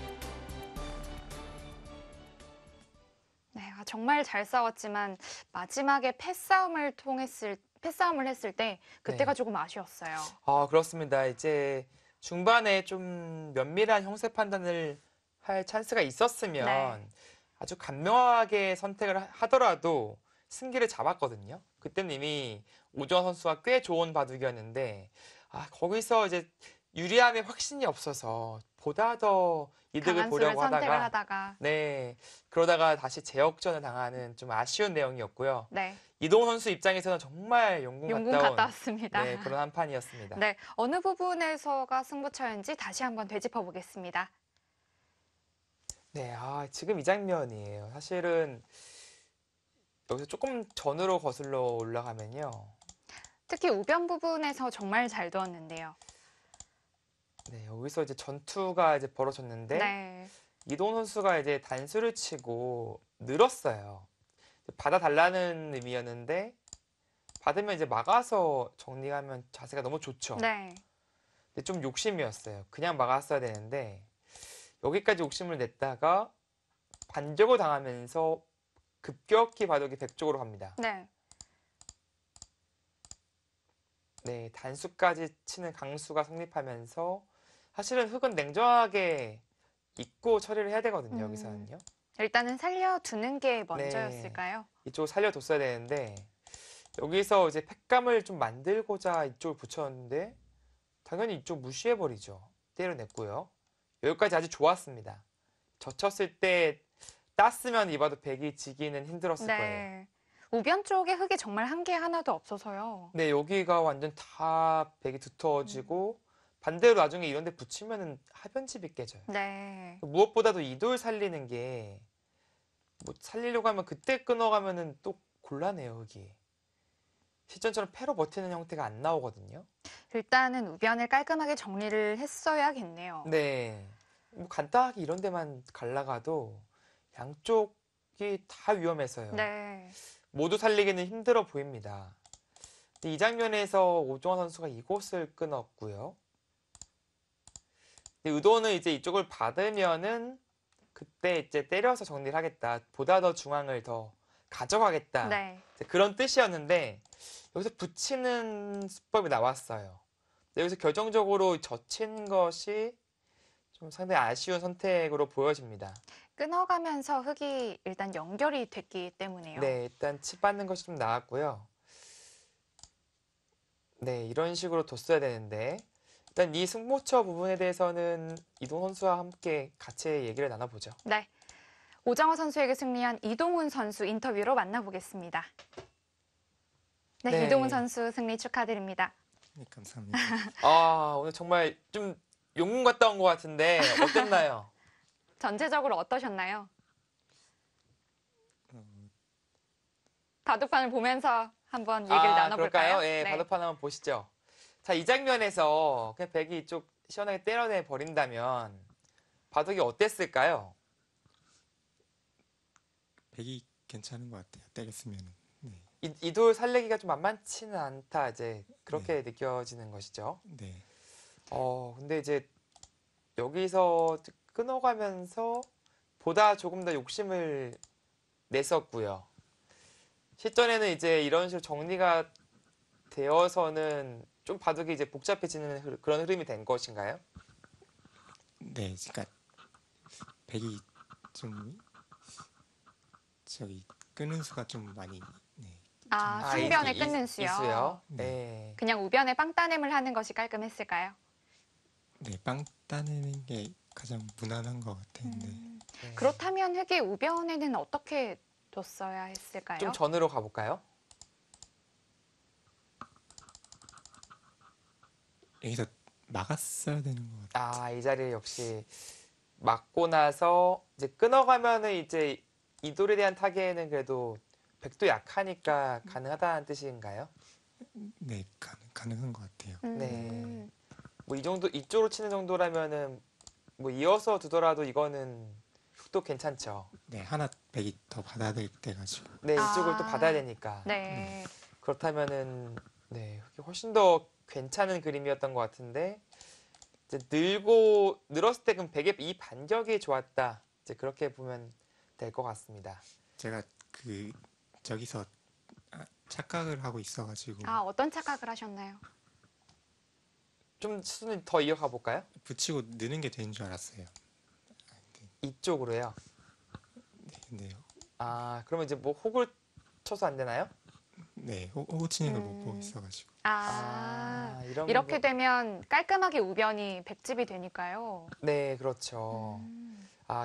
[SPEAKER 1] 네, 정말 잘 싸웠지만 마지막에 패싸움을 했을 때 그때가
[SPEAKER 2] 네.
[SPEAKER 1] 조금 아쉬웠어요.
[SPEAKER 2] 그렇습니다. 이제 중반에 좀 면밀한 형세 판단을 할 찬스가 있었으면
[SPEAKER 1] 네.
[SPEAKER 2] 아주 간명하게 선택을 하더라도 승기를 잡았거든요. 그때는 이미 오정환 선수가 꽤 좋은 바둑이었는데 거기서 이제 유리함에 확신이 없어서 보다 더 이득을
[SPEAKER 1] 강한 수를
[SPEAKER 2] 보려고
[SPEAKER 1] 선택을
[SPEAKER 2] 하다가
[SPEAKER 1] 하다가
[SPEAKER 2] 네, 그러다가 다시 제역전을 당하는 좀 아쉬운 내용이었고요.
[SPEAKER 1] 네,
[SPEAKER 2] 이동훈 선수 입장에서는 정말 용궁
[SPEAKER 1] 용궁
[SPEAKER 2] 갔다
[SPEAKER 1] 갔다
[SPEAKER 2] 온
[SPEAKER 1] 왔습니다.
[SPEAKER 2] 네, 그런 한 판이었습니다.
[SPEAKER 1] 네, 어느 부분에서가 승부처인지 다시 한번 되짚어 보겠습니다.
[SPEAKER 2] 네, 지금 이 장면이에요. 사실은 여기서 조금 전으로 거슬러 올라가면요.
[SPEAKER 1] 특히 우변 부분에서 정말 잘 두었는데요.
[SPEAKER 2] 네, 여기서 이제 전투가 이제 벌어졌는데
[SPEAKER 1] 네,
[SPEAKER 2] 이동훈 선수가 이제 단수를 치고 늘었어요. 받아달라는 의미였는데 받으면 이제 막아서 정리하면 자세가 너무 좋죠.
[SPEAKER 1] 네,
[SPEAKER 2] 근데 좀 욕심이었어요. 그냥 막았어야 되는데 여기까지 욕심을 냈다가 반격을 당하면서 급격히 바둑이 백쪽으로 갑니다.
[SPEAKER 1] 네,
[SPEAKER 2] 네, 단수까지 치는 강수가 성립하면서 사실은 흙은 냉정하게 잊고 처리를 해야 되거든요. 여기서는요.
[SPEAKER 1] 일단은 살려두는 게 먼저였을까요?
[SPEAKER 2] 이쪽을 살려뒀어야 되는데 여기서 이제 팩감을 좀 만들고자 이쪽을 붙였는데 당연히 이쪽 무시해버리죠. 때려냈고요. 여기까지 아주 좋았습니다. 젖혔을 때 땄으면 이 바둑 백이 지기는 힘들었을 거예요.
[SPEAKER 1] 네, 우변 쪽에 흙이 정말 한 개 하나도 없어서요.
[SPEAKER 2] 네, 여기가 완전 다 백이 두터워지고 반대로 나중에 이런 데 붙이면은 하변집이 깨져요.
[SPEAKER 1] 네,
[SPEAKER 2] 무엇보다도 이돌 살리는 게 뭐 살리려고 하면 그때 끊어가면은 또 곤란해요, 흙이. 실전처럼 패로 버티는 형태가 안 나오거든요.
[SPEAKER 1] 일단은 우변을 깔끔하게 정리를 했어야겠네요.
[SPEAKER 2] 네. 뭐 간단하게 이런 데만 갈라가도 양쪽이 다 위험해서요.
[SPEAKER 1] 네,
[SPEAKER 2] 모두 살리기는 힘들어 보입니다. 근데 이 장면에서 오종환 선수가 이곳을 끊었고요. 근데 의도는 이제 이쪽을 받으면은 그때 이제 때려서 정리를 하겠다. 보다 더 중앙을 더 가져가겠다.
[SPEAKER 1] 네,
[SPEAKER 2] 이제 그런 뜻이었는데 여기서 붙이는 수법이 나왔어요. 근데 여기서 결정적으로 젖힌 것이 좀 상당히 아쉬운 선택으로 보여집니다.
[SPEAKER 1] 끊어가면서 흙이 일단 연결이 됐기 때문에요.
[SPEAKER 2] 네, 일단 치 받는 것이 좀 나왔고요. 네, 이런 식으로 뒀어야 되는데 일단 이 승부처 부분에 대해서는 이동 선수와 함께 같이 얘기를 나눠보죠.
[SPEAKER 1] 네, 오정호 선수에게 승리한 이동훈 선수 인터뷰로 만나보겠습니다. 네,
[SPEAKER 2] 네.
[SPEAKER 1] 이동훈 선수 승리 축하드립니다.
[SPEAKER 4] 네, 감사합니다.
[SPEAKER 2] 오늘 정말 좀 용궁 갔다 온 것 같은데 어땠나요?
[SPEAKER 1] 전체적으로 어떠셨나요?
[SPEAKER 4] 어,
[SPEAKER 1] 바둑판을 보면서 한번 얘기를 나눠볼까요?
[SPEAKER 2] 그럴까요? 예, 바둑판 한번 보시죠. 자, 이 장면에서 그냥 백이 이쪽 시원하게 때려내 버린다면 바둑이 어땠을까요?
[SPEAKER 4] 백이 괜찮은 것 같아요. 때렸으면은. 네,
[SPEAKER 2] 이돌 살리기가 좀 만만치는 않다, 이제 그렇게 느껴지는 것이죠.
[SPEAKER 4] 네,
[SPEAKER 2] 근데 이제 여기서 끊어가면서 보다 조금 더 욕심을 냈었고요. 실전에는 이제 이런 식으로 정리가 되어서는 좀 바둑이 이제 복잡해지는 그런 흐름이 된 것인가요?
[SPEAKER 4] 네. 그러니까 백이 좀 저기 끄는 수가 좀 많이. 네,
[SPEAKER 1] 승변을
[SPEAKER 2] 이-
[SPEAKER 1] 끊는 수요.
[SPEAKER 2] 이수요.
[SPEAKER 4] 네.
[SPEAKER 2] 네.
[SPEAKER 1] 그냥 우변에 빵 따냄을 하는 것이 깔끔했을까요?
[SPEAKER 4] 네, 빵 따내는 게 가장 무난한 것 같았는데.
[SPEAKER 2] 네.
[SPEAKER 1] 그렇다면 흙이 우변에는 어떻게 뒀어야 했을까요?
[SPEAKER 2] 좀 전으로 가볼까요?
[SPEAKER 4] 여기서 막았어야 되는 것 같아요.
[SPEAKER 2] 이 자리에 역시 맞고 나서 이제 끊어가면은 이제 이돌에 대한 타겟에는 그래도 백도 약하니까 가능하다는 뜻인가요?
[SPEAKER 4] 네, 가능한 것 같아요.
[SPEAKER 2] 네. 뭐 이 정도 이쪽으로 치는 정도라면은 뭐 이어서 두더라도 이거는 또 괜찮죠.
[SPEAKER 4] 네, 하나 백이 더 받아야 될 때가지고.
[SPEAKER 2] 네, 이쪽을 또
[SPEAKER 1] 아.
[SPEAKER 2] 받아야 되니까.
[SPEAKER 1] 네.
[SPEAKER 2] 그렇다면은 네, 훨씬 더 괜찮은 그림이었던 것 같은데 이제 늘었을 때 그럼 백의 이 반격이 좋았다. 이제 그렇게 보면 될 것 같습니다.
[SPEAKER 4] 제가 저기서 착각을 하고 있어가지고.
[SPEAKER 1] 어떤 착각을 하셨나요?
[SPEAKER 2] 좀 수준을 더 이어가 볼까요?
[SPEAKER 4] 붙이고 느는 게 되는 줄 알았어요.
[SPEAKER 2] 이쪽으로요.
[SPEAKER 4] 네, 근데
[SPEAKER 2] 아, 그러면 이제 뭐 혹을 쳐서 안 되나요?
[SPEAKER 4] 네, 호구 치는 걸 못 보고 있어가지고.
[SPEAKER 2] 이런
[SPEAKER 1] 이렇게
[SPEAKER 2] 부분-
[SPEAKER 1] 되면 깔끔하게 우변이 백집이 되니까요.
[SPEAKER 2] 네, 그렇죠.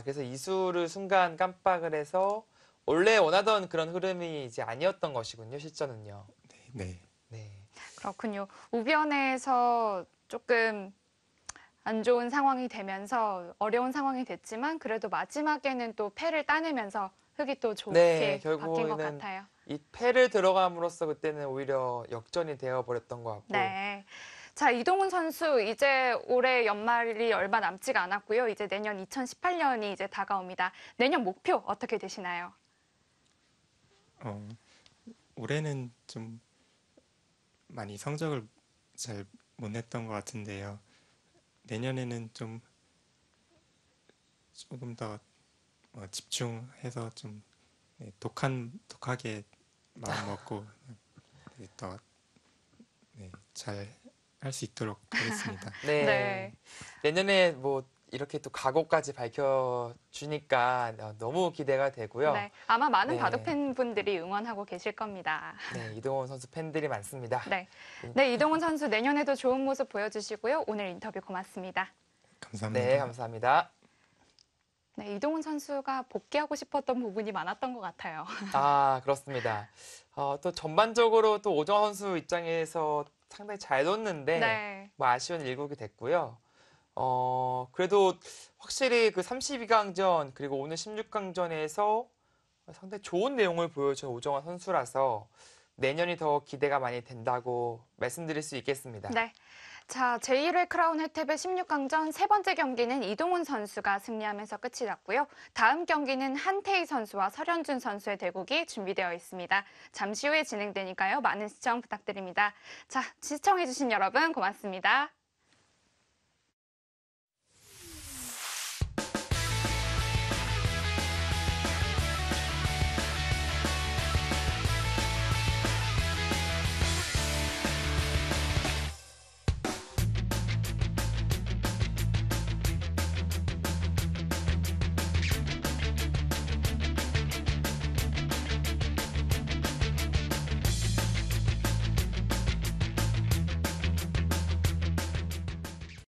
[SPEAKER 2] 그래서 이수를 순간 깜빡을 해서 원래 원하던 그런 흐름이 이제 아니었던 것이군요, 실전은요.
[SPEAKER 4] 네,
[SPEAKER 2] 네.
[SPEAKER 1] 그렇군요. 우변에서 조금 안 좋은 상황이 되면서 어려운 상황이 됐지만 그래도 마지막에는 또 패를 따내면서 흙이 또 좋게
[SPEAKER 2] 네,
[SPEAKER 1] 바뀐 것
[SPEAKER 2] 결국에는
[SPEAKER 1] 같아요.
[SPEAKER 2] 이 패를 들어감으로써 그때는 오히려 역전이 되어버렸던 것 같고.
[SPEAKER 1] 네. 자, 이동훈 선수 이제 올해 연말이 얼마 남지가 않았고요. 이제 내년 2018년이 이제 다가옵니다. 내년 목표 어떻게 되시나요?
[SPEAKER 4] 올해는 좀 많이 성적을 잘 못 냈던 것 같은데요. 내년에는 좀 조금 더 집중해서 좀 독하게 마음 먹고 더 잘 할 수 있도록 하겠습니다.
[SPEAKER 2] 네.
[SPEAKER 1] 네.
[SPEAKER 2] 내년에 뭐 이렇게 또 각오까지 밝혀주니까 너무 기대가 되고요.
[SPEAKER 1] 네. 아마 많은
[SPEAKER 2] 네.
[SPEAKER 1] 바둑 팬분들이 응원하고 계실 겁니다.
[SPEAKER 2] 네, 이동원 선수 팬들이 많습니다.
[SPEAKER 1] 네. 네, 이동훈 선수 내년에도 좋은 모습 보여주시고요. 오늘 인터뷰 고맙습니다.
[SPEAKER 4] 감사합니다.
[SPEAKER 2] 네, 감사합니다.
[SPEAKER 1] 네, 이동훈 선수가 복귀하고 싶었던 부분이 많았던 것 같아요.
[SPEAKER 2] 그렇습니다. 또 전반적으로 또 오정환 선수 입장에서 상당히 잘 뒀는데
[SPEAKER 1] 네.
[SPEAKER 2] 뭐 아쉬운 일국이 됐고요. 그래도 확실히 그 32강전 그리고 오늘 16강전에서 상당히 좋은 내용을 보여준 오정환 선수라서 내년이 더 기대가 많이 된다고 말씀드릴 수 있겠습니다.
[SPEAKER 1] 네. 자, 제1회 크라운 혜택의 16강전 세 번째 경기는 이동훈 선수가 승리하면서 끝이 났고요. 다음 경기는 한태희 선수와 설현준 선수의 대국이 준비되어 있습니다. 잠시 후에 진행되니까요. 많은 시청 부탁드립니다. 자, 시청해주신 여러분 고맙습니다.